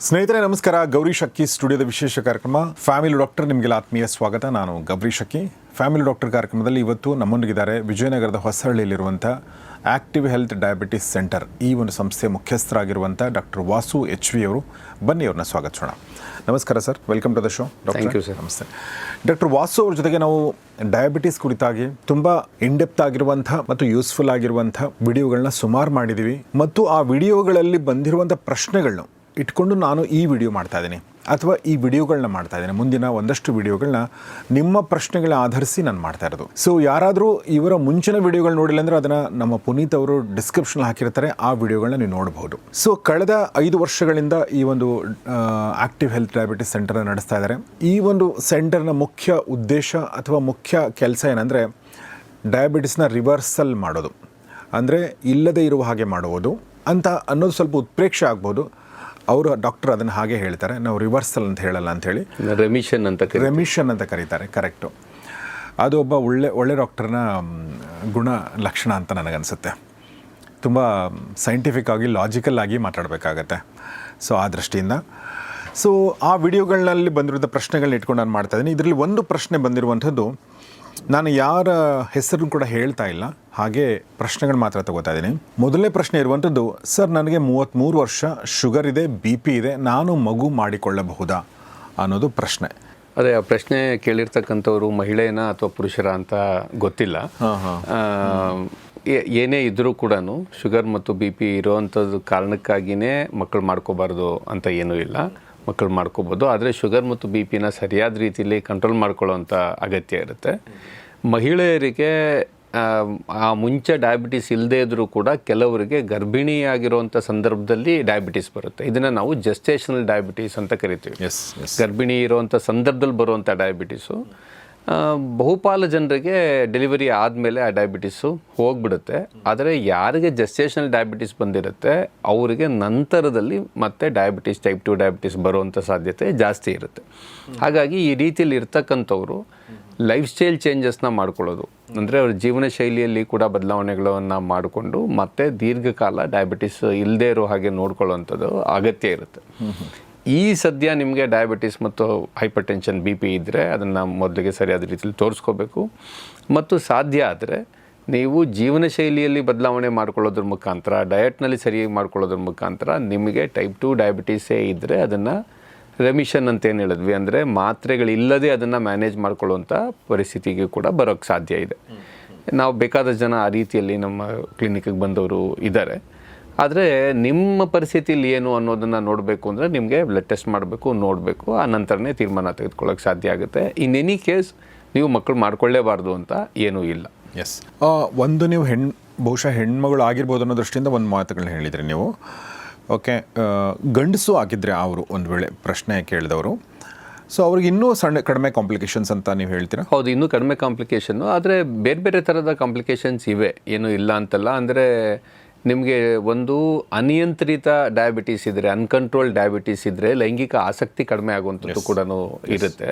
ಸ್ನೇಹಿತರೆ ನಮಸ್ಕಾರ. ಗೌರಿ ಶಕ್ಕಿ ಸ್ಟುಡಿಯೋದ ವಿಶೇಷ ಕಾರ್ಯಕ್ರಮ ಫ್ಯಾಮಿಲಿ ಡಾಕ್ಟರ್ ನಿಮಗೆಲ್ಲ ಆತ್ಮೀಯ ಸ್ವಾಗತ. ನಾನು ಗೌರಿ ಶಕ್ಕಿ. ಫ್ಯಾಮಿಲಿ ಡಾಕ್ಟರ್ ಕಾರ್ಯಕ್ರಮದಲ್ಲಿ ಇವತ್ತು ನಮ್ಮೊಂದಿಗಿದ್ದಾರೆ ವಿಜಯನಗರದ ಹೊಸಹಳ್ಳಿಯಲ್ಲಿರುವಂಥ ಆಕ್ಟಿವ್ ಹೆಲ್ತ್ ಡಯಾಬಿಟಿಸ್ ಸೆಂಟರ್ ಈ ಒಂದು ಸಂಸ್ಥೆಯ ಮುಖ್ಯಸ್ಥರಾಗಿರುವಂಥ ಡಾಕ್ಟರ್ ವಾಸು ಎಚ್.ವಿ. ಅವರು. ಬನ್ನಿ ಅವ್ರನ್ನ ಸ್ವಾಗತಿಸೋಣ. ನಮಸ್ಕಾರ sir, welcome to the show. Thank you sir. ನಮಸ್ತೆ ಡಾಕ್ಟರ್ ವಾಸು ಅವ್ರ ಜೊತೆಗೆ ನಾವು ಡಯಾಬಿಟಿಸ್ ಕುರಿತಾಗಿ ತುಂಬ ಇನ್ಡೆಪ್ತ್ ಆಗಿರುವಂಥ ಮತ್ತು ಯೂಸ್ಫುಲ್ ಆಗಿರುವಂಥ ವಿಡಿಯೋಗಳನ್ನ ಸುಮಾರು ಮಾಡಿದ್ದೀವಿ ಮತ್ತು ಆ ವಿಡಿಯೋಗಳಲ್ಲಿ ಬಂದಿರುವಂಥ ಪ್ರಶ್ನೆಗಳನ್ನ ಇಟ್ಕೊಂಡು ನಾನು ಈ ವಿಡಿಯೋ ಮಾಡ್ತಾ ಇದ್ದೀನಿ ಅಥವಾ ಈ ವಿಡಿಯೋಗಳನ್ನ ಮಾಡ್ತಾ ಇದ್ದೀನಿ. ಮುಂದಿನ ಒಂದಷ್ಟು ವಿಡಿಯೋಗಳನ್ನ ನಿಮ್ಮ ಪ್ರಶ್ನೆಗಳ ಆಧರಿಸಿ ನಾನು ಮಾಡ್ತಾ ಇರೋದು. ಸೊ ಯಾರಾದರೂ ಇವರ ಮುಂಚಿನ ವಿಡಿಯೋಗಳು ನೋಡಿಲ್ಲ ಅಂದರೆ ಅದನ್ನು ನಮ್ಮ ಪುನೀತ್ ಅವರು ಡಿಸ್ಕ್ರಿಪ್ಷನ್ ಹಾಕಿರ್ತಾರೆ, ಆ ವಿಡಿಯೋಗಳನ್ನ ನೀವು ನೋಡಬಹುದು. ಸೊ ಕಳೆದ 5 ವರ್ಷಗಳಿಂದ ಈ ಒಂದು ಆಕ್ಟಿವ್ ಹೆಲ್ತ್ ಡಯಾಬಿಟಿಸ್ ಸೆಂಟರ್ನ ನಡೆಸ್ತಾ ಇದ್ದಾರೆ. ಈ ಒಂದು ಸೆಂಟರ್ನ ಮುಖ್ಯ ಉದ್ದೇಶ ಅಥವಾ ಮುಖ್ಯ ಕೆಲಸ ಏನಂದರೆ ಡಯಾಬಿಟಿಸ್ನ ರಿವರ್ಸಲ್ ಮಾಡೋದು, ಅಂದರೆ ಇಲ್ಲದೇ ಇರುವ ಹಾಗೆ ಮಾಡುವುದು ಅಂತ ಅನ್ನೋದು ಸ್ವಲ್ಪ ಉತ್ಪ್ರೇಕ್ಷೆ ಆಗ್ಬೋದು. ಅವರು ಡಾಕ್ಟರ್ ಅದನ್ನು ಹಾಗೆ ಹೇಳ್ತಾರೆ, ನಾವು ರಿವರ್ಸಲ್ ಅಂತ ಹೇಳಲ್ಲ ಅಂಥೇಳಿ ರೆಮಿಷನ್ ಅಂತ ಕರೀತಾರೆ. ಕರೆಕ್ಟು. ಅದು ಒಬ್ಬ ಒಳ್ಳೆ ಡಾಕ್ಟರ್ನ ಗುಣ ಲಕ್ಷಣ ಅಂತ ನನಗನ್ಸುತ್ತೆ. ತುಂಬ ಸೈಂಟಿಫಿಕ್ ಆಗಿ ಲಾಜಿಕಲ್ ಆಗಿ ಮಾತಾಡಬೇಕಾಗತ್ತೆ. ಸೊ ಆ ದೃಷ್ಟಿಯಿಂದ ಆ ವಿಡಿಯೋಗಳಲ್ಲಿ ಬಂದಿರೋ ಪ್ರಶ್ನೆಗಳನ್ನ ಇಟ್ಕೊಂಡು ನಾನು ಮಾಡ್ತಾಯಿದ್ದೀನಿ. ಇದರಲ್ಲಿ ಒಂದು ಪ್ರಶ್ನೆ ಬಂದಿರುವಂಥದ್ದು, ನಾನು ಯಾರ ಹೆಸರು ಕೂಡ ಹೇಳ್ತಾ ಇಲ್ಲ, ಹಾಗೆ ಪ್ರಶ್ನೆಗಳು ಮಾತ್ರ ತಗೋತಾ ಇದ್ದೀನಿ. ಮೊದಲನೇ ಪ್ರಶ್ನೆ ಇರುವಂಥದ್ದು, ಸರ್ ನನಗೆ 33 ವರ್ಷ, ಶುಗರ್ ಇದೆ, BP ಇದೆ, ನಾನು ಮಗು ಮಾಡಿಕೊಳ್ಳಬಹುದಾ ಅನ್ನೋದು ಪ್ರಶ್ನೆ. ಅದೇ ಆ ಪ್ರಶ್ನೆ ಕೇಳಿರ್ತಕ್ಕಂಥವ್ರು ಮಹಿಳೆನ ಅಥವಾ ಪುರುಷರ ಅಂತ ಗೊತ್ತಿಲ್ಲ. ಏನೇ ಇದ್ದರೂ ಕೂಡ ಶುಗರ್ ಮತ್ತು BP ಇರೋವಂಥದ್ದು ಕಾರಣಕ್ಕಾಗಿಯೇ ಮಕ್ಕಳು ಮಾಡ್ಕೋಬಾರ್ದು ಅಂತ ಏನೂ ಇಲ್ಲ. ಮಕ್ಕಳು ಮಾಡ್ಕೋಬೋದು, ಆದರೆ ಶುಗರ್ ಮತ್ತು BP ಸರಿಯಾದ ರೀತಿಯಲ್ಲಿ ಕಂಟ್ರೋಲ್ ಮಾಡ್ಕೊಳ್ಳೋವಂಥ ಅಗತ್ಯ ಇರುತ್ತೆ. ಮಹಿಳೆಯರಿಗೆ ಆ ಮುಂಚೆ ಡಯಾಬಿಟಿಸ್ ಇಲ್ಲದೇ ಇದ್ದರೂ ಕೂಡ ಕೆಲವರಿಗೆ ಗರ್ಭಿಣಿಯಾಗಿರುವಂಥ ಸಂದರ್ಭದಲ್ಲಿ ಡಯಾಬಿಟಿಸ್ ಬರುತ್ತೆ. ಇದನ್ನು ನಾವು ಜೆಸ್ಟೇಷನಲ್ ಡಯಾಬಿಟಿಸ್ ಅಂತ ಕರಿತೀವಿ. ಗರ್ಭಿಣಿ ಇರುವಂಥ ಸಂದರ್ಭದಲ್ಲಿ ಬರುವಂಥ ಡಯಾಬಿಟಿಸು ಬಹುಪಾಲು ಜನರಿಗೆ ಡೆಲಿವರಿ ಆದಮೇಲೆ ಆ ಡಯಾಬಿಟಿಸು ಹೋಗ್ಬಿಡುತ್ತೆ. ಆದರೆ ಯಾರಿಗೆ ಜೆಸ್ಟೇಷನಲ್ ಡಯಾಬಿಟಿಸ್ ಬಂದಿರುತ್ತೆ ಅವರಿಗೆ ನಂತರದಲ್ಲಿ ಮತ್ತೆ ಡಯಾಬಿಟಿಸ್ ಟೈಪ್ 2 ಡಯಾಬಿಟಿಸ್ ಬರುವಂಥ ಸಾಧ್ಯತೆ ಜಾಸ್ತಿ ಇರುತ್ತೆ. ಹಾಗಾಗಿ ಈ ರೀತಿಯಲ್ಲಿ ಇರ್ತಕ್ಕಂಥವ್ರು ಲೈಫ್ ಸ್ಟೈಲ್ ಚೇಂಜಸ್ನ ಮಾಡ್ಕೊಳ್ಳೋದು, ಅಂದರೆ ಅವ್ರ ಜೀವನ ಶೈಲಿಯಲ್ಲಿ ಕೂಡ ಬದಲಾವಣೆಗಳನ್ನು ಮಾಡಿಕೊಂಡು ಮತ್ತೆ ದೀರ್ಘಕಾಲ ಡಯಾಬಿಟಿಸ್ ಇಲ್ಲದೇ ಇರೋ ಹಾಗೆ ನೋಡ್ಕೊಳ್ಳೋವಂಥದ್ದು ಅಗತ್ಯ ಇರುತ್ತೆ. ಈ ಸದ್ಯ ನಿಮಗೆ ಡಯಾಬಿಟಿಸ್ ಮತ್ತು ಹೈಪರ್ ಟೆನ್ಷನ್ BP ಇದ್ದರೆ ಅದನ್ನು ಮೊದಲಿಗೆ ಸರಿಯಾದ ರೀತಿಯಲ್ಲಿ ತೋರಿಸ್ಕೋಬೇಕು. ಮತ್ತು ಸಾಧ್ಯ ಆದರೆ ನೀವು ಜೀವನ ಶೈಲಿಯಲ್ಲಿ ಬದಲಾವಣೆ ಮಾಡ್ಕೊಳ್ಳೋದ್ರ ಮುಖಾಂತರ, ಡಯಟ್ನಲ್ಲಿ ಸರಿಯಾಗಿ ಮಾಡ್ಕೊಳ್ಳೋದ್ರ ಮುಖಾಂತರ ನಿಮಗೆ ಟೈಪ್ 2 ಡಯಾಬಿಟಿಸೇ ಇದ್ದರೆ ಅದನ್ನು ರೆಮಿಷನ್ ಅಂತ ಏನು ಹೇಳಿದ್ವಿ, ಅಂದರೆ ಮಾತ್ರೆಗಳಿಲ್ಲದೆ ಅದನ್ನು ಮ್ಯಾನೇಜ್ ಮಾಡ್ಕೊಳ್ಳುವಂಥ ಪರಿಸ್ಥಿತಿಗೆ ಕೂಡ ಬರೋಕ್ಕೆ ಸಾಧ್ಯ ಇದೆ. ನಾವು ಬೇಕಾದಷ್ಟು ಜನ ಆ ರೀತಿಯಲ್ಲಿ ನಮ್ಮ ಕ್ಲಿನಿಕ್ಗೆ ಬಂದವರು ಇದ್ದಾರೆ. ಆದರೆ ನಿಮ್ಮ ಪರಿಸ್ಥಿತಿಯಲ್ಲಿ ಏನು ಅನ್ನೋದನ್ನು ನೋಡಬೇಕು ಅಂದರೆ ನಿಮಗೆ ಬ್ಲಡ್ ಟೆಸ್ಟ್ ಮಾಡಬೇಕು, ನೋಡಬೇಕು, ಆ ನಂತರನೇ ತೀರ್ಮಾನ ತೆಗೆದುಕೊಳ್ಳೋಕೆ ಸಾಧ್ಯ ಆಗುತ್ತೆ. ಇನ್ ಎನಿ ಕೇಸ್ ನೀವು ಮಕ್ಕಳು ಮಾಡ್ಕೊಳ್ಳೇಬಾರ್ದು ಅಂತ ಏನೂ ಇಲ್ಲ. ಎಸ್, ಒಂದು ನೀವು ಬಹುಶಃ ಹೆಣ್ಮಗಳು ಆಗಿರ್ಬೋದು ಅನ್ನೋ ದೃಷ್ಟಿಯಿಂದ ಒಂದು ಮಾತುಗಳನ್ನ ಹೇಳಿದ್ರಿ ನೀವು. ಓಕೆ, ಗಂಡಸು ಆಗಿದ್ದರೆ ಅವರು ಒಂದು ವೇಳೆ ಪ್ರಶ್ನೆ ಕೇಳಿದವರು, ಸೊ ಅವ್ರಿಗೆ ಇನ್ನೂ ಕಡಿಮೆ ಕಾಂಪ್ಲಿಕೇಶನ್ಸ್ ಅಂತ ನೀವು ಹೇಳ್ತೀರಾ? ಹೌದು, ಇನ್ನೂ ಕಡಿಮೆ ಕಾಂಪ್ಲಿಕೇಶನ್ನು, ಆದರೆ ಬೇರೆ ಬೇರೆ ಥರದ ಕಾಂಪ್ಲಿಕೇಶನ್ಸ್ ಇವೆ, ಏನೂ ಇಲ್ಲ ಅಂತಲ್ಲ. ಅಂದರೆ ನಿಮಗೆ ಒಂದು ಅನಿಯಂತ್ರಿತ ಡಯಾಬಿಟೀಸ್ ಇದ್ದರೆ, ಅನ್ಕಂಟ್ರೋಲ್ಡ್ ಡಯಾಬಿಟೀಸ್ ಇದ್ದರೆ ಲೈಂಗಿಕ ಆಸಕ್ತಿ ಕಡಿಮೆ ಆಗುವಂಥದ್ದು ಕೂಡ ಇರುತ್ತೆ.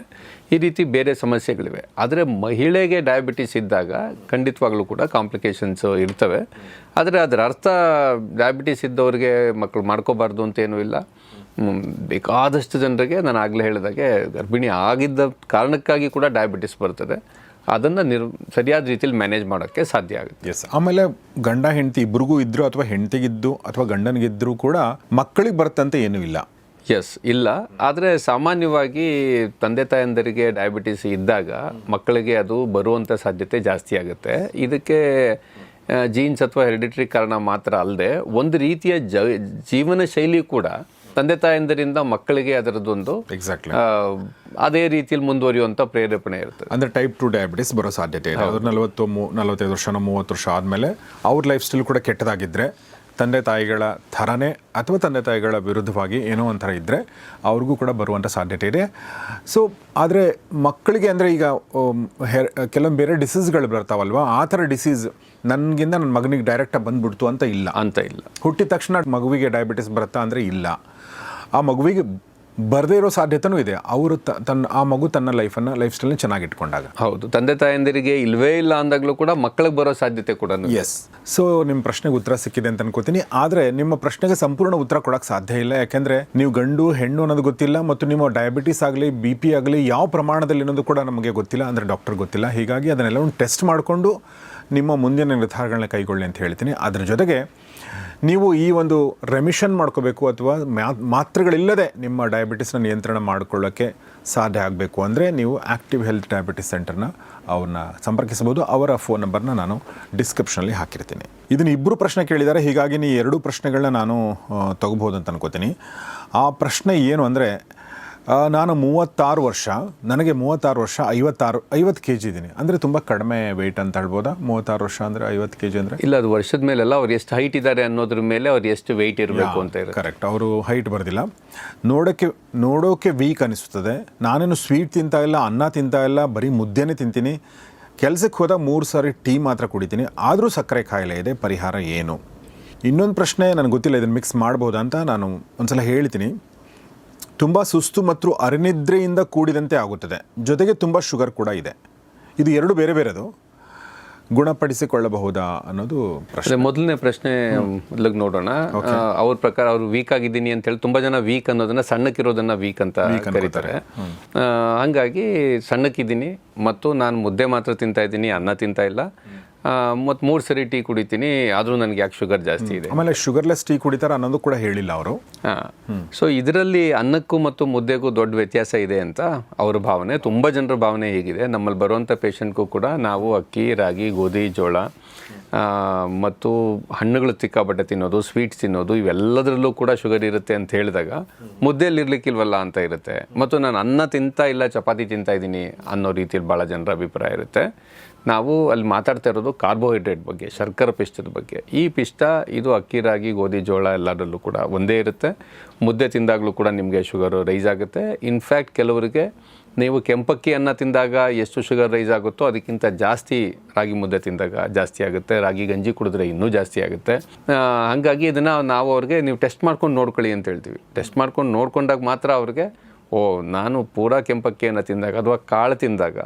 ಈ ರೀತಿ ಬೇರೆ ಸಮಸ್ಯೆಗಳಿವೆ. ಆದರೆ ಮಹಿಳೆಗೆ ಡಯಾಬಿಟಿಸ್ ಇದ್ದಾಗ ಖಂಡಿತವಾಗ್ಲೂ ಕೂಡ ಕಾಂಪ್ಲಿಕೇಶನ್ಸ್ ಇರ್ತವೆ. ಆದರೆ ಅದರ ಅರ್ಥ ಡಯಾಬಿಟಿಸ್ ಇದ್ದವ್ರಿಗೆ ಮಕ್ಕಳು ಮಾಡ್ಕೋಬಾರ್ದು ಅಂತೇನೂ ಇಲ್ಲ. ಬೇಕಾದಷ್ಟು ಜನರಿಗೆ ನಾನು ಆಗಲೇ ಹೇಳಿದಾಗೆ ಗರ್ಭಿಣಿ ಆಗಿದ್ದ ಕಾರಣಕ್ಕಾಗಿ ಕೂಡ ಡಯಾಬಿಟಿಸ್ ಬರ್ತದೆ. ಅದನ್ನು ಸರಿಯಾದ ರೀತಿಯಲ್ಲಿ ಮ್ಯಾನೇಜ್ ಮಾಡೋಕ್ಕೆ ಸಾಧ್ಯ ಆಗುತ್ತೆ. ಎಸ್, ಆಮೇಲೆ ಗಂಡ ಹೆಂಡತಿ ಇಬ್ರಿಗೂ ಇದ್ದರೂ ಅಥವಾ ಹೆಂಡತಿಗಿದ್ದು ಅಥವಾ ಗಂಡನಿಗಿದ್ದರೂ ಕೂಡ ಮಕ್ಕಳಿಗೆ ಬರ್ತಂತೆ ಏನೂ ಇಲ್ಲ. ಎಸ್, ಇಲ್ಲ. ಆದರೆ ಸಾಮಾನ್ಯವಾಗಿ ತಂದೆ ತಾಯಂದರಿಗೆ ಡಯಾಬಿಟಿಸ್ ಇದ್ದಾಗ ಮಕ್ಕಳಿಗೆ ಅದು ಬರುವಂಥ ಸಾಧ್ಯತೆ ಜಾಸ್ತಿ ಆಗುತ್ತೆ. ಇದಕ್ಕೆ ಜೀನ್ಸ್ ಅಥವಾ ಹೆರಿಡಿಟ್ರಿ ಕಾರಣ ಮಾತ್ರ ಅಲ್ಲದೆ ಒಂದು ರೀತಿಯ ಜೀವನ ಶೈಲಿ ಕೂಡ ತಂದೆ ತಾಯಂದರಿಂದ ಮಕ್ಕಳಿಗೆ ಅದರದ್ದೊಂದು ಅದೇ ರೀತಿಯಲ್ಲಿ ಮುಂದುವರಿಯುವಂಥ ಪ್ರೇರೇಪಣೆ ಇರ್ತದೆ. ಅಂದರೆ ಟೈಪ್ 2 ಡಯಾಬಿಟಿಸ್ ಬರೋ ಸಾಧ್ಯತೆ ಇದೆ. ಅದು 45 ವರ್ಷನೋ 30 ವರ್ಷ ಆದಮೇಲೆ ಅವ್ರ ಲೈಫ್ ಸ್ಟೈಲ್ ಕೂಡ ಕೆಟ್ಟದಾಗಿದ್ದರೆ, ತಂದೆ ತಾಯಿಗಳ ಥರನೇ ಅಥವಾ ತಂದೆ ತಾಯಿಗಳ ವಿರುದ್ಧವಾಗಿ ಏನೋ ಒಂಥರ ಇದ್ದರೆ ಅವ್ರಿಗೂ ಕೂಡ ಬರುವಂಥ ಸಾಧ್ಯತೆ ಇದೆ. ಸೊ ಆದರೆ ಮಕ್ಕಳಿಗೆ ಅಂದರೆ ಈಗ ಕೆಲವೊಂದು ಬೇರೆ ಡಿಸೀಸ್ಗಳು ಬರ್ತಾವಲ್ವ, ಆ ಥರ ಡಿಸೀಸ್ ನನಗಿಂತ ನನ್ನ ಮಗನಿಗೆ ಡೈರೆಕ್ಟಾಗಿ ಬಂದ್ಬಿಡ್ತು ಅಂತ ಇಲ್ಲ. ಹುಟ್ಟಿದ ತಕ್ಷಣ ಮಗುವಿಗೆ ಡಯಾಬಿಟಿಸ್ ಬರುತ್ತಾ ಅಂದರೆ ಇಲ್ಲ. ಆ ಮಗುವಿಗೆ ಬರದೇ ಇರೋ ಸಾಧ್ಯತೆನೂ ಇದೆ ಅವರು ಆ ಮಗು ತನ್ನ ಲೈಫ್ ಸ್ಟೈಲ್ನ ಚೆನ್ನಾಗಿ ಇಟ್ಕೊಂಡಾಗ. ಹೌದು, ತಂದೆ ತಾಯಂದಿರಿಗೆ ಇಲ್ವೇ ಇಲ್ಲ ಅಂದಾಗಲೂ ಕೂಡ ಮಕ್ಕಳಿಗೆ ಬರೋ ಸಾಧ್ಯತೆ ಕೂಡ. ಎಸ್. ಸೊ ನಿಮ್ಮ ಪ್ರಶ್ನೆಗೆ ಉತ್ತರ ಸಿಕ್ಕಿದೆ ಅಂತ ಅನ್ಕೋತೀನಿ. ಆದರೆ ನಿಮ್ಮ ಪ್ರಶ್ನೆಗೆ ಸಂಪೂರ್ಣ ಉತ್ತರ ಕೊಡೋಕ್ಕೆ ಸಾಧ್ಯ ಇಲ್ಲ. ಯಾಕೆಂದರೆ ನೀವು ಗಂಡು ಹೆಣ್ಣು ಅನ್ನೋದು ಗೊತ್ತಿಲ್ಲ, ಮತ್ತು ನಿಮ್ಮ ಡಯಾಬಿಟಿಸ್ ಆಗಲಿ BP ಆಗಲಿ ಯಾವ ಪ್ರಮಾಣದಲ್ಲಿ ಅನ್ನೋದು ಕೂಡ ನಮಗೆ ಗೊತ್ತಿಲ್ಲ, ಅಂದರೆ ಡಾಕ್ಟರ್ ಗೊತ್ತಿಲ್ಲ. ಹೀಗಾಗಿ ಅದನ್ನೆಲ್ಲವನ್ನು ಟೆಸ್ಟ್ ಮಾಡಿಕೊಂಡು ನಿಮ್ಮ ಮುಂದಿನ ನಿರ್ಧಾರಗಳನ್ನ ಕೈಗೊಳ್ಳಿ ಅಂತ ಹೇಳ್ತೀನಿ. ಅದರ ಜೊತೆಗೆ ನೀವು ಈ ಒಂದು ರೆಮಿಷನ್ ಮಾಡ್ಕೋಬೇಕು ಅಥವಾ ಮಾತ್ರೆಗಳಿಲ್ಲದೆ ನಿಮ್ಮ ಡಯಾಬಿಟಿಸ್ನ ನಿಯಂತ್ರಣ ಮಾಡಿಕೊಳ್ಳೋಕ್ಕೆ ಸಾಧ್ಯ ಆಗಬೇಕು ಅಂದರೆ ನೀವು ಆ್ಯಕ್ಟಿವ್ ಹೆಲ್ತ್ ಡಯಾಬಿಟಿಸ್ ಸೆಂಟರ್ನ ಅವ್ರನ್ನ ಸಂಪರ್ಕಿಸಬಹುದು. ಅವರ ಫೋನ್ ನಂಬರ್ನ ನಾನು ಡಿಸ್ಕ್ರಿಪ್ಷನಲ್ಲಿ ಹಾಕಿರ್ತೀನಿ. ಇದನ್ನು ಇಬ್ಬರು ಪ್ರಶ್ನೆ ಕೇಳಿದ್ದಾರೆ, ಹೀಗಾಗಿ ನೀವು 2 ಪ್ರಶ್ನೆಗಳನ್ನ ನಾನು ತಗೋಬೋದು ಅಂತ ಅನ್ಕೋತೀನಿ. ಆ ಪ್ರಶ್ನೆ ಏನು ಅಂದರೆ, ನಾನು 36 ವರ್ಷ, ನನಗೆ 36 ವರ್ಷ, 50 kg ಇದ್ದೀನಿ. ಅಂದರೆ ತುಂಬ ಕಡಿಮೆ ವೆಯ್ಟ್ ಅಂತ ಹೇಳ್ಬೋದಾ? 36 ವರ್ಷ ಅಂದರೆ 50 kg ಅಂದರೆ? ಇಲ್ಲ, ಅದು ವರ್ಷದ ಮೇಲೆಲ್ಲ ಅವ್ರು ಎಷ್ಟು ಹೈಟ್ ಇದ್ದಾರೆ ಅನ್ನೋದ್ರ ಮೇಲೆ ಅವ್ರು ಎಷ್ಟು ವೆಯ್ಟ್ ಇರಬೇಕು ಅಂತ ಇರುತ್ತೆ. ಕರೆಕ್ಟ್, ಅವರು ಹೈಟ್ ಬರೋದಿಲ್ಲ. ನೋಡೋಕ್ಕೆ ವೀಕ್ ಅನಿಸುತ್ತದೆ. ನಾನೇನು ಸ್ವೀಟ್ ತಿಂತಾ ಇಲ್ಲ, ಅನ್ನ ತಿಂತಾ ಇಲ್ಲ, ಬರೀ ಮುದ್ದೆನೇ ತಿಂತೀನಿ. ಕೆಲಸಕ್ಕೆ ಹೋದಾಗ 3 ಸಾರಿ ಟೀ ಮಾತ್ರ ಕುಡಿತೀನಿ, ಆದರೂ ಸಕ್ಕರೆ ಕಾಯಿಲೆ ಇದೆ, ಪರಿಹಾರ ಏನು? ಇನ್ನೊಂದು ಪ್ರಶ್ನೆ ನನಗೆ ಗೊತ್ತಿಲ್ಲ, ಇದನ್ನು ಮಿಕ್ಸ್ ಮಾಡ್ಬೋದಾ ಅಂತ ನಾನು ಒಂದ್ಸಲ ಹೇಳ್ತೀನಿ. ತುಂಬ ಸುಸ್ತು ಮತ್ತು ಅರೆನಿದ್ರೆಯಿಂದ ಕೂಡಿದಂತೆ ಆಗುತ್ತದೆ, ಜೊತೆಗೆ ತುಂಬ ಶುಗರ್ ಕೂಡ ಇದೆ. ಇದು 2 ಬೇರೆ ಬೇರೆದು, ಗುಣಪಡಿಸಿಕೊಳ್ಳಬಹುದಾ ಅನ್ನೋದು ಪ್ರಶ್ನೆ. ಮೊದಲನೇ ಪ್ರಶ್ನೆ ಮೊದಲಿಗೆ ನೋಡೋಣ. ಅವ್ರ ಪ್ರಕಾರ ಅವ್ರು ವೀಕ್ ಆಗಿದ್ದೀನಿ ಅಂತ ಹೇಳಿ, ತುಂಬ ಜನ ವೀಕ್ ಅನ್ನೋದನ್ನ ಸಣ್ಣಕ್ಕಿರೋದನ್ನ ವೀಕ್ ಅಂತ ಕರೀತಾರೆ. ಹಂಗಾಗಿ ಸಣ್ಣಕ್ಕಿದ್ದೀನಿ ಮತ್ತು ನಾನು ಮುದ್ದೆ ಮಾತ್ರ ತಿಂತಾ ಇದ್ದೀನಿ, ಅನ್ನ ತಿಂತಾ ಇಲ್ಲ, ಮತ್ತು 3 ಸರಿ ಟೀ ಕುಡಿತೀನಿ, ಆದರೂ ನನಗೆ ಯಾಕೆ ಶುಗರ್ ಜಾಸ್ತಿ ಇದೆ. ಆಮೇಲೆ ಶುಗರ್ಲೆಸ್ ಟೀ ಕುಡಿತಾರೆ ಅನ್ನೋದು ಕೂಡ ಹೇಳಿಲ್ಲ ಅವರು. ಸೊ ಇದರಲ್ಲಿ ಅನ್ನಕ್ಕೂ ಮತ್ತು ಮುದ್ದೆಗೂ ದೊಡ್ಡ ವ್ಯತ್ಯಾಸ ಇದೆ ಅಂತ ಅವ್ರ ಭಾವನೆ. ತುಂಬ ಜನರ ಭಾವನೆ ಹೇಗಿದೆ, ನಮ್ಮಲ್ಲಿ ಬರುವಂಥ ಪೇಷಂಟ್ಗೂ ಕೂಡ ನಾವು ಅಕ್ಕಿ, ರಾಗಿ, ಗೋಧಿ, ಜೋಳ ಮತ್ತು ಹಣ್ಣುಗಳು ಸಿಕ್ಕಾಪಟ್ಟೆ ತಿನ್ನೋದು, ಸ್ವೀಟ್ಸ್ ತಿನ್ನೋದು, ಇವೆಲ್ಲದರಲ್ಲೂ ಕೂಡ ಶುಗರ್ ಇರುತ್ತೆ ಅಂತ ಹೇಳಿದಾಗ ಮುದ್ದೆಯಲ್ಲಿ ಇರ್ಲಿಕ್ಕಿಲ್ವಲ್ಲ ಅಂತ ಇರುತ್ತೆ. ಮತ್ತು ನಾನು ಅನ್ನ ತಿಂತಾ ಇಲ್ಲ, ಚಪಾತಿ ತಿಂತಾ ಇದ್ದೀನಿ ಅನ್ನೋ ರೀತಿಯಲ್ಲಿ ಭಾಳ ಜನರ ಅಭಿಪ್ರಾಯ ಇರುತ್ತೆ. ನಾವು ಅಲ್ಲಿ ಮಾತಾಡ್ತಾ ಇರೋದು ಕಾರ್ಬೋಹೈಡ್ರೇಟ್ ಬಗ್ಗೆ, ಶರ್ಕರ ಪಿಷ್ಟದ ಬಗ್ಗೆ. ಈ ಪಿಷ್ಟ ಇದು ಅಕ್ಕಿ, ರಾಗಿ, ಗೋಧಿ, ಜೋಳ ಎಲ್ಲದರಲ್ಲೂ ಕೂಡ ಒಂದೇ ಇರುತ್ತೆ. ಮುದ್ದೆ ತಿಂದಾಗಲೂ ಕೂಡ ನಿಮಗೆ ಶುಗರು ರೈಸ್ ಆಗುತ್ತೆ. ಇನ್ಫ್ಯಾಕ್ಟ್ ಕೆಲವರಿಗೆ ನೀವು ಕೆಂಪಕ್ಕಿ ಅನ್ನ ತಿಂದಾಗ ಎಷ್ಟು ಶುಗರ್ ರೈಸ್ ಆಗುತ್ತೋ ಅದಕ್ಕಿಂತ ಜಾಸ್ತಿ ರಾಗಿ ಮುದ್ದೆ ತಿಂದಾಗ ಜಾಸ್ತಿ ಆಗುತ್ತೆ. ರಾಗಿ ಗಂಜಿ ಕುಡಿದ್ರೆ ಇನ್ನೂ ಜಾಸ್ತಿ ಆಗುತ್ತೆ. ಹಾಗಾಗಿ ಇದನ್ನು ನಾವು ಅವ್ರಿಗೆ ನೀವು ಟೆಸ್ಟ್ ಮಾಡ್ಕೊಂಡು ನೋಡ್ಕೊಳ್ಳಿ ಅಂತ ಹೇಳ್ತೀವಿ. ಟೆಸ್ಟ್ ಮಾಡ್ಕೊಂಡು ನೋಡ್ಕೊಂಡಾಗ ಮಾತ್ರ ಅವ್ರಿಗೆ ನಾನು ಪೂರಾ ಕೆಂಪಕ್ಕಿಯನ್ನು ತಿಂದಾಗ ಅಥವಾ ಕಾಳು ತಿಂದಾಗ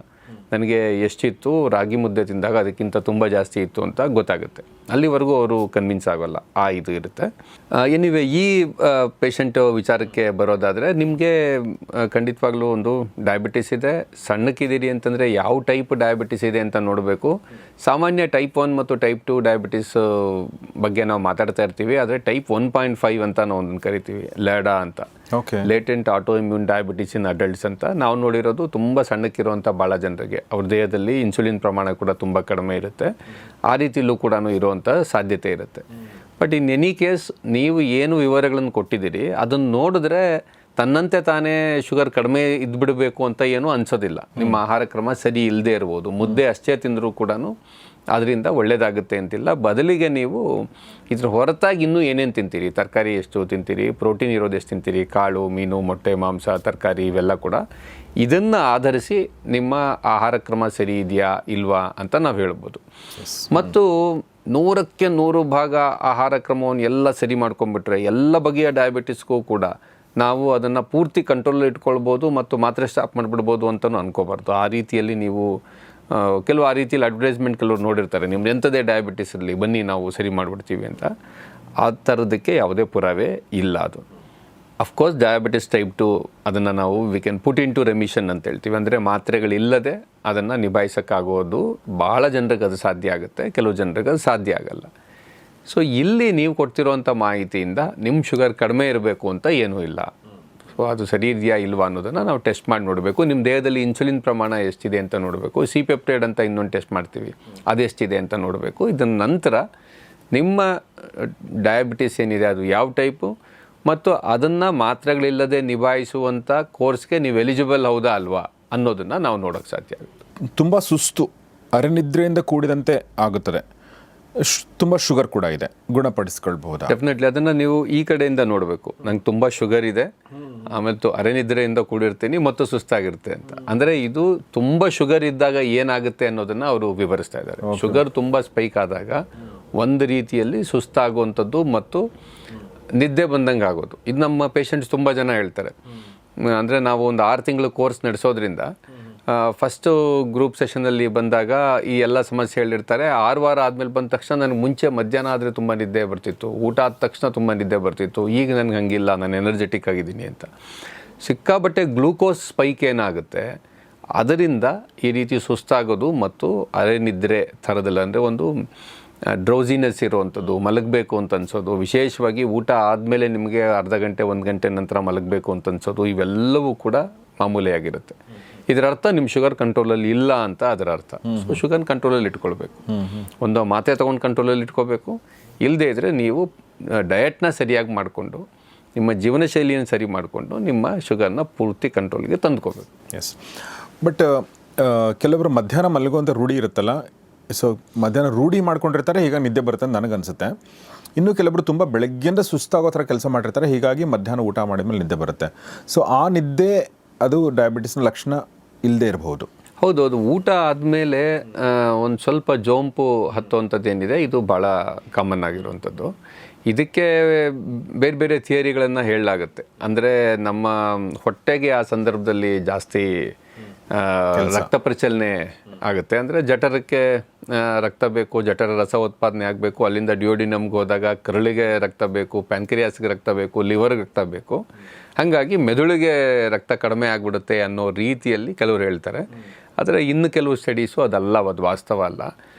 ನನಗೆ ಎಷ್ಟಿತ್ತು, ರಾಗಿ ಮುದ್ದೆ ತಿಂದಾಗ ಅದಕ್ಕಿಂತ ತುಂಬ ಜಾಸ್ತಿ ಇತ್ತು ಅಂತ ಗೊತ್ತಾಗುತ್ತೆ. ಅಲ್ಲಿವರೆಗೂ ಅವರು ಕನ್ವಿನ್ಸ್ ಆಗೋಲ್ಲ, ಇದು ಇರುತ್ತೆ. ಎನಿವೆ, ಈ ಪೇಷಂಟ್ ವಿಚಾರಕ್ಕೆ ಬರೋದಾದರೆ ನಿಮಗೆ ಖಂಡಿತವಾಗ್ಲೂ ಒಂದು ಡಯಾಬಿಟಿಸ್ ಇದೆ. ಸಣ್ಣಕ್ಕಿದ್ದೀರಿ ಅಂತಂದರೆ ಯಾವ ಟೈಪ್ ಡಯಾಬಿಟಿಸ್ ಇದೆ ಅಂತ ನೋಡಬೇಕು. ಸಾಮಾನ್ಯ ಟೈಪ್ 1 ಮತ್ತು ಟೈಪ್ 2 ಡಯಾಬಿಟಿಸ್ ಬಗ್ಗೆ ನಾವು ಮಾತಾಡ್ತಾ ಇರ್ತೀವಿ. ಆದರೆ ಟೈಪ್ 1.5 ಅಂತ ನಾವು ಒಂದನ್ನು ಕರಿತೀವಿ, ಲ್ಯಾಡಾ ಅಂತ, ಲೇಟೆಂಟ್ ಆಟೋ ಇಮ್ಯೂನ್ ಡಯಾಬಿಟಿಸ್ ಇನ್ ಅಡಲ್ಟ್ಸ್ ಅಂತ. ನಾವು ನೋಡಿರೋದು ತುಂಬ ಸಣ್ಣಕ್ಕಿರುವಂಥ ಭಾಳ ಜನರಿಗೆ ಅವ್ರ ದೇಹದಲ್ಲಿ ಇನ್ಸುಲಿನ್ ಪ್ರಮಾಣ ಕೂಡ ತುಂಬ ಕಡಿಮೆ ಇರುತ್ತೆ. ಆ ರೀತಿಯಲ್ಲೂ ಕೂಡ ಇರುವಂಥ ಸಾಧ್ಯತೆ ಇರುತ್ತೆ. ಬಟ್ ಇನ್ ಎನಿ ಕೇಸ್ ನೀವು ಏನು ವಿವರಗಳನ್ನು ಕೊಟ್ಟಿದ್ದೀರಿ ಅದನ್ನು ನೋಡಿದ್ರೆ ತನ್ನಂತೆ ತಾನೇ ಶುಗರ್ ಕಡಿಮೆ ಇದ್ಬಿಡಬೇಕು ಅಂತ ಏನೂ ಅನಿಸೋದಿಲ್ಲ. ನಿಮ್ಮ ಆಹಾರ ಕ್ರಮ ಸರಿ ಇಲ್ಲದೆ ಇರ್ಬೋದು, ಮುದ್ದೆ ಅಷ್ಟೇ ತಿಂದರೂ ಕೂಡ ಅದರಿಂದ ಒಳ್ಳೆಯದಾಗುತ್ತೆ ಅಂತಿಲ್ಲ. ಬದಲಿಗೆ ನೀವು ಇದ್ರ ಹೊರತಾಗಿ ಇನ್ನೂ ಏನೇನು ತಿಂತೀರಿ, ತರಕಾರಿ ಎಷ್ಟು ತಿಂತೀರಿ, ಪ್ರೋಟೀನ್ ಇರೋದು ಎಷ್ಟು ತಿಂತೀರಿ, ಕಾಳು, ಮೀನು, ಮೊಟ್ಟೆ, ಮಾಂಸ, ತರಕಾರಿ ಇವೆಲ್ಲ ಕೂಡ ಇದನ್ನು ಆಧರಿಸಿ ನಿಮ್ಮ ಆಹಾರ ಕ್ರಮ ಸರಿ ಇದೆಯಾ ಇಲ್ವಾ ಅಂತ ನಾವು ಹೇಳ್ಬೋದು. ಮತ್ತು 100ಕ್ಕೆ 100 ಭಾಗ ಆಹಾರ ಕ್ರಮವನ್ನು ಎಲ್ಲ ಸರಿ ಮಾಡ್ಕೊಂಡ್ಬಿಟ್ರೆ ಎಲ್ಲ ಬಗೆಯ ಡಯಾಬಿಟಿಸ್ಗೂ ಕೂಡ ನಾವು ಅದನ್ನು ಪೂರ್ತಿ ಕಂಟ್ರೋಲ್ ಇಟ್ಕೊಳ್ಬೋದು ಮತ್ತು ಮಾತ್ರೆ ಸ್ಟಾಪ್ ಮಾಡಿಬಿಡ್ಬೋದು ಅಂತಲೂ ಅನ್ಕೋಬಾರ್ದು. ಆ ರೀತಿಯಲ್ಲಿ ನೀವು ಕೆಲವು ಆ ರೀತಿಯಲ್ಲಿ ಅಡ್ವರ್ಟೈಸ್ಮೆಂಟ್ ಕೆಲವರು ನೋಡಿರ್ತಾರೆ, ನಿಮ್ದು ಎಂಥದೇ ಡಯಾಬಿಟಿಸ್ ಇರಲಿ ಬನ್ನಿ ನಾವು ಸರಿ ಮಾಡಿಬಿಡ್ತೀವಿ ಅಂತ. ಆ ಥರದಕ್ಕೆ ಯಾವುದೇ ಪುರಾವೆ ಇಲ್ಲ. ಅದು ಅಫ್ಕೋರ್ಸ್ ಡಯಾಬಿಟಿಸ್ ಟೈಪ್ 2 ಅದನ್ನು ನಾವು we can put into remission ಅಂತ ಹೇಳ್ತೀವಿ. ಅಂದರೆ ಮಾತ್ರೆಗಳಿಲ್ಲದೆ ಅದನ್ನು ನಿಭಾಯಿಸೋಕ್ಕಾಗೋದು ಭಾಳ ಜನರಿಗೆ ಅದು ಸಾಧ್ಯ ಆಗುತ್ತೆ, ಕೆಲವು ಜನರಿಗೆ ಅದು ಸಾಧ್ಯ ಆಗಲ್ಲ. ಸೊ ಇಲ್ಲಿ ನೀವು ಕೊಡ್ತಿರೋವಂಥ ಮಾಹಿತಿಯಿಂದ ನಿಮ್ಮ ಶುಗರ್ ಕಡಿಮೆ ಇರಬೇಕು ಅಂತ ಏನೂ ಇಲ್ಲ. ಸೊ ಅದು ಸರಿ ಇದೆಯಾ ಇಲ್ವಾ ಅನ್ನೋದನ್ನು ನಾವು ಟೆಸ್ಟ್ ಮಾಡಿ ನೋಡಬೇಕು. ನಿಮ್ಮ ದೇಹದಲ್ಲಿ ಇನ್ಸುಲಿನ್ ಪ್ರಮಾಣ ಎಷ್ಟಿದೆ ಅಂತ ನೋಡಬೇಕು. C-ಪೆಪ್ಟೈಡ್ ಅಂತ ಇನ್ನೊಂದು ಟೆಸ್ಟ್ ಮಾಡ್ತೀವಿ, ಅದೆಷ್ಟಿದೆ ಅಂತ ನೋಡಬೇಕು. ಇದರ ನಂತರ ನಿಮ್ಮ ಡಯಾಬಿಟಿಸ್ ಏನಿದೆ ಅದು ಯಾವ ಟೈಪು ಮತ್ತು ಅದನ್ನು ಮಾತ್ರೆಗಳಿಲ್ಲದೆ ನಿಭಾಯಿಸುವಂಥ ಕೋರ್ಸ್ಗೆ ನೀವು ಎಲಿಜಿಬಲ್ ಹೌದಾ ಅಲ್ವಾ ಅನ್ನೋದನ್ನು ನಾವು ನೋಡೋಕ್ಕೆ ಸಾಧ್ಯ ಆಗುತ್ತೆ. ತುಂಬ ಸುಸ್ತು, ಅರೆನಿದ್ರೆಯಿಂದ ಕೂಡಿದಂತೆ ಆಗುತ್ತದೆ, ತುಂಬ ಶುಗರ್ ಕೂಡ ಇದೆ, ಗುಣಪಡಿಸ್ಕೊಳ್ಬಹುದಾ? ಡೆಫಿನೆಟ್ಲಿ ಅದನ್ನು ನೀವು ಈ ಕಡೆಯಿಂದ ನೋಡಬೇಕು. ನಂಗೆ ತುಂಬ ಶುಗರ್ ಇದೆ, ಆಮೇಲೆ ಅರೆನಿದ್ರೆಯಿಂದ ಕೂಡಿರ್ತೀನಿ ಮತ್ತು ಸುಸ್ತಾಗಿರುತ್ತೆ ಅಂತ. ಅಂದರೆ ಇದು ತುಂಬ ಶುಗರ್ ಇದ್ದಾಗ ಏನಾಗುತ್ತೆ ಅನ್ನೋದನ್ನು ಅವರು ವಿವರಿಸ್ತಾ ಇದ್ದಾರೆ. ಶುಗರ್ ತುಂಬ ಸ್ಪೈಕ್ ಆದಾಗ ಒಂದು ರೀತಿಯಲ್ಲಿ ಸುಸ್ತಾಗುವಂಥದ್ದು ಮತ್ತು ನಿದ್ದೆ ಬಂದಂಗೆ ಆಗೋದು. ಇದು ನಮ್ಮ ಪೇಷಂಟ್ಸ್ ತುಂಬ ಜನ ಹೇಳ್ತಾರೆ, ಅಂದರೆ ನಾವು ಒಂದು 6 ತಿಂಗಳು ಕೋರ್ಸ್ ನಡೆಸೋದ್ರಿಂದ ಫಸ್ಟು ಗ್ರೂಪ್ ಸೆಷನಲ್ಲಿ ಬಂದಾಗ ಈ ಎಲ್ಲ ಸಮಸ್ಯೆ ಹೇಳಿರ್ತಾರೆ. 6 ವಾರ ಆದಮೇಲೆ ಬಂದ ತಕ್ಷಣ ನನಗೆ ಮುಂಚೆ ಮಧ್ಯಾಹ್ನ ಆದರೆ ತುಂಬ ನಿದ್ದೆ ಬರ್ತಿತ್ತು, ಊಟ ಆದ ತಕ್ಷಣ ತುಂಬ ನಿದ್ದೆ ಬರ್ತಿತ್ತು, ಈಗ ನನಗೆ ಹಂಗಿಲ್ಲ, ನಾನು ಎನರ್ಜೆಟಿಕ್ ಆಗಿದ್ದೀನಿ ಅಂತ. ಸಿಕ್ಕಾಬಟ್ಟೆ ಗ್ಲೂಕೋಸ್ ಸ್ಪೈಕ್ ಏನಾಗುತ್ತೆ, ಅದರಿಂದ ಈ ರೀತಿ ಸುಸ್ತಾಗೋದು ಮತ್ತು ಅರೆ ನಿದ್ರೆ ಥರದಲ್ಲ, ಅಂದರೆ ಒಂದು ಡ್ರೌಸಿನೆಸ್ ಇರುವಂಥದ್ದು, ಮಲಗಬೇಕು ಅಂತ ಅನ್ಸೋದು, ವಿಶೇಷವಾಗಿ ಊಟ ಆದಮೇಲೆ ನಿಮಗೆ ಅರ್ಧ ಗಂಟೆ 1 ಗಂಟೆ ನಂತರ ಮಲಗಬೇಕು ಅಂತ ಅನ್ಸೋದು, ಇವೆಲ್ಲವೂ ಕೂಡ ಮಾಮೂಲಿಯಾಗಿರುತ್ತೆ. ಇದರ ಅರ್ಥ ನಿಮ್ಮ ಶುಗರ್ ಕಂಟ್ರೋಲಲ್ಲಿ ಇಲ್ಲ ಅಂತ ಅದರ ಅರ್ಥ. ಸೊ ಶುಗರ್ ಕಂಟ್ರೋಲಲ್ಲಿ ಇಟ್ಕೊಳ್ಬೇಕು. ಒಂದು ಮಾತ್ರೆ ತೊಗೊಂಡು ಕಂಟ್ರೋಲಲ್ಲಿ ಇಟ್ಕೋಬೇಕು. ಇಲ್ಲದೇ ಇದ್ದರೆ ನೀವು ಡಯಟ್ನ ಸರಿಯಾಗಿ ಮಾಡಿಕೊಂಡು, ನಿಮ್ಮ ಜೀವನ ಶೈಲಿಯನ್ನು ಸರಿ ಮಾಡಿಕೊಂಡು ನಿಮ್ಮ ಶುಗರ್ನ ಪೂರ್ತಿ ಕಂಟ್ರೋಲ್ಗೆ ತಂದ್ಕೋಬೇಕು. ಎಸ್, ಬಟ್ ಕೆಲವರು ಮಧ್ಯಾಹ್ನ ಮಲಗುವಂಥ ರೂಢಿ ಇರುತ್ತಲ್ಲ, ಸೊ ಮಧ್ಯಾಹ್ನ ರೂಢಿ ಮಾಡ್ಕೊಂಡಿರ್ತಾರೆ, ಹೀಗಾಗಿ ನಿದ್ದೆ ಬರುತ್ತೆ ಅಂತ ನನಗನ್ಸುತ್ತೆ. ಇನ್ನು ಕೆಲವರು ತುಂಬ ಬೆಳಗ್ಗೆಯಿಂದ ಸುಸ್ತಾಗೋ ಥರ ಕೆಲಸ ಮಾಡಿರ್ತಾರೆ, ಹೀಗಾಗಿ ಮಧ್ಯಾಹ್ನ ಊಟ ಮಾಡಿದ್ಮೇಲೆ ನಿದ್ದೆ ಬರುತ್ತೆ. ಸೊ ಆ ನಿದ್ದೆ ಅದು ಡಯಾಬಿಟಿಸ್ನ ಲಕ್ಷಣ ಇಲ್ಲದೆ ಇರಬಹುದು. ಹೌದು, ಅದು ಊಟ ಆದಮೇಲೆ ಒಂದು ಸ್ವಲ್ಪ ಜೋಂಪು ಹತ್ತುವಂಥದ್ದು ಏನಿದೆ, ಇದು ಭಾಳ ಕಾಮನ್ ಆಗಿರುವಂಥದ್ದು. ಇದಕ್ಕೆ ಬೇರೆ ಬೇರೆ ಥಿಯರಿಗಳನ್ನು ಹೇಳಲಾಗುತ್ತೆ. ಅಂದರೆ ನಮ್ಮ ಹೊಟ್ಟೆಗೆ ಆ ಸಂದರ್ಭದಲ್ಲಿ ಜಾಸ್ತಿ ರಕ್ತ ಪರಿಚಲನೆ ಆಗುತ್ತೆ. ಅಂದರೆ ಜಠರಕ್ಕೆ ರಕ್ತ ಬೇಕು, ಜಠರ ರಸ ಉತ್ಪಾದನೆ ಆಗಬೇಕು, ಅಲ್ಲಿಂದ ಡಿಯೋಡಿನಮ್ಗೆ ಹೋದಾಗ ಕರುಳಿಗೆ ರಕ್ತ ಬೇಕು, ಪ್ಯಾನ್ಕ್ರಿಯಾಸ್ಗೆ ರಕ್ತ ಬೇಕು, ಲಿವರ್ಗೆ ರಕ್ತ ಬೇಕು. ಹಾಗಾಗಿ ಮೆದುಳಿಗೆ ರಕ್ತ ಕಡಿಮೆ ಆಗಿಬಿಡುತ್ತೆ ಅನ್ನೋ ರೀತಿಯಲ್ಲಿ ಕೆಲವರು ಹೇಳ್ತಾರೆ. ಆದರೆ ಇನ್ನು ಕೆಲವು ಸ್ಟಡೀಸು ಅದಲ್ಲ, ಅದು ವಾಸ್ತವ ಅಲ್ಲ.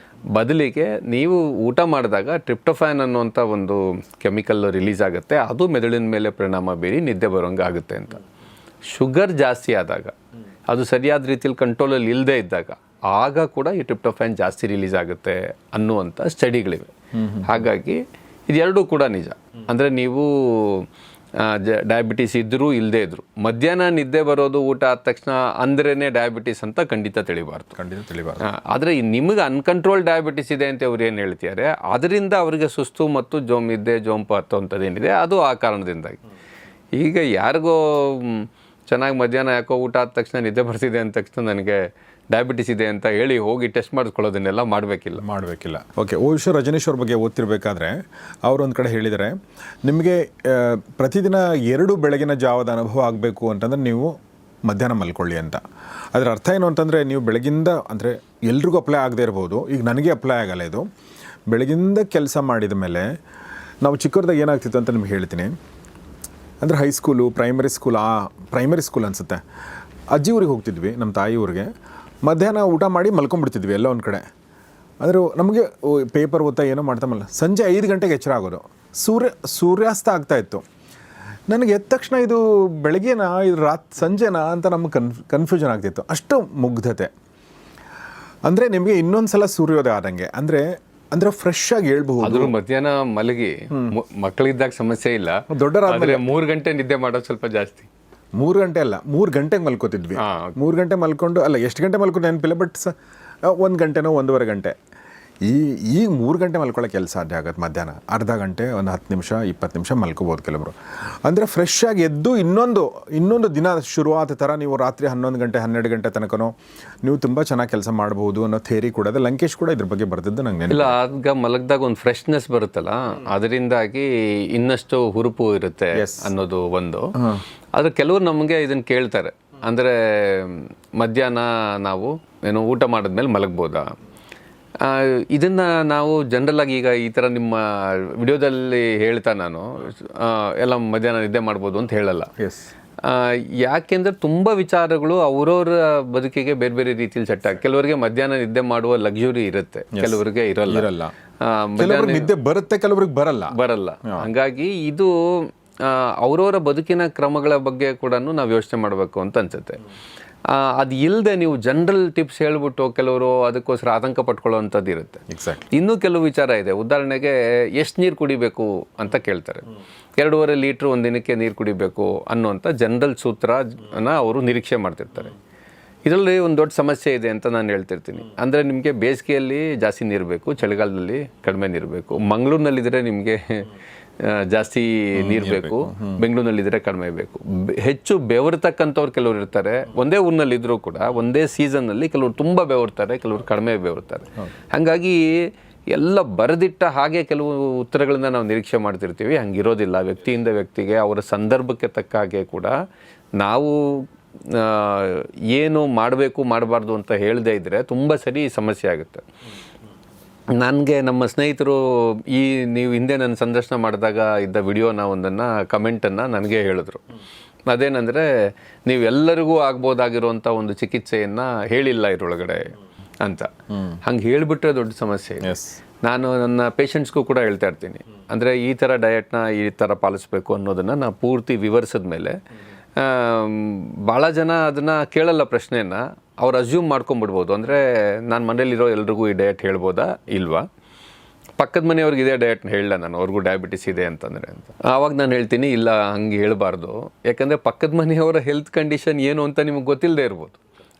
ಬದಲಿಗೆ ನೀವು ಊಟ ಮಾಡಿದಾಗ ಟ್ರಿಪ್ಟೋಫ್ಯಾನ್ ಅನ್ನುವಂಥ ಒಂದು ಕೆಮಿಕಲ್ ರಿಲೀಸ್ ಆಗುತ್ತೆ, ಅದು ಮೆದುಳಿನ ಮೇಲೆ ಪರಿಣಾಮ ಬೀರಿ ನಿದ್ದೆ ಬರೋಂಗೆ ಆಗುತ್ತೆ ಅಂತ. ಶುಗರ್ ಜಾಸ್ತಿ ಆದಾಗ, ಅದು ಸರಿಯಾದ ರೀತಿಯಲ್ಲಿ ಕಂಟ್ರೋಲಲ್ಲಿ ಇಲ್ಲದೇ ಇದ್ದಾಗ, ಆಗ ಕೂಡ ಈ ಟ್ರಿಪ್ಟೋಫ್ಯಾನ್ ಜಾಸ್ತಿ ರಿಲೀಸ್ ಆಗುತ್ತೆ ಅನ್ನುವಂಥ ಸ್ಟಡಿಗಳಿವೆ. ಹಾಗಾಗಿ ಇದೆರಡೂ ಕೂಡ ನಿಜ. ಅಂದರೆ ನೀವು ಡಯಾಬಿಟಿಸ್ ಇದ್ದರೂ ಇಲ್ಲದೇ ಇದ್ದರು ಮಧ್ಯಾಹ್ನ ನಿದ್ದೆ ಬರೋದು ಊಟ ಆದ ತಕ್ಷಣ ಅಂದ್ರೇ ಡಯಾಬಿಟಿಸ್ ಅಂತ ಖಂಡಿತ ತಿಳಿಬಾರ್ದು. ಆದರೆ ನಿಮಗೆ ಅನ್ಕಂಟ್ರೋಲ್ ಡಯಾಬಿಟಿಸ್ ಇದೆ ಅಂತ ಅವ್ರು ಏನು ಹೇಳ್ತಿದ್ದಾರೆ, ಅದರಿಂದ ಅವರಿಗೆ ಸುಸ್ತು ಮತ್ತು ನಿದ್ದೆ ಜೋಂಪು ಹತ್ತುವಂಥದ್ದೇನಿದೆ, ಅದು ಆ ಕಾರಣದಿಂದಾಗಿ. ಈಗ ಯಾರಿಗೋ ಚೆನ್ನಾಗಿ ಮಧ್ಯಾಹ್ನ ಯಾಕೋ ಊಟ ಆದ ತಕ್ಷಣ ನಿದ್ದೆ ಬರ್ತಿದೆ ಅಂದ ತಕ್ಷಣ ನನಗೆ ಡಯಾಬಿಟಿಸ್ ಇದೆ ಅಂತ ಹೇಳಿ ಹೋಗಿ ಟೆಸ್ಟ್ ಮಾಡಿಸ್ಕೊಳ್ಳೋದನ್ನೆಲ್ಲ ಮಾಡಬೇಕಿಲ್ಲ. ಓಕೆ, ರಜನೀಶ್ ಅವ್ರ ಬಗ್ಗೆ ಓದ್ತಿರ್ಬೇಕಾದ್ರೆ ಅವರೊಂದು ಕಡೆ ಹೇಳಿದ್ದಾರೆ, ನಿಮಗೆ ಪ್ರತಿದಿನ 2 ಬೆಳಗಿನ ಜಾವದ ಅನುಭವ ಆಗಬೇಕು ಅಂತಂದರೆ ನೀವು ಮಧ್ಯಾಹ್ನ ಮಲ್ಕೊಳ್ಳಿ ಅಂತ. ಅದರ ಅರ್ಥ ಏನು ಅಂತಂದರೆ, ನೀವು ಬೆಳಗಿಂದ, ಅಂದರೆ ಎಲ್ರಿಗೂ ಅಪ್ಲೈ ಆಗದೆ ಇರ್ಬೋದು, ಈಗ ನನಗೆ ಅಪ್ಲೈ ಆಗಲ್ಲ ಇದು. ಬೆಳಗಿಂದ ಕೆಲಸ ಮಾಡಿದ ಮೇಲೆ ನಾವು ಚಿಕ್ಕವ್ರದಾಗ ಏನಾಗ್ತಿತ್ತು ಅಂತ ನಿಮ್ಗೆ ಹೇಳ್ತೀನಿ. ಅಂದರೆ ಹೈಸ್ಕೂಲು, ಪ್ರೈಮರಿ ಸ್ಕೂಲ್ ಅನಿಸುತ್ತೆ, ಅಜ್ಜಿ ಊರಿಗೆ ಹೋಗ್ತಿದ್ವಿ, ನಮ್ಮ ತಾಯಿ ಊರಿಗೆ. ಮಧ್ಯಾಹ್ನ ಊಟ ಮಾಡಿ ಮಲ್ಕೊಂಡ್ಬಿಡ್ತಿದ್ವಿ ಎಲ್ಲ ಒಂದು ಕಡೆ. ಅಂದರೆ ನಮಗೆ ಪೇಪರ್ ಓದ್ತಾ ಏನೋ ಮಾಡ್ತಾಮಲ್ಲ, ಸಂಜೆ 5 ಗಂಟೆಗೆ ಎಚ್ಚರ ಆಗೋದು, ಸೂರ್ಯಾಸ್ತ ಆಗ್ತಾಯಿತ್ತು. ನನಗೆ ಎದ್ದ ತಕ್ಷಣ ಇದು ಬೆಳಗ್ಗೆನಾ ಇದು ಸಂಜೆನಾ ಅಂತ ನಮಗೆ ಕನ್ಫ್ಯೂಷನ್ ಆಗ್ತಿತ್ತು, ಅಷ್ಟು ಮುಗ್ಧತೆ. ಅಂದರೆ ನಿಮಗೆ ಇನ್ನೊಂದು ಸಲ ಸೂರ್ಯೋದಯ ಆದಂಗೆ, ಅಂದರೆ ಫ್ರೆಶ್ ಆಗಿ ಹೇಳ್ಬಹುದು. ಅದ್ರ ಮಧ್ಯಾಹ್ನ ಮಲಗಿ ಮಕ್ಕಳಿದ್ದಾಗ ಸಮಸ್ಯೆ ಇಲ್ಲ, ದೊಡ್ಡರಾದ್ರೆ 3 ಗಂಟೆ ನಿದ್ದೆ ಮಾಡೋದು ಸ್ವಲ್ಪ ಜಾಸ್ತಿ. 3 ಗಂಟೆ ಅಲ್ಲ, 3 ಗಂಟೆಗೆ ಮಲ್ಕೋತಿದ್ವಿ. 3 ಗಂಟೆ ಮಲ್ಕೊಂಡು, ಅಲ್ಲ ಎಷ್ಟು ಗಂಟೆ ಮಲ್ಕೊಂಡು ನೆನಪಿಲ್ಲ, ಬಟ್ 1 ಗಂಟೆನೋ 1.5 ಗಂಟೆ. ಈಗ 3 ಗಂಟೆ ಮಲ್ಕೊಳ್ಳೋಕೆ ಕೆಲಸ ಸಾಧ್ಯ ಆಗುತ್ತೆ. ಮಧ್ಯಾಹ್ನ ಅರ್ಧ ಗಂಟೆ, ಒಂದು 10 ನಿಮಿಷ 20 ನಿಮಿಷ ಮಲ್ಕೋಬೋದು ಕೆಲವರು. ಅಂದರೆ ಫ್ರೆಶ್ ಆಗಿ ಎದ್ದು ಇನ್ನೊಂದು ದಿನ ಶುರುವಾದ ಥರ ನೀವು ರಾತ್ರಿ 11 ಗಂಟೆ 12 ಗಂಟೆ ತನಕನೋ ನೀವು ತುಂಬ ಚೆನ್ನಾಗಿ ಕೆಲಸ ಮಾಡ್ಬೋದು ಅನ್ನೋ ಥಿಯರಿ ಕೂಡ ಇದೆ. ಲಂಕೇಶ್ ಕೂಡ ಇದ್ರ ಬಗ್ಗೆ ಬರ್ತಿದ್ದು ನಂಗೆ ಇಲ್ಲ. ಆಗ ಮಲಗಿದಾಗ ಒಂದು ಫ್ರೆಶ್ನೆಸ್ ಬರುತ್ತಲ್ಲ, ಅದರಿಂದಾಗಿ ಇನ್ನಷ್ಟು ಹುರುಪು ಇರುತ್ತೆ ಅನ್ನೋದು ಒಂದು. ಆದರೆ ಕೆಲವರು ನಮಗೆ ಇದನ್ನು ಕೇಳ್ತಾರೆ, ಅಂದರೆ ಮಧ್ಯಾಹ್ನ ನಾವು ಏನೋ ಊಟ ಮಾಡಿದ್ಮೇಲೆ ಮಲಗ್ಬೋದಾ? ಇದನ್ನು ನಾವು ಜನರಲಾಗಿ ಈಗ ಈ ಥರ ನಿಮ್ಮ ವಿಡಿಯೋದಲ್ಲಿ ಹೇಳ್ತಾ ನಾನು ಎಲ್ಲ ಮಧ್ಯಾಹ್ನ ನಿದ್ದೆ ಮಾಡ್ಬೋದು ಅಂತ ಹೇಳಲ್ಲ. ಯಾಕೆಂದರೆ ತುಂಬ ವಿಚಾರಗಳು ಅವ್ರವ್ರ ಬದುಕಿಗೆ ಬೇರೆ ಬೇರೆ ರೀತಿಯಲ್ಲಿ ಸೆಟ್ ಆಗಿ, ಕೆಲವರಿಗೆ ಮಧ್ಯಾಹ್ನ ನಿದ್ದೆ ಮಾಡುವ ಲಕ್ಸುರಿ ಇರುತ್ತೆ, ಕೆಲವರಿಗೆ ಇರಲ್ಲ. ನಿದ್ದೆ ಬರುತ್ತೆ, ಕೆಲವರಿಗೆ ಬರಲ್ಲ. ಹಾಗಾಗಿ ಇದು ಅವರವರ ಬದುಕಿನ ಕ್ರಮಗಳ ಬಗ್ಗೆ ಕೂಡ ನಾವು ಯೋಚನೆ ಮಾಡಬೇಕು ಅಂತ ಅನ್ಸುತ್ತೆ. ಅದು ಇಲ್ಲದೆ ನೀವು ಜನರಲ್ ಟಿಪ್ಸ್ ಹೇಳ್ಬಿಟ್ಟು ಕೆಲವರು ಅದಕ್ಕೋಸ್ಕರ ಆತಂಕ ಪಟ್ಕೊಳ್ಳೋವಂಥದ್ದು ಇರುತ್ತೆ. ಇನ್ನೂ ಕೆಲವು ವಿಚಾರ ಇದೆ. ಉದಾಹರಣೆಗೆ ಎಷ್ಟು ನೀರು ಕುಡಿಬೇಕು ಅಂತ ಕೇಳ್ತಾರೆ. 2.5 ಲೀಟ್ರ್ ಒಂದು ದಿನಕ್ಕೆ ನೀರು ಕುಡಿಬೇಕು ಅನ್ನುವಂಥ ಜನರಲ್ ಸೂತ್ರನ ಅವರು ನಿರೀಕ್ಷೆ ಮಾಡ್ತಿರ್ತಾರೆ. ಇದರಲ್ಲಿ ಒಂದು ದೊಡ್ಡ ಸಮಸ್ಯೆ ಇದೆ ಅಂತ ನಾನು ಹೇಳ್ತಿರ್ತೀನಿ. ಅಂದರೆ ನಿಮಗೆ ಬೇಸಿಗೆಯಲ್ಲಿ ಜಾಸ್ತಿ ನೀರು ಬೇಕು, ಚಳಿಗಾಲದಲ್ಲಿ ಕಡಿಮೆ ನೀರು ಬೇಕು. ಮಂಗಳೂರಿನಲ್ಲಿದ್ದರೆ ನಿಮಗೆ ಜಾಸ್ತಿ ನೀರು ಬೇಕು, ಬೆಂಗಳೂರಿನಲ್ಲಿದ್ದರೆ ಕಡಿಮೆ ಬೇಕು. ಹೆಚ್ಚು ಬೆವರ್ತಕ್ಕಂಥವ್ರು ಕೆಲವರು ಇರ್ತಾರೆ. ಒಂದೇ ಊರಿನಲ್ಲಿದ್ದರೂ ಕೂಡ ಒಂದೇ ಸೀಸನ್ನಲ್ಲಿ ಕೆಲವರು ತುಂಬ ಬೆವರ್ತಾರೆ, ಕೆಲವರು ಕಡಿಮೆ ಬೆವರ್ತಾರೆ. ಹಾಗಾಗಿ ಎಲ್ಲ ಬರೆದಿಟ್ಟ ಹಾಗೆ ಕೆಲವು ಉತ್ತರಗಳನ್ನ ನಾವು ನಿರೀಕ್ಷೆ ಮಾಡ್ತಿರ್ತೀವಿ. ಹಂಗಿರೋದಿಲ್ಲ. ವ್ಯಕ್ತಿಯಿಂದ ವ್ಯಕ್ತಿಗೆ ಅವರ ಸಂದರ್ಭಕ್ಕೆ ತಕ್ಕ ಹಾಗೆ ಕೂಡ ನಾವು ಏನು ಮಾಡಬೇಕು ಮಾಡಬಾರ್ದು ಅಂತ ಹೇಳದೇ ಇದ್ದರೆ ತುಂಬ ಸರಿ ಸಮಸ್ಯೆ ಆಗುತ್ತೆ. ನನಗೆ ನಮ್ಮ ಸ್ನೇಹಿತರು ನೀವು ಹಿಂದೆ ನನ್ನ ಸಂದರ್ಶನ ಮಾಡಿದಾಗ ಇದ್ದ ವಿಡಿಯೋನ ಒಂದನ್ನು ಕಮೆಂಟನ್ನು ನನಗೆ ಹೇಳಿದ್ರು. ಅದೇನೆಂದರೆ, ನೀವೆಲ್ಲರಿಗೂ ಆಗ್ಬೋದಾಗಿರುವಂಥ ಒಂದು ಚಿಕಿತ್ಸೆಯನ್ನು ಹೇಳಿಲ್ಲ ಇದರೊಳಗಡೆ ಅಂತ. ಹಂಗೆ ಹೇಳಿಬಿಟ್ರೆ ದೊಡ್ಡ ಸಮಸ್ಯೆ. ನಾನು ನನ್ನ ಪೇಷಂಟ್ಸ್ಗೂ ಕೂಡ ಹೇಳ್ತಾ ಇರ್ತೀನಿ, ಅಂದರೆ ಈ ಥರ ಡಯಟ್ನ ಈ ಥರ ಪಾಲಿಸ್ಬೇಕು ಅನ್ನೋದನ್ನು ನಾನು ಪೂರ್ತಿ ವಿವರಿಸಿದ ಮೇಲೆ ಭಾಳ ಜನ ಅದನ್ನು ಕೇಳಲ್ಲ ಪ್ರಶ್ನೆಯನ್ನು, ಅವ್ರು ಅಸ್ಯೂಮ್ ಮಾಡ್ಕೊಂಬಿಡ್ಬೋದು. ಅಂದರೆ ನಾನು ಮನೇಲಿರೋ ಎಲ್ರಿಗೂ ಈ ಡಯಟ್ ಹೇಳ್ಬೋದಾ ಇಲ್ವಾ, ಪಕ್ಕದ ಮನೆಯವ್ರಿಗೆ ಇದೇ ಡಯಟ್ನ ಹೇಳಲ್ಲ ನಾನು, ಅವ್ರಿಗೂ ಡಯಾಬಿಟಿಸ್ ಇದೆ ಅಂತಂದರೆ ಅಂತ. ಆವಾಗ ನಾನು ಹೇಳ್ತೀನಿ, ಇಲ್ಲ ಹಂಗೆ ಹೇಳಬಾರ್ದು. ಯಾಕಂದರೆ ಪಕ್ಕದ ಮನೆಯವರ ಹೆಲ್ತ್ ಕಂಡೀಷನ್ ಏನು ಅಂತ ನಿಮಗೆ ಗೊತ್ತಿಲ್ಲದೆ ಇರ್ಬೋದು.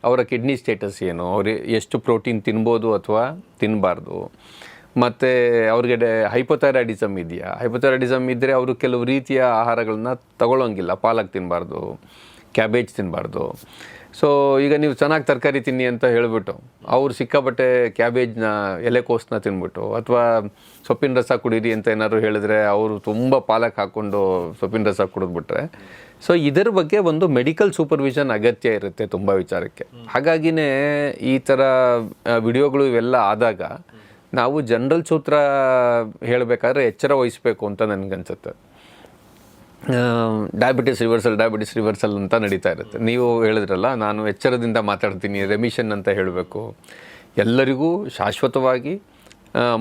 ಅವರ ಕಿಡ್ನಿ ಸ್ಟೇಟಸ್ ಏನು, ಅವ್ರು ಎಷ್ಟು ಪ್ರೋಟೀನ್ ತಿನ್ಬೋದು ಅಥವಾ ತಿನ್ನಬಾರ್ದು, ಮತ್ತು ಅವ್ರಿಗೆ ಹೈಪೋಥೈರಾಯ್ಡಿಸಮ್ ಇದೆಯಾ, ಹೈಪೋಥೈರಾಯ್ಡಿಸಮ್ ಇದ್ದರೆ ಅವರು ಕೆಲವು ರೀತಿಯ ಆಹಾರಗಳನ್ನ ತಗೊಳ್ಳೋಂಗಿಲ್ಲ, ಪಾಲಕ್ ತಿನ್ನಬಾರ್ದು, ಕ್ಯಾಬೇಜ್ ತಿನ್ನಬಾರ್ದು. ಸೊ ಈಗ ನೀವು ಚೆನ್ನಾಗಿ ತರಕಾರಿ ತಿನ್ನಿ ಅಂತ ಹೇಳಿಬಿಟ್ಟು ಅವ್ರು ಸಿಕ್ಕಾಪಟ್ಟೆ ಕ್ಯಾಬೇಜ್ನ ಎಲೆಕೋಸನ್ನ ತಿನ್ಬಿಟ್ಟು ಅಥವಾ ಸೊಪ್ಪಿನ ರಸ ಕುಡೀರಿ ಅಂತ ಏನಾದ್ರು ಹೇಳಿದ್ರೆ ಅವರು ತುಂಬ ಪಾಲಕ್ ಹಾಕ್ಕೊಂಡು ಸೊಪ್ಪಿನ ರಸ ಕುಡಿದ್ಬಿಟ್ರೆ, ಸೊ ಇದರ ಬಗ್ಗೆ ಒಂದು ಮೆಡಿಕಲ್ ಸೂಪರ್ವಿಷನ್ ಅಗತ್ಯ ಇರುತ್ತೆ ತುಂಬ ವಿಚಾರಕ್ಕೆ. ಹಾಗಾಗಿನೇ ಈ ಥರ ವಿಡಿಯೋಗಳು ಇವೆಲ್ಲ ಆದಾಗ ನಾವು ಜನರಲ್ ಸೂತ್ರ ಹೇಳಬೇಕಾದ್ರೆ ಎಚ್ಚರ ವಹಿಸಬೇಕು ಅಂತ ನನಗನ್ಸುತ್ತೆ. ಡಯಾಬಿಟಿಸ್ ರಿವರ್ಸಲ್ ಅಂತ ನಡೀತಾ ಇರುತ್ತೆ. ನೀವು ಹೇಳಿದ್ರಲ್ಲ, ನಾನು ಎಚ್ಚರದಿಂದ ಮಾತಾಡ್ತೀನಿ, ರೆಮಿಷನ್ ಅಂತ ಹೇಳಬೇಕು. ಎಲ್ಲರಿಗೂ ಶಾಶ್ವತವಾಗಿ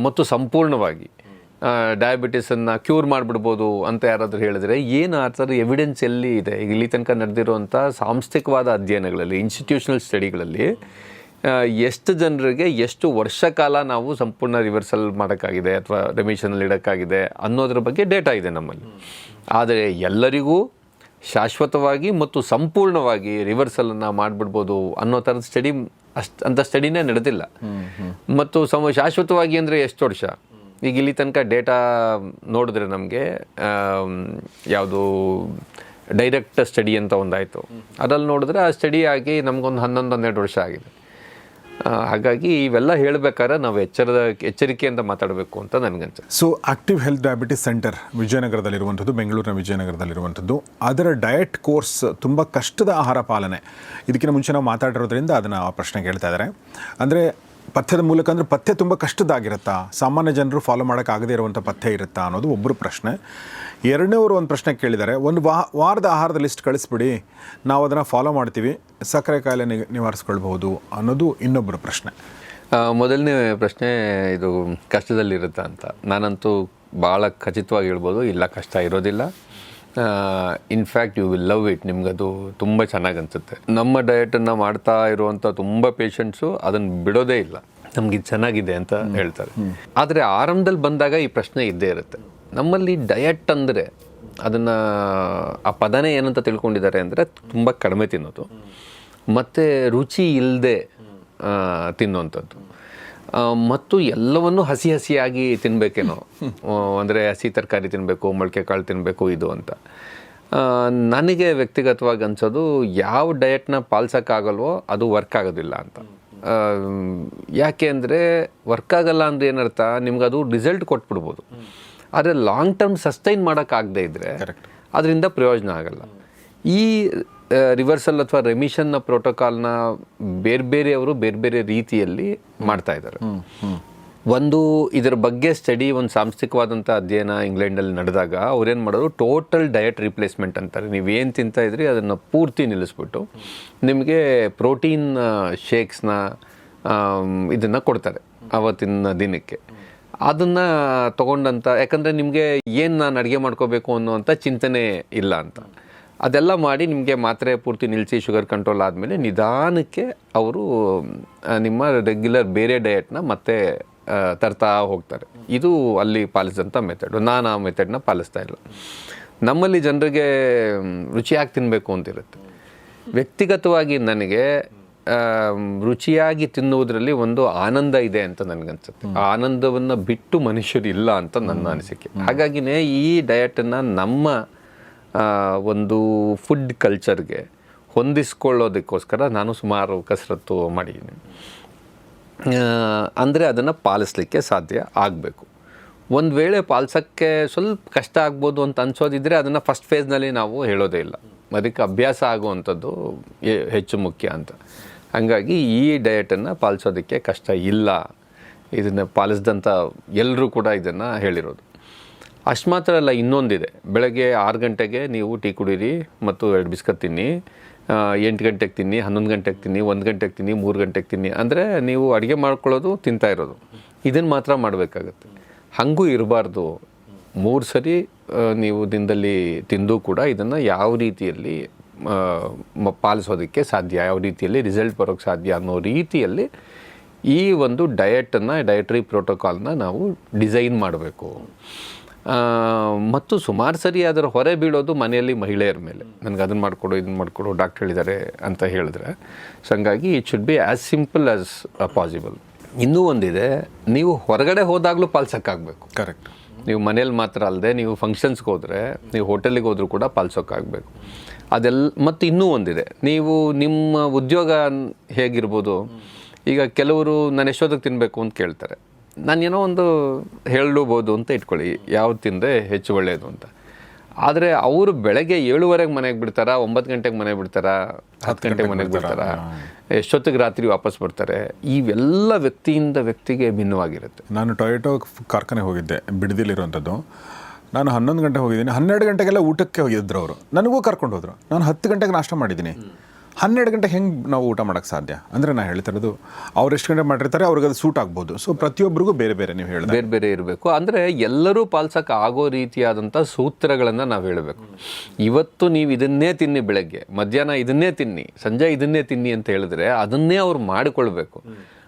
ಮತ್ತು ಸಂಪೂರ್ಣವಾಗಿ ಡಯಾಬಿಟಿಸನ್ನು ಕ್ಯೂರ್ ಮಾಡಿಬಿಡ್ಬೋದು ಅಂತ ಯಾರಾದರೂ ಹೇಳಿದ್ರೆ, ಏನು ಆ ಥರ ಎವಿಡೆನ್ಸ್ ಎಲ್ಲಿ ಇದೆ? ಇಲ್ಲಿ ತನಕ ನಡೆದಿರುವಂಥ ಸಾಂಸ್ಥಿಕವಾದ ಅಧ್ಯಯನಗಳಲ್ಲಿ, ಇನ್ಸ್ಟಿಟ್ಯೂಷನಲ್ ಸ್ಟಡಿಗಳಲ್ಲಿ ಎಷ್ಟು ಜನರಿಗೆ ಎಷ್ಟು ವರ್ಷ ಕಾಲ ನಾವು ಸಂಪೂರ್ಣ ರಿವರ್ಸಲ್ ಮಾಡೋಕ್ಕಾಗಿದೆ ಅಥವಾ ರೆಮಿಷನಲ್ಲಿ ಇಡೋಕ್ಕಾಗಿದೆ ಅನ್ನೋದ್ರ ಬಗ್ಗೆ ಡೇಟಾ ಇದೆ ನಮ್ಮಲ್ಲಿ. ಆದರೆ ಎಲ್ಲರಿಗೂ ಶಾಶ್ವತವಾಗಿ ಮತ್ತು ಸಂಪೂರ್ಣವಾಗಿ ರಿವರ್ಸಲನ್ನು ಮಾಡಿಬಿಡ್ಬೋದು ಅನ್ನೋ ಥರದ ಸ್ಟಡಿ ಅಂಥ ಸ್ಟಡಿನೇ ನಡೆದಿಲ್ಲ. ಮತ್ತು ಶಾಶ್ವತವಾಗಿ ಅಂದರೆ ಎಷ್ಟು ವರ್ಷ? ಈಗ ಇಲ್ಲಿ ತನಕ ಡೇಟಾ ನೋಡಿದ್ರೆ ನಮಗೆ ಯಾವುದು ಡೈರೆಕ್ಟ್ ಸ್ಟಡಿ ಅಂತ ಒಂದಾಯಿತು, ಅದರಲ್ಲಿ ನೋಡಿದ್ರೆ ಆ ಸ್ಟಡಿ ಆಗಿ ನಮಗೊಂದು 11-12 ವರ್ಷ ಆಗಿದೆ. ಹಾಗಾಗಿ ಇವೆಲ್ಲ ಹೇಳಬೇಕಾದ್ರೆ ನಾವು ಎಚ್ಚರಿಕೆಯಿಂದ ಮಾತಾಡಬೇಕು ಅಂತ ನನಗನ್ಸುತ್ತೆ. So active health diabetes centre ವಿಜಯನಗರದಲ್ಲಿರುವಂಥದ್ದು, ಬೆಂಗಳೂರಿನ ವಿಜಯನಗರದಲ್ಲಿರುವಂಥದ್ದು. ಅದರ ಡಯಟ್ ಕೋರ್ಸ್ ತುಂಬ ಕಷ್ಟದ ಆಹಾರ ಪಾಲನೆ. ಇದಕ್ಕಿಂತ ಮುಂಚೆ ನಾವು ಮಾತಾಡಿರೋದ್ರಿಂದ ಅದನ್ನು ಆ ಪ್ರಶ್ನೆ ಕೇಳ್ತಾ ಇದ್ದಾರೆ. ಅಂದರೆ ಪಥ್ಯದ ಮೂಲಕ, ಅಂದರೆ ಪಥ್ಯ ತುಂಬ ಕಷ್ಟದಾಗಿರುತ್ತಾ, ಸಾಮಾನ್ಯ ಜನರು ಫಾಲೋ ಮಾಡೋಕ್ಕಾಗದೇ ಇರುವಂಥ ಪಥ್ಯ ಇರುತ್ತಾ ಅನ್ನೋದು ಒಬ್ಬರು ಪ್ರಶ್ನೆ. ಎರಡನೇವರು ಒಂದು ಪ್ರಶ್ನೆ ಕೇಳಿದ್ದಾರೆ, ಒಂದು ವಾರದ ಆಹಾರದ ಲಿಸ್ಟ್ ಕಳಿಸ್ಬಿಡಿ, ನಾವು ಅದನ್ನು ಫಾಲೋ ಮಾಡ್ತೀವಿ, ಸಕ್ಕರೆ ಕಾಯಿಲೆ ನಿವಾರಿಸ್ಕೊಳ್ಬಹುದು ಅನ್ನೋದು ಇನ್ನೊಬ್ಬರು ಪ್ರಶ್ನೆ. ಮೊದಲನೇ ಪ್ರಶ್ನೆ ಇದು ಕಷ್ಟದಲ್ಲಿರುತ್ತಾ ಅಂತ. ನಾನಂತೂ ಭಾಳ ಖಚಿತವಾಗಿ ಹೇಳ್ಬೋದು, ಇಲ್ಲ ಕಷ್ಟ ಇರೋದಿಲ್ಲ. In fact you will love it. ನಿಮ್ಗದು ತುಂಬ ಚೆನ್ನಾಗಿ ಅನಿಸುತ್ತೆ. ನಮ್ಮ ಡಯಟನ್ನು ಮಾಡ್ತಾ ಇರುವಂಥ ತುಂಬ ಪೇಷಂಟ್ಸು ಅದನ್ನು ಬಿಡೋದೇ ಇಲ್ಲ, ನಮ್ಗೆ ಚೆನ್ನಾಗಿದೆ ಅಂತ ಹೇಳ್ತಾರೆ. ಆದರೆ ಆರಂಭದಲ್ಲಿ ಬಂದಾಗ ಈ ಪ್ರಶ್ನೆ ಇದ್ದೇ ಇರುತ್ತೆ. ನಮ್ಮಲ್ಲಿ ಡಯಟ್ ಅಂದರೆ ಅದನ್ನು ಆ ಪದನೇ ಏನಂತ ತಿಳ್ಕೊಂಡಿದ್ದಾರೆ ಅಂದರೆ ತುಂಬ ಕಡಿಮೆ ತಿನ್ನೋದು ಮತ್ತು ರುಚಿ ಇಲ್ಲದೆ ತಿನ್ನೋವಂಥದ್ದು, ಮತ್ತು ಎಲ್ಲವನ್ನು ಹಸಿಯಾಗಿ ತಿನ್ನಬೇಕೇನೋ, ಅಂದರೆ ಹಸಿ ತರಕಾರಿ ತಿನ್ನಬೇಕು, ಮೊಳಕೆ ಕಾಳು ತಿನ್ನಬೇಕು ಇದು ಅಂತ. ನನಗೆ ವ್ಯಕ್ತಿಗತವಾಗಿ ಅನ್ಸೋದು, ಯಾವ ಡಯಟ್ನ ಪಾಲಿಸೋಕ್ಕಾಗಲ್ವೋ ಅದು ವರ್ಕ್ ಆಗೋದಿಲ್ಲ ಅಂತ. ಯಾಕೆ ಅಂದರೆ ವರ್ಕ್ ಆಗಲ್ಲ ಅಂದರೆ ಏನರ್ಥ, ನಿಮ್ಗೆ ಅದು ರಿಸಲ್ಟ್ ಕೊಟ್ಬಿಡ್ಬೋದು, ಆದರೆ ಲಾಂಗ್ ಟರ್ಮ್ ಸಸ್ಟೈನ್ ಮಾಡೋಕ್ಕಾಗದೇ ಇದ್ದರೆ ಅದರಿಂದ ಪ್ರಯೋಜನ ಆಗಲ್ಲ. ಈ ರಿವರ್ಸಲ್ ಅಥವಾ ರೆಮಿಷನ್ನ ಪ್ರೋಟೋಕಾಲ್ನ ಬೇರೆಯವರು ಬೇರೆ ರೀತಿಯಲ್ಲಿ ಮಾಡ್ತಾ ಇದ್ದಾರೆ. ಒಂದು ಇದರ ಬಗ್ಗೆ ಸ್ಟಡಿ, ಒಂದು ಸಾಂಸ್ಥಿಕವಾದಂಥ ಅಧ್ಯಯನ ಇಂಗ್ಲೆಂಡಲ್ಲಿ ನಡೆದಾಗ ಅವ್ರೇನು ಮಾಡೋದು, ಟೋಟಲ್ ಡಯಟ್ ರಿಪ್ಲೇಸ್ಮೆಂಟ್ ಅಂತಾರೆ. ನೀವೇನು ತಿಂತಾ ಇದ್ರಿ ಅದನ್ನು ಪೂರ್ತಿ ನಿಲ್ಲಿಸ್ಬಿಟ್ಟು ನಿಮಗೆ ಪ್ರೋಟೀನ್ ಶೇಕ್ಸ್ನ ಇದನ್ನು ಕೊಡ್ತಾರೆ ಆವತ್ತಿನ ದಿನಕ್ಕೆ. ಅದನ್ನು ತೊಗೊಂಡಂಥ, ಯಾಕಂದರೆ ನಿಮಗೆ ಏನು ನಾನು ಅಡುಗೆ ಮಾಡ್ಕೋಬೇಕು ಅನ್ನೋವಂಥ ಚಿಂತನೆ ಇಲ್ಲ ಅಂತ, ಅದೆಲ್ಲ ಮಾಡಿ ನಿಮಗೆ ಮಾತ್ರೆ ಪೂರ್ತಿ ನಿಲ್ಲಿಸಿ ಶುಗರ್ ಕಂಟ್ರೋಲ್ ಆದಮೇಲೆ ನಿಧಾನಕ್ಕೆ ಅವರು ನಿಮ್ಮ ರೆಗ್ಯುಲರ್ ಬೇರೆ ಡಯಟ್ನ ಮತ್ತೆ ತರ್ತಾ ಹೋಗ್ತಾರೆ. ಇದು ಅಲ್ಲಿ ಪಾಲಿಸಿದಂಥ ಮೆಥಡು. ನಾನು ಆ ಮೆಥಡ್ನ ಪಾಲಿಸ್ತಾ ಇಲ್ಲ. ನಮ್ಮಲ್ಲಿ ಜನರಿಗೆ ರುಚಿಯಾಗಿ ತಿನ್ನಬೇಕು ಅಂತಿರುತ್ತೆ. ವ್ಯಕ್ತಿಗತವಾಗಿ ನನಗೆ ರುಚಿಯಾಗಿ ತಿನ್ನುವುದರಲ್ಲಿ ಒಂದು ಆನಂದ ಇದೆ ಅಂತ ನನಗನ್ಸುತ್ತೆ. ಆ ಆನಂದವನ್ನು ಬಿಟ್ಟು ಮನುಷ್ಯರು ಇಲ್ಲ ಅಂತ ನನ್ನ ಅನಿಸಿಕೆ. ಹಾಗಾಗಿನೇ ಈ ಡಯಟನ್ನು ನಮ್ಮ ಒಂದು ಫುಡ್ ಕಲ್ಚರ್ಗೆ ಹೊಂದಿಸ್ಕೊಳ್ಳೋದಕ್ಕೋಸ್ಕರ ನಾನು ಸುಮಾರು ಕಸರತ್ತು ಮಾಡಿದ್ದೀನಿ. ಅಂದರೆ ಅದನ್ನು ಪಾಲಿಸಲಿಕ್ಕೆ ಸಾಧ್ಯ ಆಗಬೇಕು. ಒಂದು ವೇಳೆ ಪಾಲಿಸೋಕ್ಕೆ ಸ್ವಲ್ಪ ಕಷ್ಟ ಆಗ್ಬೋದು ಅಂತ ಅನ್ಸೋದಿದ್ರೆ ಅದನ್ನು ಫಸ್ಟ್ ಫೇಸ್ನಲ್ಲಿ ನಾವು ಹೇಳೋದೇ ಇಲ್ಲ. ಅದಕ್ಕೆ ಅಭ್ಯಾಸ ಆಗುವಂಥದ್ದು ಹೆಚ್ಚು ಮುಖ್ಯ ಅಂತ. ಹಾಗಾಗಿ ಈ ಡಯಟನ್ನು ಪಾಲಿಸೋದಕ್ಕೆ ಕಷ್ಟ ಇಲ್ಲ. ಇದನ್ನು ಪಾಲಿಸಿದಂಥ ಎಲ್ಲರೂ ಕೂಡ ಇದನ್ನು ಹೇಳಿರೋದು. ಅಷ್ಟು ಮಾತ್ರ ಅಲ್ಲ, ಇನ್ನೊಂದಿದೆ. ಬೆಳಗ್ಗೆ 6 ಗಂಟೆಗೆ ನೀವು ಟೀ ಕುಡೀರಿ ಮತ್ತು 2 ಬಿಸ್ಕತ್ ತಿನ್ನಿ, 8 ಗಂಟೆಗೆ ತಿನ್ನಿ, 11 ಗಂಟೆಗೆ ತಿನ್ನಿ, 1 ಗಂಟೆಗೆ ತಿನ್ನಿ, 3 ಗಂಟೆಗೆ ತಿನ್ನಿ. ಅಂದರೆ ನೀವು ಅಡುಗೆ ಮಾಡ್ಕೊಳ್ಳೋದು ತಿಂತಾ ಇರೋದು ಇದನ್ನು ಮಾತ್ರ ಮಾಡಬೇಕಾಗತ್ತೆ. ಹಾಗೂ ಇರಬಾರ್ದು. 3 ಸರಿ ನೀವು ದಿನದಲ್ಲಿ ತಿಂದು ಕೂಡ ಇದನ್ನು ಯಾವ ರೀತಿಯಲ್ಲಿ ಪಾಲಿಸೋದಕ್ಕೆ ಸಾಧ್ಯ, ಯಾವ ರೀತಿಯಲ್ಲಿ ರಿಸಲ್ಟ್ ಬರೋಕ್ಕೆ ಸಾಧ್ಯ ಅನ್ನೋ ರೀತಿಯಲ್ಲಿ ಈ ಒಂದು ಡಯಟ್ರಿ ಪ್ರೋಟೋಕಾಲ್ನ ನಾವು ಡಿಸೈನ್ ಮಾಡಬೇಕು. ಮತ್ತು ಸುಮಾರು ಸರಿ ಅದರ ಹೊರೆ ಬೀಳೋದು ಮನೆಯಲ್ಲಿ ಮಹಿಳೆಯರ ಮೇಲೆ. ನನಗೆ ಅದನ್ನು ಮಾಡಿಕೊಡು, ಇದನ್ನು ಮಾಡಿಕೊಡು, ಡಾಕ್ಟರ್ ಹೇಳಿದ್ದಾರೆ ಅಂತ ಹೇಳಿದ್ರೆ. ಸೊ ಹಂಗಾಗಿ it should be as simple as possible. ಇನ್ನೂ ಒಂದಿದೆ, ನೀವು ಹೊರಗಡೆ ಹೋದಾಗಲೂ ಪಾಲಿಸೋಕ್ಕಾಗಬೇಕು. ಕರೆಕ್ಟ್. ನೀವು ಮನೇಲಿ ಮಾತ್ರ ಅಲ್ಲದೆ ನೀವು ಫಂಕ್ಷನ್ಸ್ಗೆ ಹೋದರೆ, ನೀವು ಹೋಟೆಲಿಗೆ ಹೋದರೂ ಕೂಡ ಪಾಲಿಸೋಕ್ಕಾಗಬೇಕು ಅದೆಲ್ಲ. ಮತ್ತು ಇನ್ನೂ ಒಂದಿದೆ, ನೀವು ನಿಮ್ಮ ಉದ್ಯೋಗ ಹೇಗಿರ್ಬೋದು. ಈಗ ಕೆಲವರು ನಾನು ಎಷ್ಟೊತ್ತಿಗೆ ತಿನ್ನಬೇಕು ಅಂತ ಕೇಳ್ತಾರೆ. ನಾನು ಏನೋ ಒಂದು ಹೇಳಬಹುದು ಅಂತ ಇಟ್ಕೊಳ್ಳಿ, ಯಾವ್ದು ತಿಂದರೆ ಹೆಚ್ಚು ಒಳ್ಳೆಯದು ಅಂತ. ಆದರೆ ಅವರು ಬೆಳಗ್ಗೆ 7:30 ಮನೆಗೆ ಬಿಡ್ತಾರಾ, 9 ಗಂಟೆಗೆ ಮನೆಗೆ ಬಿಡ್ತಾರಾ, 10 ಗಂಟೆಗೆ ಮನೆಗೆ ಬಿಡ್ತಾರಾ, ಎಷ್ಟೊತ್ತಿಗೆ ರಾತ್ರಿ ವಾಪಸ್ ಬರ್ತಾರೆ, ಇವೆಲ್ಲ ವ್ಯಕ್ತಿಯಿಂದ ವ್ಯಕ್ತಿಗೆ ಭಿನ್ನವಾಗಿರುತ್ತೆ. ನಾನು ಟೊಯೋಟೋ ಕಾರ್ಖಾನೆ ಹೋಗಿದ್ದೆ, ಬಿಡದಿಲಿರುವಂಥದ್ದು. ನಾನು 11 ಗಂಟೆ ಹೋಗಿದ್ದೀನಿ. 12 ಗಂಟೆಗೆಲ್ಲ ಊಟಕ್ಕೆ ಹೋಗಿದ್ರು ಅವರು, ನನಗೂ ಕರ್ಕೊಂಡು ಹೋದರು. ನಾನು 10 ಗಂಟೆಗೆ ನಾಷ್ಟ ಮಾಡಿದ್ದೀನಿ. 12 ಗಂಟೆಗೆ ಹೆಂಗೆ ನಾವು ಊಟ ಮಾಡೋಕ್ಕೆ ಸಾಧ್ಯ? ಅಂದರೆ ನಾನು ಹೇಳ್ತಿರೋದು, ಅವ್ರು ಎಷ್ಟು ಗಂಟೆ ಮಾಡಿರ್ತಾರೆ ಅವ್ರಿಗೆ ಅದು ಸೂಟ್ ಆಗ್ಬೋದು. ಸೊ ಪ್ರತಿಯೊಬ್ಬರಿಗೂ ಬೇರೆ ಬೇರೆ, ನೀವು ಹೇಳಿದ್ರೆ ಬೇರೆ ಬೇರೆ ಇರಬೇಕು. ಅಂದರೆ ಎಲ್ಲರೂ ಪಾಲಿಸೋಕೆ ಆಗೋ ರೀತಿಯಾದಂಥ ಸೂತ್ರಗಳನ್ನು ನಾವು ಹೇಳಬೇಕು. ಇವತ್ತು ನೀವು ಇದನ್ನೇ ತಿನ್ನಿ, ಬೆಳಗ್ಗೆ ಮಧ್ಯಾಹ್ನ ಇದನ್ನೇ ತಿನ್ನಿ, ಸಂಜೆ ಇದನ್ನೇ ತಿನ್ನಿ ಅಂತ ಹೇಳಿದ್ರೆ ಅದನ್ನೇ ಅವ್ರು ಮಾಡಿಕೊಳ್ಬೇಕು.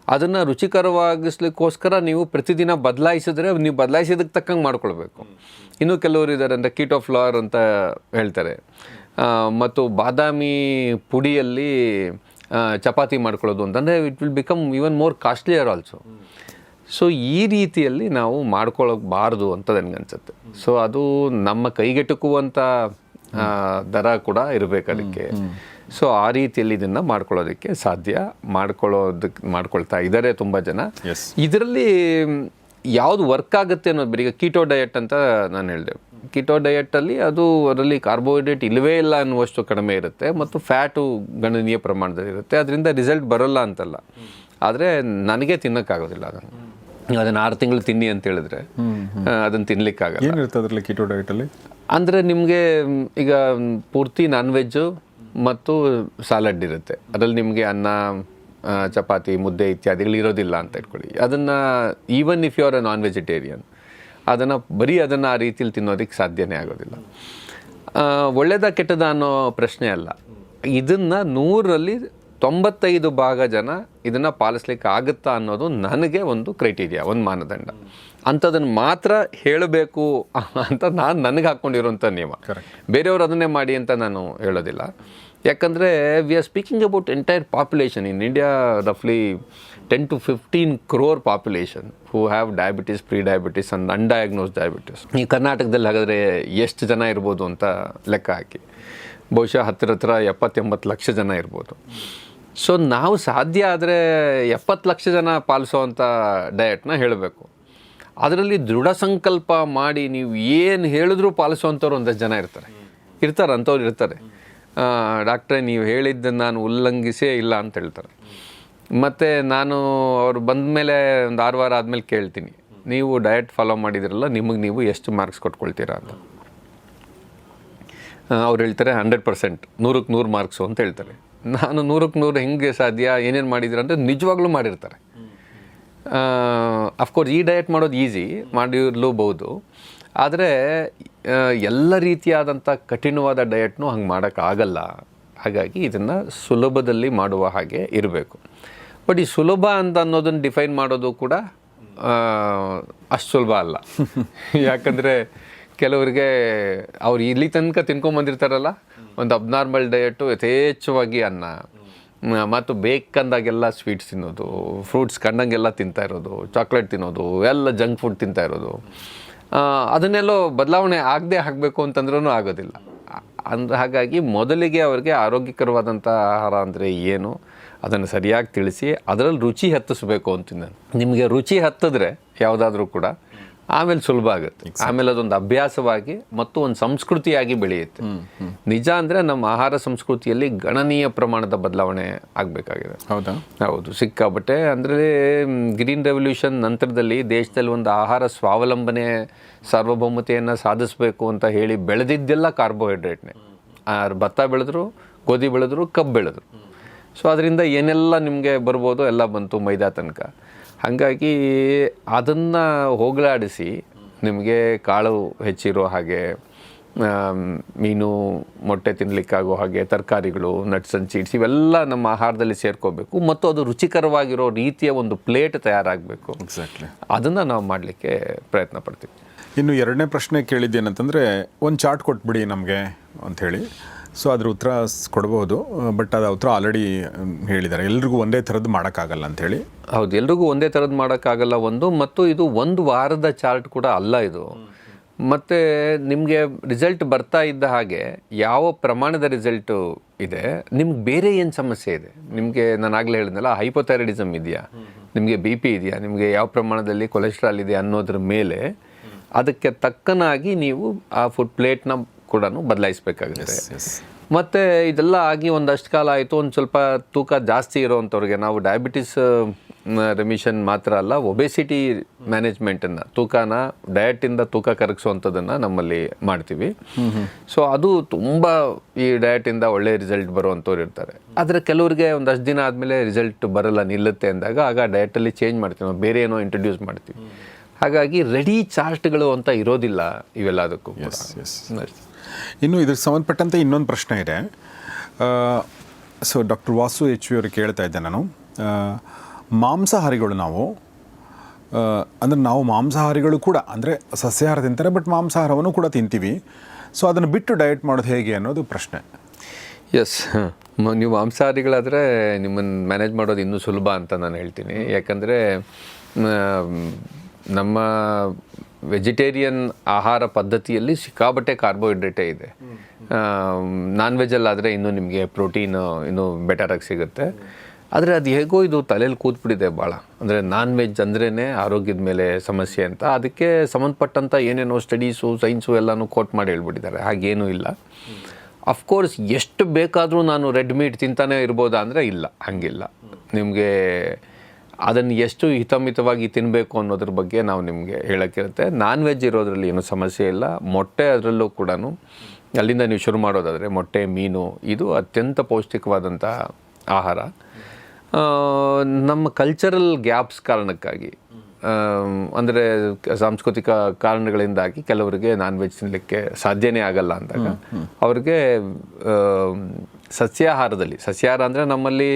ಅದನ್ನು ರುಚಿಕರವಾಗಿಸ್ಲಿಕ್ಕೋಸ್ಕರ ನೀವು ಪ್ರತಿದಿನ ಬದಲಾಯಿಸಿದ್ರೆ ನೀವು ಬದಲಾಯಿಸಿದಕ್ಕೆ ತಕ್ಕಂಗೆ ಮಾಡ್ಕೊಳ್ಬೇಕು. ಇನ್ನೂ ಕೆಲವರು ಇದ್ದಾರೆ, ಅಂದರೆ ಕೀಟೋ ಫ್ಲವರ್ ಅಂತ ಹೇಳ್ತಾರೆ, ಮತ್ತು ಬಾದಾಮಿ ಪುಡಿಯಲ್ಲಿ ಚಪಾತಿ ಮಾಡ್ಕೊಳ್ಳೋದು ಅಂತಂದರೆ it will become even more costlier also. So ಈ ರೀತಿಯಲ್ಲಿ ನಾವು ಮಾಡ್ಕೊಳ್ಳೋಕ್ಬಾರ್ದು ಅಂತ ನನಗನ್ಸುತ್ತೆ. ಸೊ ಅದು ನಮ್ಮ ಕೈಗೆಟುಕುವಂಥ ದರ ಕೂಡ ಇರಬೇಕು ಅದಕ್ಕೆ. ಸೊ ಆ ರೀತಿಯಲ್ಲಿ ಇದನ್ನು ಮಾಡ್ಕೊಳ್ಳೋದಕ್ಕೆ ಸಾಧ್ಯ, ಮಾಡ್ಕೊಳ್ತಾ ಇದ್ದಾರೆ ತುಂಬ ಜನ. ಇದರಲ್ಲಿ ಯಾವುದು ವರ್ಕ್ ಆಗುತ್ತೆ ಅನ್ನೋದು ಬೇರೆ. ಈಗ ಕೀಟೋ ಡಯಟ್ ಅಂತ ನಾನು ಹೇಳಿದೆ. ಕೀಟೋ ಡಯಟಲ್ಲಿ ಅದರಲ್ಲಿ ಕಾರ್ಬೋಹೈಡ್ರೇಟ್ ಇಲ್ಲವೇ ಇಲ್ಲ ಅನ್ನುವಷ್ಟು ಕಡಿಮೆ ಇರುತ್ತೆ ಮತ್ತು ಫ್ಯಾಟು ಗಣನೀಯ ಪ್ರಮಾಣದಲ್ಲಿ ಇರುತ್ತೆ. ಅದರಿಂದ ರಿಸಲ್ಟ್ ಬರೋಲ್ಲ ಅಂತಲ್ಲ, ಆದರೆ ನನಗೆ ತಿನ್ನೋಕ್ಕಾಗೋದಿಲ್ಲ. ಅದನ್ನು 6 ತಿಂಗಳು ತಿನ್ನಿ ಅಂತ ಹೇಳಿದ್ರೆ ಅದನ್ನು ತಿನ್ನಲಿಕ್ಕಾಗಲ್ಲ. ಏನಿರುತ್ತೆ ಅದರಲ್ಲಿ ಕೀಟೋ ಡಯಟಲ್ಲಿ? ಅಂದರೆ ನಿಮಗೆ ಈಗ ಪೂರ್ತಿ ನಾನ್ ವೆಜ್ಜು ಮತ್ತು ಸಾಲಡ್ ಇರುತ್ತೆ. ಅದರಲ್ಲಿ ನಿಮಗೆ ಅನ್ನ, ಚಪಾತಿ, ಮುದ್ದೆ ಇತ್ಯಾದಿಗಳು ಇರೋದಿಲ್ಲ ಅಂತ ಇಟ್ಕೊಳ್ಳಿ. ಅದನ್ನು even if you are a non vegetarian ಅದನ್ನು ಆ ರೀತಿಯಲ್ಲಿ ತಿನ್ನೋದಕ್ಕೆ ಸಾಧ್ಯನೇ ಆಗೋದಿಲ್ಲ. ಒಳ್ಳೆಯದ ಕೆಟ್ಟದ ಅನ್ನೋ ಪ್ರಶ್ನೆ ಅಲ್ಲ. ಇದನ್ನು 100ರಲ್ಲಿ 95% ಜನ ಇದನ್ನು ಪಾಲಿಸ್ಲಿಕ್ಕೆ ಆಗುತ್ತಾ ಅನ್ನೋದು ನನಗೆ ಒಂದು ಕ್ರೈಟೀರಿಯಾ, ಒಂದು ಮಾನದಂಡ. ಅಂಥದನ್ನು ಮಾತ್ರ ಹೇಳಬೇಕು ಅಂತ ನನಗೆ ಹಾಕ್ಕೊಂಡಿರೋಂಥ ನಿಯಮ. ಬೇರೆಯವರು ಅದನ್ನೇ ಮಾಡಿ ಅಂತ ನಾನು ಹೇಳೋದಿಲ್ಲ. ಯಾಕಂದರೆ we are speaking about entire population in India. ರಫ್ಲಿ 10 to 15 crore population who have diabetes, pre diabetes and undiagnosed diabetes. ಈ ಕರ್ನಾಟಕದಲ್ಲಿ ಹಾಗಾದರೆ ಎಷ್ಟು ಜನ ಇರ್ಬೋದು ಅಂತ ಲೆಕ್ಕ ಹಾಕಿ, ಬಹುಶಃ ಹತ್ತಿರ 70-80 ಲಕ್ಷ ಜನ ಇರ್ಬೋದು. ಸೊ ನಾವು ಸಾಧ್ಯ ಆದರೆ 70 ಲಕ್ಷ ಜನ ಪಾಲಿಸೋವಂಥ ಡಯಟ್ನ ಹೇಳಬೇಕು. ಅದರಲ್ಲಿ ದೃಢ ಸಂಕಲ್ಪ ಮಾಡಿ ನೀವು ಏನು ಹೇಳಿದ್ರೂ ಪಾಲಿಸೋವಂಥವ್ರು ಒಂದಷ್ಟು ಜನ ಇರ್ತಾರೆ, ಅಂಥವ್ರು ಇರ್ತಾರೆ. ಡಾಕ್ಟ್ರೇ ನೀವು ಹೇಳಿದ್ದನ್ನು ನಾನು ಉಲ್ಲಂಘಿಸೇ ಇಲ್ಲ ಅಂತ ಹೇಳ್ತಾರೆ. ಮತ್ತು ನಾನು ಅವ್ರು ಬಂದ ಮೇಲೆ ಒಂದು 6 ವಾರ ಆದಮೇಲೆ ಕೇಳ್ತೀನಿ, ನೀವು ಡಯಟ್ ಫಾಲೋ ಮಾಡಿದಿರಲ್ಲ, ನಿಮಗೆ ನೀವು ಎಷ್ಟು ಮಾರ್ಕ್ಸ್ ಕೊಟ್ಕೊಳ್ತೀರಾ ಅಂತ. ಅವ್ರು ಹೇಳ್ತಾರೆ 100%, 100ಕ್ಕೆ 100 ಮಾರ್ಕ್ಸು ಅಂತ ಹೇಳ್ತಾರೆ. ನಾನು 100ಕ್ಕೆ 100 ಹೆಂಗೆ ಸಾಧ್ಯ, ಏನೇನು ಮಾಡಿದ್ದೀರ ಅಂದರೆ ನಿಜವಾಗ್ಲೂ ಮಾಡಿರ್ತಾರೆ. ಅಫ್ಕೋರ್ಸ್ ಈ ಡಯಟ್ ಮಾಡೋದು ಈಸಿ, ಮಾಡಿರ್ಲೂಬಹುದು. ಆದರೆ ಎಲ್ಲ ರೀತಿಯಾದಂಥ ಕಠಿಣವಾದ ಡಯಟ್ನೂ ಹಂಗೆ ಮಾಡೋಕ್ಕಾಗಲ್ಲ. ಹಾಗಾಗಿ ಇದನ್ನು ಸುಲಭದಲ್ಲಿ ಮಾಡುವ ಹಾಗೆ ಇರಬೇಕು. ಬಟ್ ಈ ಸುಲಭ ಅಂತ ಅನ್ನೋದನ್ನು ಡಿಫೈನ್ ಮಾಡೋದು ಕೂಡ ಅಷ್ಟು ಸುಲಭ ಅಲ್ಲ. ಯಾಕಂದರೆ ಕೆಲವರಿಗೆ ಅವ್ರು ಇಲ್ಲಿ ತನಕ ತಿನ್ಕೊಂಬಂದಿರ್ತಾರಲ್ಲ, ಒಂದು ಅಬ್ನಾರ್ಮಲ್ ಡಯಟು ಯಥೇಚ್ಛವಾಗಿ ಅನ್ನ ಮತ್ತು ಬೇಕಂದಾಗೆಲ್ಲ ಸ್ವೀಟ್ಸ್ ತಿನ್ನೋದು, ಫ್ರೂಟ್ಸ್ ಕಂಡಂಗೆಲ್ಲ ತಿಂತಾ ಇರೋದು, ಚಾಕ್ಲೇಟ್ ತಿನ್ನೋದು, ಎಲ್ಲ ಜಂಕ್ ಫುಡ್ ತಿಂತಾ ಇರೋದು, ಅದನ್ನೆಲ್ಲೋ ಬದಲಾವಣೆ ಆಗದೆ ಆಗಬೇಕು ಅಂತಂದ್ರೂ ಆಗೋದಿಲ್ಲ. ಹಾಗಾಗಿ ಮೊದಲಿಗೆ ಅವರಿಗೆ ಆರೋಗ್ಯಕರವಾದಂಥ ಆಹಾರ ಅಂದರೆ ಏನು ಅದನ್ನು ಸರಿಯಾಗಿ ತಿಳಿಸಿ ಅದರಲ್ಲಿ ರುಚಿ ಹತ್ತಿಸ್ಬೇಕು ಅಂತೀನಿ ನಾನು. ನಿಮಗೆ ರುಚಿ ಹತ್ತಿದ್ರೆ ಯಾವುದಾದ್ರೂ ಕೂಡ ಆಮೇಲೆ ಸುಲಭ ಆಗುತ್ತೆ. ಆಮೇಲೆ ಅದೊಂದು ಅಭ್ಯಾಸವಾಗಿ ಮತ್ತು ಒಂದು ಸಂಸ್ಕೃತಿಯಾಗಿ ಬೆಳೆಯುತ್ತೆ. ನಿಜ ಅಂದರೆ ನಮ್ಮ ಆಹಾರ ಸಂಸ್ಕೃತಿಯಲ್ಲಿ ಗಣನೀಯ ಪ್ರಮಾಣದ ಬದಲಾವಣೆ ಆಗಬೇಕಾಗಿದೆ. ಹೌದಾ? ಹೌದು, ಸಿಕ್ಕಾಬಟ್ಟೆ. ಅಂದರೆ ಗ್ರೀನ್ ರೆವಲ್ಯೂಷನ್ ನಂತರದಲ್ಲಿ ದೇಶದಲ್ಲಿ ಒಂದು ಆಹಾರ ಸ್ವಾವಲಂಬನೆ ಸಾರ್ವಭೌಮತೆಯನ್ನು ಸಾಧಿಸಬೇಕು ಅಂತ ಹೇಳಿ ಬೆಳೆದಿದ್ದೆಲ್ಲ ಕಾರ್ಬೋಹೈಡ್ರೇಟ್ನೇ. ಭತ್ತ ಬೆಳೆದ್ರು, ಗೋಧಿ ಬೆಳೆದ್ರು, ಕಬ್ಬು ಬೆಳೆದ್ರು. ಸೊ ಅದರಿಂದ ಏನೆಲ್ಲ ನಿಮಗೆ ಬರ್ಬೋದು ಎಲ್ಲ ಬಂತು ಮೈದಾ ತನಕ. ಹಾಗಾಗಿ ಅದನ್ನು ಹೋಗಲಾಡಿಸಿ ನಿಮಗೆ ಕಾಳು ಹೆಚ್ಚಿರೋ ಹಾಗೆ, ಮೀನು ಮೊಟ್ಟೆ ತಿನ್ನಲಿಕ್ಕಾಗೋ ಹಾಗೆ, ತರಕಾರಿಗಳು, ನಟ್ಸ್ ಆ್ಯಂಡ್ ಸೀಡ್ಸ್ ಇವೆಲ್ಲ ನಮ್ಮ ಆಹಾರದಲ್ಲಿ ಸೇರ್ಕೋಬೇಕು ಮತ್ತು ಅದು ರುಚಿಕರವಾಗಿರೋ ರೀತಿಯ ಒಂದು ಪ್ಲೇಟ್ ತಯಾರಾಗಬೇಕು. ಎಕ್ಸಾಕ್ಟ್ಲಿ. ಅದನ್ನು ನಾವು ಮಾಡಲಿಕ್ಕೆ ಪ್ರಯತ್ನ ಪಡ್ತೀವಿ. ಇನ್ನು ಎರಡನೇ ಪ್ರಶ್ನೆ ಕೇಳಿದ್ದೇನಂತಂದರೆ, ಒಂದು ಚಾರ್ಟ್ ಕೊಟ್ಬಿಡಿ ನಮಗೆ ಅಂಥೇಳಿ. ಸೊ ಅದ್ರ ಉತ್ತರ ಕೊಡ್ಬೋದು, ಬಟ್ ಅದು ಉತ್ತರ ಆಲ್ರೆಡಿ ಹೇಳಿದ್ದಾರೆ. ಎಲ್ರಿಗೂ ಒಂದೇ ಥರದ್ದು ಮಾಡೋಕ್ಕಾಗಲ್ಲ ಅಂಥೇಳಿ. ಹೌದು, ಎಲ್ರಿಗೂ ಒಂದೇ ಥರದ್ದು ಮಾಡೋಕ್ಕಾಗಲ್ಲ ಒಂದು, ಮತ್ತು ಇದು ಒಂದು ವಾರದ ಚಾರ್ಟ್ ಕೂಡ ಅಲ್ಲ ಇದು. ಮತ್ತು ನಿಮಗೆ ರಿಸಲ್ಟ್ ಬರ್ತಾ ಇದ್ದ ಹಾಗೆ ಯಾವ ಪ್ರಮಾಣದ ರಿಸಲ್ಟು ಇದೆ, ನಿಮ್ಗೆ ಬೇರೆ ಏನು ಸಮಸ್ಯೆ ಇದೆ, ನಿಮಗೆ ನಾನು ಆಗಲೇ ಹೇಳಿದ್ನಲ್ಲ ಹೈಪೋಥೈರಾಯ್ಡಿಸಮ್ ಇದೆಯಾ, ನಿಮಗೆ ಬಿ ಪಿ ಇದೆಯಾ, ನಿಮಗೆ ಯಾವ ಪ್ರಮಾಣದಲ್ಲಿ ಕೊಲೆಸ್ಟ್ರಾಲ್ ಇದೆ ಅನ್ನೋದ್ರ ಮೇಲೆ ಅದಕ್ಕೆ ತಕ್ಕನಾಗಿ ನೀವು ಆ ಫುಡ್ ಪ್ಲೇಟ್ನ ಕೂಡ ಬದಲಾಯಿಸಬೇಕಾಗುತ್ತೆ. ಮತ್ತು ಇದೆಲ್ಲ ಆಗಿ ಒಂದಷ್ಟು ಕಾಲ ಆಯಿತು, ಒಂದು ಸ್ವಲ್ಪ ತೂಕ ಜಾಸ್ತಿ ಇರೋವಂಥವ್ರಿಗೆ ನಾವು ಡಯಾಬಿಟಿಸ್ ರೆಮಿಷನ್ ಮಾತ್ರ ಅಲ್ಲ, ಒಬೆಸಿಟಿ ಮ್ಯಾನೇಜ್ಮೆಂಟನ್ನು, ತೂಕನ ಡಯಟಿಂದ ತೂಕ ಕರಗಿಸುವಂಥದ್ದನ್ನು ನಮ್ಮಲ್ಲಿ ಮಾಡ್ತೀವಿ. ಸೊ ಅದು ತುಂಬ ಈ ಡಯಟಿಂದ ಒಳ್ಳೆಯ ರಿಸಲ್ಟ್ ಬರುವಂಥವ್ರು ಇರ್ತಾರೆ. ಆದರೆ ಕೆಲವರಿಗೆ ಒಂದಷ್ಟು ದಿನ ಆದಮೇಲೆ ರಿಸಲ್ಟ್ ಬರಲ್ಲ, ನಿಲ್ಲುತ್ತೆ ಅಂದಾಗ ಆಗ ಡಯಟಲ್ಲಿ ಚೇಂಜ್ ಮಾಡ್ತೀವಿ, ನಾವು ಬೇರೆ ಏನೋ ಇಂಟ್ರೊಡ್ಯೂಸ್ ಮಾಡ್ತೀವಿ. ಹಾಗಾಗಿ ರೆಡಿ ಚಾರ್ಟ್ಗಳು ಅಂತ ಇರೋದಿಲ್ಲ ಇವೆಲ್ಲದಕ್ಕೂ. ಇನ್ನು ಇದಕ್ಕೆ ಸಂಬಂಧಪಟ್ಟಂತೆ ಇನ್ನೊಂದು ಪ್ರಶ್ನೆ ಇದೆ. So doctor Vasu H V ಅವ್ರಿಗೆ ಕೇಳ್ತಾ ಇದ್ದೆ ನಾನು, ಮಾಂಸಾಹಾರಿಗಳು ನಾವು ಅಂದರೆ ನಾವು ಮಾಂಸಾಹಾರಿಗಳು ಕೂಡ ಅಂದರೆ ಸಸ್ಯಾಹಾರ ತಿಂತಾರೆ, ಬಟ್ ಮಾಂಸಾಹಾರವನ್ನು ಕೂಡ ತಿಂತೀವಿ. ಸೊ ಅದನ್ನು ಬಿಟ್ಟು ಡಯಟ್ ಮಾಡೋದು ಹೇಗೆ ಅನ್ನೋದು ಪ್ರಶ್ನೆ. ಎಸ್, ನೀವು ಮಾಂಸಾಹಾರಿಗಳಾದರೆ ನಿಮ್ಮನ್ನು ಮ್ಯಾನೇಜ್ ಮಾಡೋದು ಇನ್ನೂ ಸುಲಭ ಅಂತ ನಾನು ಹೇಳ್ತೀನಿ. ಯಾಕಂದರೆ ನಮ್ಮ ವೆಜಿಟೇರಿಯನ್ ಆಹಾರ ಪದ್ಧತಿಯಲ್ಲಿ ಸಿಕ್ಕಾಬಟ್ಟೆ ಕಾರ್ಬೋಹೈಡ್ರೇಟೇ ಇದೆ. ನಾನ್ ವೆಜ್ಜಲ್ಲಾದರೆ ಇನ್ನೂ ನಿಮಗೆ ಪ್ರೋಟೀನ್ ಇನ್ನೂ ಬೆಟರಾಗಿ ಸಿಗುತ್ತೆ. ಆದರೆ ಅದು ಹೇಗೋ ಇದು ತಲೆಯಲ್ಲಿ ಕೂತ್ಬಿಟ್ಟಿದೆ ಭಾಳ. ಅಂದರೆ ನಾನ್ ವೆಜ್ ಅಂದ್ರೇ ಆರೋಗ್ಯದ ಮೇಲೆ ಸಮಸ್ಯೆ ಅಂತ, ಅದಕ್ಕೆ ಸಂಬಂಧಪಟ್ಟಂಥ ಏನೇನೋ ಸ್ಟಡೀಸು, ಸೈನ್ಸು ಎಲ್ಲನೂ ಕೋಟ್ ಮಾಡಿ ಹೇಳ್ಬಿಟ್ಟಿದ್ದಾರೆ. ಹಾಗೇನೂ ಇಲ್ಲ. ಅಫ್ಕೋರ್ಸ್ ಎಷ್ಟು ಬೇಕಾದರೂ ನಾನು ರೆಡ್ ಮೀಟ್ ತಿಂತಾನೆ ಇರ್ಬೋದಾ ಅಂದರೆ ಇಲ್ಲ, ಹಾಗಿಲ್ಲ. ನಿಮಗೆ ಅದನ್ನು ಎಷ್ಟು ಹಿತಮಿತವಾಗಿ ತಿನ್ನಬೇಕು ಅನ್ನೋದ್ರ ಬಗ್ಗೆ ನಾವು ನಿಮಗೆ ಹೇಳೋಕ್ಕಿರುತ್ತೆ. ನಾನ್ ವೆಜ್ ಇರೋದ್ರಲ್ಲಿ ಏನೂ ಸಮಸ್ಯೆ ಇಲ್ಲ. ಮೊಟ್ಟೆ ಅದರಲ್ಲೂ ಕೂಡ ಅಲ್ಲಿಂದ ನೀವು ಶುರು ಮಾಡೋದಾದರೆ ಮೊಟ್ಟೆ, ಮೀನು ಇದು ಅತ್ಯಂತ ಪೌಷ್ಟಿಕವಾದಂಥ ಆಹಾರ. ನಮ್ಮ ಕಲ್ಚರಲ್ ಗ್ಯಾಪ್ಸ್ ಕಾರಣಕ್ಕಾಗಿ, ಅಂದರೆ ಸಾಂಸ್ಕೃತಿಕ ಕಾರಣಗಳಿಂದಾಗಿ ಕೆಲವರಿಗೆ ನಾನ್ ವೆಜ್ ತಿನ್ನಲಿಕ್ಕೆ ಸಾಧ್ಯನೇ ಆಗಲ್ಲ ಅಂದಾಗ ಅವ್ರಿಗೆ ಸಸ್ಯಾಹಾರ ಅಂದರೆ ನಮ್ಮಲ್ಲಿ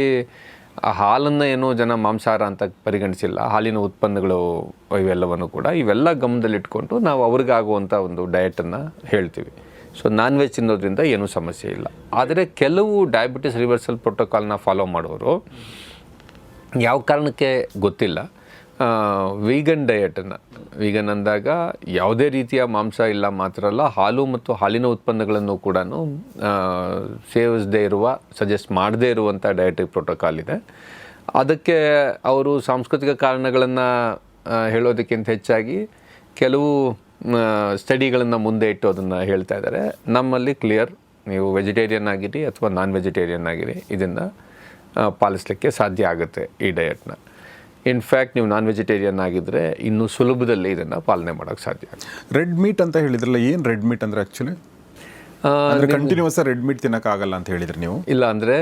ಹಾಲನ್ನು ಏನೋ ಜನ ಮಾಂಸಾಹಾರ ಅಂತ ಪರಿಗಣಿಸಿಲ್ಲ, ಹಾಲಿನ ಉತ್ಪನ್ನಗಳು ಇವೆಲ್ಲವನ್ನು ಕೂಡ ಇವೆಲ್ಲ ಗಮನದಲ್ಲಿಟ್ಕೊಂಡು ನಾವು ಅವ್ರಿಗಾಗುವಂಥ ಒಂದು ಡಯಟನ್ನು ಹೇಳ್ತೀವಿ. ಸೊ ನಾನ್ ವೆಜ್ ತಿನ್ನೋದ್ರಿಂದ ಏನೂ ಸಮಸ್ಯೆ ಇಲ್ಲ. ಆದರೆ ಕೆಲವು ಡಯಾಬಿಟಿಸ್ ರಿವರ್ಸಲ್ ಪ್ರೋಟೋಕಾಲ್ನ ಫಾಲೋ ಮಾಡೋರು ಯಾವ ಕಾರಣಕ್ಕೆ ಗೊತ್ತಿಲ್ಲ ವೀಗನ್ ಡಯಟನ್ನು, ವೀಗನ್ ಅಂದಾಗ ಯಾವುದೇ ರೀತಿಯ ಮಾಂಸ ಇಲ್ಲ ಮಾತ್ರ ಅಲ್ಲ, ಹಾಲು ಮತ್ತು ಹಾಲಿನ ಉತ್ಪನ್ನಗಳನ್ನು ಕೂಡ ಸೇವಿಸದೇ ಇರುವ, ಸಜೆಸ್ಟ್ ಮಾಡದೇ ಇರುವಂಥ ಡಯಟಿಕ್ ಪ್ರೋಟೋಕಾಲ್ ಇದೆ. ಅದಕ್ಕೆ ಅವರು ಸಾಂಸ್ಕೃತಿಕ ಕಾರಣಗಳನ್ನು ಹೇಳೋದಕ್ಕಿಂತ ಹೆಚ್ಚಾಗಿ ಕೆಲವು ಸ್ಟಡಿಗಳನ್ನು ಮುಂದೆ ಇಟ್ಟು ಅದನ್ನು ಹೇಳ್ತಾ ಇದ್ದಾರೆ. ನಮ್ಮಲ್ಲಿ ಕ್ಲಿಯರ್, ನೀವು ವೆಜಿಟೇರಿಯನ್ ಆಗಿರಿ ಅಥವಾ ನಾನ್ ವೆಜಿಟೇರಿಯನ್ ಆಗಿರಿ, ಇದನ್ನು ಪಾಲಿಸಲಿಕ್ಕೆ ಸಾಧ್ಯ ಆಗುತ್ತೆ ಈ ಡಯಟ್ನ. ಇನ್ಫ್ಯಾಕ್ಟ್ ನೀವು ನಾನ್ ವೆಜಿಟೇರಿಯನ್ ಆಗಿದ್ದರೆ ಇನ್ನೂ ಸುಲಭದಲ್ಲಿ ಇದನ್ನು ಪಾಲನೆ ಮಾಡೋಕ್ಕೆ ಸಾಧ್ಯ ಆಗುತ್ತೆ. ರೆಡ್ ಮೀಟ್ ಅಂತ ಹೇಳಿದ್ರಲ್ಲ, ಏನು ರೆಡ್ ಮೀಟ್ ಅಂದರೆ ಆ್ಯಕ್ಚುಲಿ? ಅಂದರೆ ಕಂಟಿನ್ಯೂಸ್ ರೆಡ್ ಮೀಟ್ ತಿನ್ನೋಕ್ಕಾಗಲ್ಲ ಅಂತ ಹೇಳಿದ್ರಿ ನೀವು? ಇಲ್ಲ, ಅಂದರೆ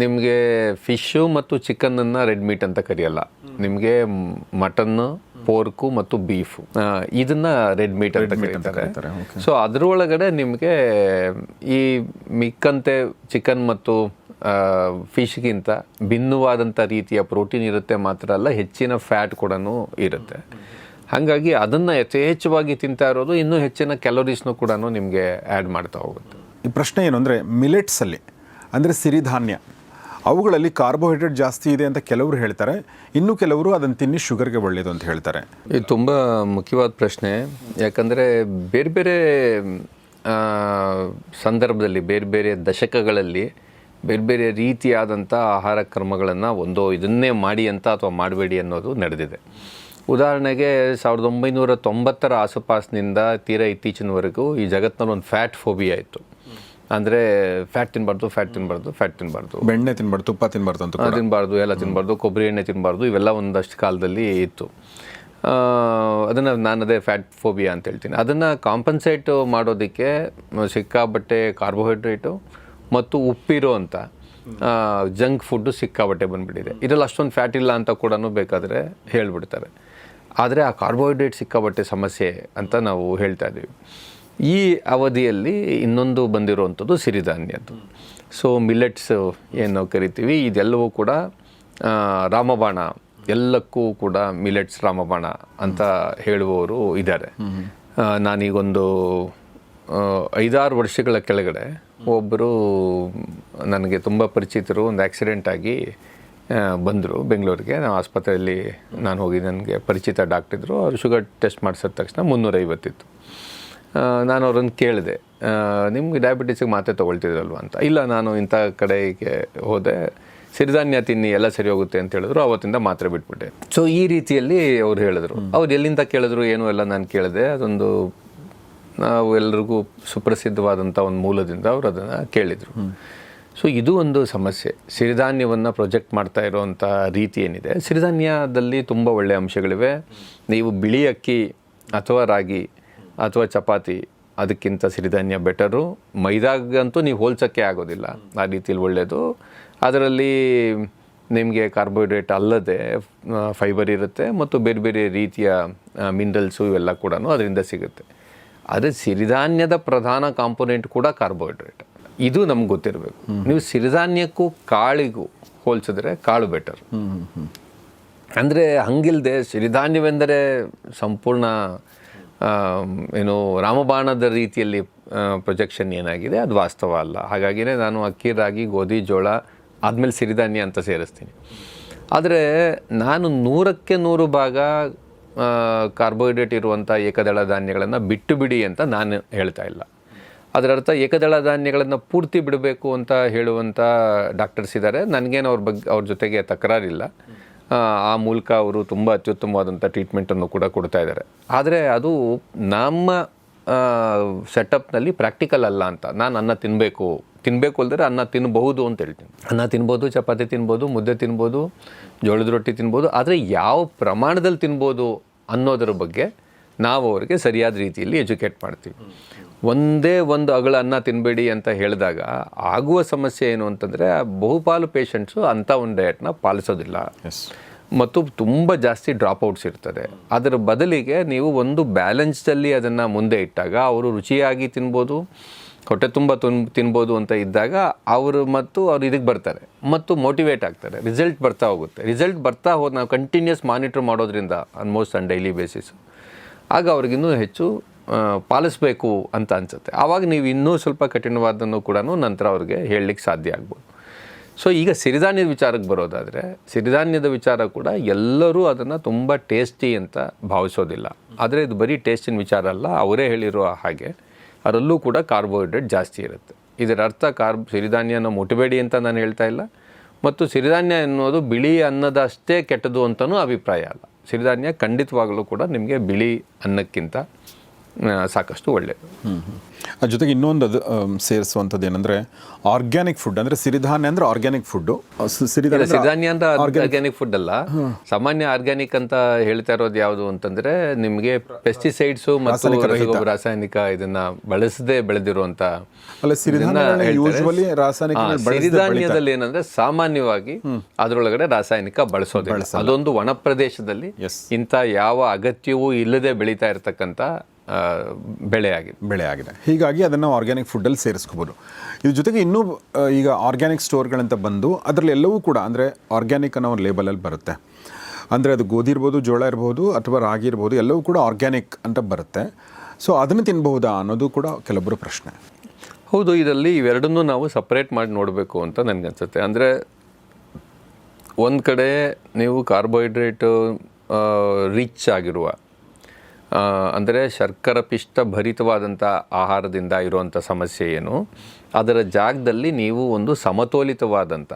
ನಿಮಗೆ ಫಿಶ್ಶು ಮತ್ತು ಚಿಕನ್ನನ್ನು ರೆಡ್ ಮೀಟ್ ಅಂತ ಕರೆಯಲ್ಲ. ನಿಮಗೆ ಮಟನ್ನು, ಪೋರ್ಕು ಮತ್ತು ಬೀಫು ಇದನ್ನು ರೆಡ್ ಮೀಟ್ ಅಂತ ಕರೀತಾರೆ. ಸೊ ಅದರೊಳಗಡೆ ನಿಮಗೆ ಈ ಮಿಕ್ಕಂತೆ ಚಿಕನ್ ಮತ್ತು ಫಿಶ್ಗಿಂತ ಭಿನ್ನವಾದಂಥ ರೀತಿಯ ಪ್ರೋಟೀನ್ ಇರುತ್ತೆ ಮಾತ್ರ ಅಲ್ಲ, ಹೆಚ್ಚಿನ ಫ್ಯಾಟ್ ಕೂಡ ಇರುತ್ತೆ. ಹಾಗಾಗಿ ಅದನ್ನು ಯಥೇಚ್ಛವಾಗಿ ತಿಂತಾ ಇರೋದು ಇನ್ನೂ ಹೆಚ್ಚಿನ ಕ್ಯಾಲೋರೀಸ್ನೂ ಕೂಡ ನಿಮಗೆ ಆ್ಯಡ್ ಮಾಡ್ತಾ ಹೋಗುತ್ತೆ. ಈ ಪ್ರಶ್ನೆ ಏನು ಅಂದರೆ, ಮಿಲೆಟ್ಸಲ್ಲಿ ಅಂದರೆ ಸಿರಿಧಾನ್ಯ, ಅವುಗಳಲ್ಲಿ ಕಾರ್ಬೋಹೈಡ್ರೇಟ್ ಜಾಸ್ತಿ ಇದೆ ಅಂತ ಕೆಲವರು ಹೇಳ್ತಾರೆ, ಇನ್ನು ಕೆಲವರು ಅದನ್ನು ತಿನ್ನಿ ಶುಗರ್ಗೆ ಒಳ್ಳೆಯದು ಅಂತ ಹೇಳ್ತಾರೆ. ಇದು ತುಂಬ ಮುಖ್ಯವಾದ ಪ್ರಶ್ನೆ. ಯಾಕಂದರೆ ಬೇರೆ ಬೇರೆ ಸಂದರ್ಭದಲ್ಲಿ, ಬೇರೆ ಬೇರೆ ದಶಕಗಳಲ್ಲಿ ಬೇರೆ ಬೇರೆ ರೀತಿಯಾದಂಥ ಆಹಾರ ಕ್ರಮಗಳನ್ನು ಇದನ್ನೇ ಮಾಡಿ ಅಂತ ಅಥವಾ ಮಾಡಬೇಡಿ ಅನ್ನೋದು ನಡೆದಿದೆ. ಉದಾಹರಣೆಗೆ 1990ರ ಆಸುಪಾಸಿನಿಂದ ತೀರಾ ಇತ್ತೀಚಿನವರೆಗೂ ಈ ಜಗತ್ತಿನಲ್ಲಿ ಒಂದು ಫ್ಯಾಟ್ ಫೋಬಿಯಾ ಇತ್ತು. ಅಂದರೆ ಫ್ಯಾಟ್ ತಿನ್ನಬಾರ್ದು ಬೆಣ್ಣೆ ತಿನ್ಬಾರ್ದು, ತುಪ್ಪ ತಿನ್ಬಾರ್ದು ಅಂತ ತಿನ್ನಬಾರ್ದು, ಎಲ್ಲ ತಿನ್ನಬಾರ್ದು, ಕೊಬ್ಬರಿ ಎಣ್ಣೆ ತಿನ್ನಬಾರ್ದು, ಇವೆಲ್ಲ ಒಂದಷ್ಟು ಕಾಲದಲ್ಲಿ ಇತ್ತು. ಅದನ್ನು ನಾನು ಅದೇ ಫ್ಯಾಟ್ ಫೋಬಿಯಾ ಅಂತ ಹೇಳ್ತೀನಿ. ಅದನ್ನು ಕಾಂಪನ್ಸೇಟ್ ಮಾಡೋದಕ್ಕೆ ಸಿಕ್ಕಾಬಟ್ಟೆ ಕಾರ್ಬೋಹೈಡ್ರೇಟು ಮತ್ತು ಉಪ್ಪಿರೋ ಅಂತ ಜಂಕ್ ಫುಡ್ಡು ಸಿಕ್ಕಾಬಟ್ಟೆ ಬಂದುಬಿಟ್ಟಿದೆ. ಇದರಲ್ಲಿ ಅಷ್ಟೊಂದು ಫ್ಯಾಟ್ ಇಲ್ಲ ಅಂತ ಕೂಡ ಬೇಕಾದರೆ ಹೇಳಿಬಿಡ್ತಾರೆ. ಆದರೆ ಆ ಕಾರ್ಬೋಹೈಡ್ರೇಟ್ ಸಿಕ್ಕಾಬಟ್ಟೆ ಸಮಸ್ಯೆ ಅಂತ ನಾವು ಹೇಳ್ತಾ ಇದ್ದೀವಿ. ಈ ಅವಧಿಯಲ್ಲಿ ಇನ್ನೊಂದು ಬಂದಿರುವಂಥದ್ದು ಸಿರಿಧಾನ್ಯದ್ದು. ಸೊ ಮಿಲೆಟ್ಸ್ ಏನು ನಾವು ಕರಿತೀವಿ, ಇದೆಲ್ಲವೂ ಕೂಡ ರಾಮಬಾಣ, ಎಲ್ಲಕ್ಕೂ ಕೂಡ ಮಿಲೆಟ್ಸ್ ರಾಮಬಾಣ ಅಂತ ಹೇಳುವವರು ಇದ್ದಾರೆ. ನಾನೀಗೊಂದು 5-6 ವರ್ಷಗಳ ಕೆಳಗಡೆ ಒಬ್ಬರು ನನಗೆ ತುಂಬ ಪರಿಚಿತರು ಒಂದು ಆಕ್ಸಿಡೆಂಟ್ ಆಗಿ ಬಂದರು ಬೆಂಗಳೂರಿಗೆ. ನಾವು ಆಸ್ಪತ್ರೆಯಲ್ಲಿ ನಾನು ಹೋಗಿ, ನನಗೆ ಪರಿಚಿತ ಡಾಕ್ಟ್ರಿದ್ರು. ಅವರು ಶುಗರ್ ಟೆಸ್ಟ್ ಮಾಡಿಸಿದ ತಕ್ಷಣ 350 ಇತ್ತು. ನಾನು ಅವ್ರನ್ನ ಕೇಳಿದೆ, ನಿಮ್ಗೆ ಡಯಾಬಿಟಿಸಿಗೆ ಮಾತ್ರೆ ತೊಗೊಳ್ತಿದ್ರಲ್ವ ಅಂತ. ಇಲ್ಲ, ನಾನು ಇಂಥ ಕಡೆಗೆ ಹೋದೆ, ಸಿರಿಧಾನ್ಯ ತಿನ್ನಿ ಎಲ್ಲ ಸರಿ ಹೋಗುತ್ತೆ ಅಂತ ಹೇಳಿದ್ರು. ಅವತ್ತಿಂದ ಮಾತ್ರೆ ಬಿಟ್ಬಿಟ್ಟೆ. ಸೊ ಈ ರೀತಿಯಲ್ಲಿ ಅವ್ರು ಹೇಳಿದ್ರು. ಅವ್ರು ಎಲ್ಲಿಂದ ಕೇಳಿದ್ರು ಏನೂ ಎಲ್ಲ ನಾನು ಕೇಳಿದೆ. ಅದೊಂದು ನಾವು ಎಲ್ರಿಗೂ ಸುಪ್ರಸಿದ್ಧವಾದಂಥ ಒಂದು ಮೂಲದಿಂದ ಅವರು ಅದನ್ನು ಕೇಳಿದರು. ಸೊ ಇದು ಒಂದು ಸಮಸ್ಯೆ. ಸಿರಿಧಾನ್ಯವನ್ನು ಪ್ರೊಜೆಕ್ಟ್ ಮಾಡ್ತಾ ಇರೋವಂಥ ರೀತಿ ಏನಿದೆ, ಸಿರಿಧಾನ್ಯದಲ್ಲಿ ತುಂಬ ಒಳ್ಳೆಯ ಅಂಶಗಳಿವೆ. ನೀವು ಬಿಳಿ ಅಕ್ಕಿ ಅಥವಾ ರಾಗಿ ಅಥವಾ ಚಪಾತಿ ಅದಕ್ಕಿಂತ ಸಿರಿಧಾನ್ಯ ಬೆಟರು. ಮೈದಾಗಂತೂ ನೀವು ಹೋಲ್ಸೋಕ್ಕೆ ಆಗೋದಿಲ್ಲ, ಆ ರೀತಿಯಲ್ಲಿ ಒಳ್ಳೆಯದು. ಅದರಲ್ಲಿ ನಿಮಗೆ ಕಾರ್ಬೋಹೈಡ್ರೇಟ್ ಅಲ್ಲದೆ ಫೈಬರ್ ಇರುತ್ತೆ ಮತ್ತು ಬೇರೆ ಬೇರೆ ರೀತಿಯ ಮಿನರಲ್ಸು ಇವೆಲ್ಲ ಕೂಡ ಅದರಿಂದ ಸಿಗುತ್ತೆ. ಆದರೆ ಸಿರಿಧಾನ್ಯದ ಪ್ರಧಾನ ಕಾಂಪೊನೆಂಟ್ ಕೂಡ ಕಾರ್ಬೋಹೈಡ್ರೇಟ್. ಇದು ನಮ್ಗೆ ಗೊತ್ತಿರಬೇಕು. ನೀವು ಸಿರಿಧಾನ್ಯಕ್ಕೂ ಕಾಳಿಗೂ ಹೋಲಿಸಿದ್ರೆ ಕಾಳು ಬೆಟರ್. ಅಂದರೆ ಹಂಗಿಲ್ಲದೆ ಸಿರಿಧಾನ್ಯವೆಂದರೆ ಸಂಪೂರ್ಣ ಏನು ರಾಮಬಾಣದ ರೀತಿಯಲ್ಲಿ ಪ್ರೊಜೆಕ್ಷನ್ ಏನಾಗಿದೆ ಅದು ವಾಸ್ತವ ಅಲ್ಲ. ಹಾಗಾಗಿಯೇ ನಾನು ಅಕ್ಕಿ, ರಾಗಿ, ಗೋಧಿ, ಜೋಳ ಆದಮೇಲೆ ಸಿರಿಧಾನ್ಯ ಅಂತ ಸೇರಿಸ್ತೀನಿ. ಆದರೆ ನಾನು 100ಕ್ಕೆ 100 ಭಾಗ ಕಾರ್ಬೋಹೈಡ್ರೇಟ್ ಇರುವಂಥ ಏಕದಳ ಧಾನ್ಯಗಳನ್ನು ಬಿಟ್ಟು ಬಿಡಿ ಅಂತ ನಾನು ಹೇಳ್ತಾ ಇಲ್ಲ. ಅದರ ಅರ್ಥ ಏಕದಳ ಧಾನ್ಯಗಳನ್ನು ಪೂರ್ತಿ ಬಿಡಬೇಕು ಅಂತ ಹೇಳುವಂಥ ಡಾಕ್ಟರ್ಸ್ ಇದ್ದಾರೆ. ನನಗೇನು ಅವ್ರ ಜೊತೆಗೆ ತಕರಾರಿಲ್ಲ. ಆ ಮೂಲಕ ಅವರು ತುಂಬ ಅತ್ಯುತ್ತಮವಾದಂಥ ಟ್ರೀಟ್ಮೆಂಟನ್ನು ಕೂಡ ಕೊಡ್ತಾ ಇದ್ದಾರೆ. ಆದರೆ ಅದು ನಮ್ಮ ಸೆಟಪ್ನಲ್ಲಿ ಪ್ರಾಕ್ಟಿಕಲ್ ಅಲ್ಲ ಅಂತ. ನಾನು ಅನ್ನ ತಿನ್ನಬೇಕು ಅಲ್ಲದ್ರೆ ಅನ್ನ ತಿನ್ನಬಹುದು ಅಂತ ಹೇಳ್ತೀನಿ. ಅನ್ನ ತಿನ್ಬೋದು, ಚಪಾತಿ ತಿನ್ಬೋದು, ಮುದ್ದೆ ತಿನ್ಬೋದು, ಜೋಳದ ರೊಟ್ಟಿ ತಿನ್ಬೋದು. ಆದರೆ ಯಾವ ಪ್ರಮಾಣದಲ್ಲಿ ತಿನ್ಬೋದು ಅನ್ನೋದರ ಬಗ್ಗೆ ನಾವು ಅವರಿಗೆ ಸರಿಯಾದ ರೀತಿಯಲ್ಲಿ ಎಜುಕೇಟ್ ಮಾಡ್ತೀವಿ. ಒಂದೇ ಒಂದು ಅಗಳ ಅನ್ನ ತಿನ್ನಬೇಡಿ ಅಂತ ಹೇಳಿದಾಗ ಆಗುವ ಸಮಸ್ಯೆ ಏನು ಅಂತಂದರೆ, ಬಹುಪಾಲು ಪೇಷಂಟ್ಸು ಅಂಥ ಒಂದು ಡಯಟ್ನ ಪಾಲಿಸೋದಿಲ್ಲ ಮತ್ತು ತುಂಬ ಜಾಸ್ತಿ ಡ್ರಾಪ್ಔಟ್ಸ್ ಇರ್ತದೆ. ಅದರ ಬದಲಿಗೆ ನೀವು ಒಂದು ಬ್ಯಾಲೆನ್ಸ್ಡಲ್ಲಿ ಅದನ್ನು ಮುಂದೆ ಇಟ್ಟಾಗ ಅವರು ರುಚಿಯಾಗಿ ತಿನ್ಬೋದು, ಹೊಟ್ಟೆ ತುಂಬ ತಿನ್ಬೋದು ಅಂತ ಇದ್ದಾಗ ಅವರು ಇದಕ್ಕೆ ಬರ್ತಾರೆ ಮತ್ತು ಮೋಟಿವೇಟ್ ಆಗ್ತಾರೆ. ರಿಸಲ್ಟ್ ಬರ್ತಾ ಹೋಗುತ್ತೆ. ರಿಸಲ್ಟ್ ಬರ್ತಾ ಹೋದ ನಾವು ಕಂಟಿನ್ಯೂಸ್ ಮಾನಿಟ್ರ್ ಮಾಡೋದ್ರಿಂದ ಆಲ್ಮೋಸ್ಟ್ ಆನ್ ಡೈಲಿ ಬೇಸಿಸ್, ಆಗ ಅವ್ರಿಗಿನ್ನೂ ಹೆಚ್ಚು ಪಾಲಿಸಬೇಕು ಅಂತ ಅನಿಸುತ್ತೆ. ಆವಾಗ ನೀವು ಇನ್ನೂ ಸ್ವಲ್ಪ ಕಠಿಣವಾದನ್ನು ಕೂಡ ನಂತರ ಅವ್ರಿಗೆ ಹೇಳಲಿಕ್ಕೆ ಸಾಧ್ಯ ಆಗ್ಬೋದು. ಸೊ ಈಗ ಸಿರಿಧಾನ್ಯದ ವಿಚಾರಕ್ಕೆ ಬರೋದಾದರೆ, ಸಿರಿಧಾನ್ಯದ ವಿಚಾರ ಕೂಡ ಎಲ್ಲರೂ ಅದನ್ನು ತುಂಬ ಟೇಸ್ಟಿ ಅಂತ ಭಾವಿಸೋದಿಲ್ಲ. ಆದರೆ ಇದು ಬರೀ ಟೇಸ್ಟಿನ ವಿಚಾರ ಅಲ್ಲ. ಅವರೇ ಹೇಳಿರೋ ಹಾಗೆ ಅದರಲ್ಲೂ ಕೂಡ ಕಾರ್ಬೋಹೈಡ್ರೇಟ್ ಜಾಸ್ತಿ ಇರುತ್ತೆ. ಇದರ ಅರ್ಥ ಸಿರಿಧಾನ್ಯನ ಮುಟ್ಟಬೇಡಿ ಅಂತ ನಾನು ಹೇಳ್ತಾ ಇಲ್ಲ. ಮತ್ತು ಸಿರಿಧಾನ್ಯ ಎನ್ನುವುದು ಬಿಳಿ ಅನ್ನದಷ್ಟೇ ಕೆಟ್ಟದು ಅಂತಲೂ ಅಭಿಪ್ರಾಯ ಅಲ್ಲ. ಸಿರಿಧಾನ್ಯ ಖಂಡಿತವಾಗಲೂ ಕೂಡ ನಿಮಗೆ ಬಿಳಿ ಅನ್ನಕ್ಕಿಂತ ಸಾಕಷ್ಟು ಒಳ್ಳೆಯದು. ಅದ್ರ ಜೊತೆಗೆ ಇನ್ನೊಂದು ಅದು ಸೇರಿಸುವಂಥದ್ದು ಏನಂದರೆ ಆರ್ಗ್ಯಾನಿಕ್ ಫುಡ್. ಅಂದರೆ ಸಿರಿಧಾನ್ಯ ಅಂದರೆ ಆರ್ಗ್ಯಾನಿಕ್ ಫುಡ್ಡು. ಸಿರಿಧಾನ್ಯ ಅಂತ ಆರ್ಗ್ಯಾನಿಕ್ ಫುಡ್ ಅಲ್ಲ. ಸಾಮಾನ್ಯ ಆರ್ಗ್ಯಾನಿಕ್ ಅಂತ ಹೇಳ್ತಾ ಇರೋದು ಯಾವುದು ಅಂತಂದರೆ, ನಿಮಗೆ ಪೆಸ್ಟಿಸೈಡ್ಸು ಮತ್ತು ರಾಸಾಯನಿಕ ಇದನ್ನು ಬಳಸದೆ ಬೆಳೆದಿರುವಂಥ ಸಿರಿಧಾನ್ಯದಲ್ಲಿ ಏನಂದರೆ ಸಾಮಾನ್ಯವಾಗಿ ಅದರೊಳಗಡೆ ರಾಸಾಯನಿಕ ಬಳಸೋದಿಲ್ಲ. ಅದೊಂದು ಒಣ ಪ್ರದೇಶದಲ್ಲಿ ಇಂಥ ಯಾವ ಅಗತ್ಯವೂ ಇಲ್ಲದೆ ಬೆಳೀತಾ ಇರತಕ್ಕಂಥ ಬೆಳೆ ಆಗಿದೆ. ಹೀಗಾಗಿ ಅದನ್ನು ಆರ್ಗ್ಯಾನಿಕ್ ಫುಡ್ಡಲ್ಲಿ ಸೇರಿಸ್ಕೋಬೋದು. ಇದ್ರ ಜೊತೆಗೆ ಇನ್ನೂ ಈಗ ಆರ್ಗ್ಯಾನಿಕ್ ಸ್ಟೋರ್ಗಳಂತ ಬಂದು ಅದರಲ್ಲಿ ಎಲ್ಲವೂ ಕೂಡ ಅಂದರೆ ಆರ್ಗ್ಯಾನಿಕ್ ಅನ್ನೋ ಒಂದು ಲೇಬಲಲ್ಲಿ ಬರುತ್ತೆ. ಅಂದರೆ ಅದು ಗೋಧಿ ಇರ್ಬೋದು, ಜೋಳ ಇರ್ಬೋದು ಅಥವಾ ರಾಗಿ ಇರ್ಬೋದು, ಎಲ್ಲವೂ ಕೂಡ ಆರ್ಗ್ಯಾನಿಕ್ ಅಂತ ಬರುತ್ತೆ. ಸೊ ಅದನ್ನು ತಿನ್ನಬಹುದಾ ಅನ್ನೋದು ಕೂಡ ಕೆಲವೊಬ್ಬರು ಪ್ರಶ್ನೆ. ಹೌದು, ಇದರಲ್ಲಿ ಇವೆರಡನ್ನೂ ನಾವು ಸಪ್ರೇಟ್ ಮಾಡಿ ನೋಡಬೇಕು ಅಂತ ನನಗನ್ಸುತ್ತೆ. ಅಂದರೆ ಒಂದು ಕಡೆ ನೀವು ಕಾರ್ಬೋಹೈಡ್ರೇಟು ರಿಚ್ ಆಗಿರುವ, ಅಂದರೆ ಶರ್ಕರ ಪಿಷ್ಟ ಭರಿತವಾದಂಥ ಆಹಾರದಿಂದ ಇರುವಂಥ ಸಮಸ್ಯೆ ಏನು, ಅದರ ಜಾಗದಲ್ಲಿ ನೀವು ಒಂದು ಸಮತೋಲಿತವಾದಂಥ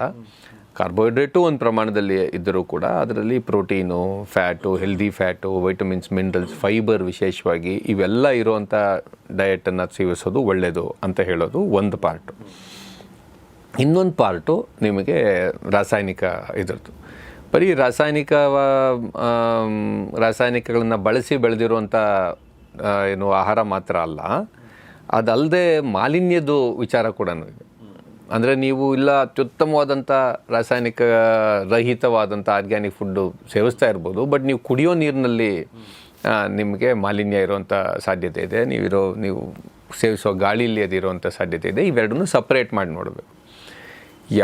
ಕಾರ್ಬೋಹೈಡ್ರೇಟು ಒಂದು ಪ್ರಮಾಣದಲ್ಲಿ ಇದ್ದರೂ ಕೂಡ ಅದರಲ್ಲಿ protein, fat, healthy fat, vitamins, minerals, fibre ವಿಶೇಷವಾಗಿ ಇವೆಲ್ಲ ಇರುವಂಥ ಡಯಟನ್ನು ಸೇವಿಸೋದು ಒಳ್ಳೆಯದು ಅಂತ ಹೇಳೋದು ಒಂದು ಪಾರ್ಟು. ಇನ್ನೊಂದು ಪಾರ್ಟು ನಿಮಗೆ ರಾಸಾಯನಿಕ ಇದ್ರದ್ದು. ಬರೀ ರಾಸಾಯನಿಕಗಳನ್ನು ಬಳಸಿ ಬೆಳೆದಿರುವಂಥ ಏನು ಆಹಾರ ಮಾತ್ರ ಅಲ್ಲ, ಅದಲ್ಲದೆ ಮಾಲಿನ್ಯದ ವಿಚಾರ ಕೂಡ ಇದೆ. ಅಂದರೆ ನೀವು ಇಲ್ಲ ಅತ್ಯುತ್ತಮವಾದಂಥ ರಾಸಾಯನಿಕ ರಹಿತವಾದಂಥ ಆರ್ಗ್ಯಾನಿಕ್ ಫುಡ್ಡು ಸೇವಿಸ್ತಾ ಇರ್ಬೋದು, ಬಟ್ ನೀವು ಕುಡಿಯೋ ನೀರಿನಲ್ಲಿ ನಿಮಗೆ ಮಾಲಿನ್ಯ ಇರುವಂಥ ಸಾಧ್ಯತೆ ಇದೆ, ನೀವು ಸೇವಿಸೋ ಗಾಳಿಯಲ್ಲಿ ಅದಿರುವಂಥ ಸಾಧ್ಯತೆ ಇದೆ. ಇವೆರಡನ್ನೂ ಸಪ್ರೇಟ್ ಮಾಡಿ ನೋಡಬೇಕು.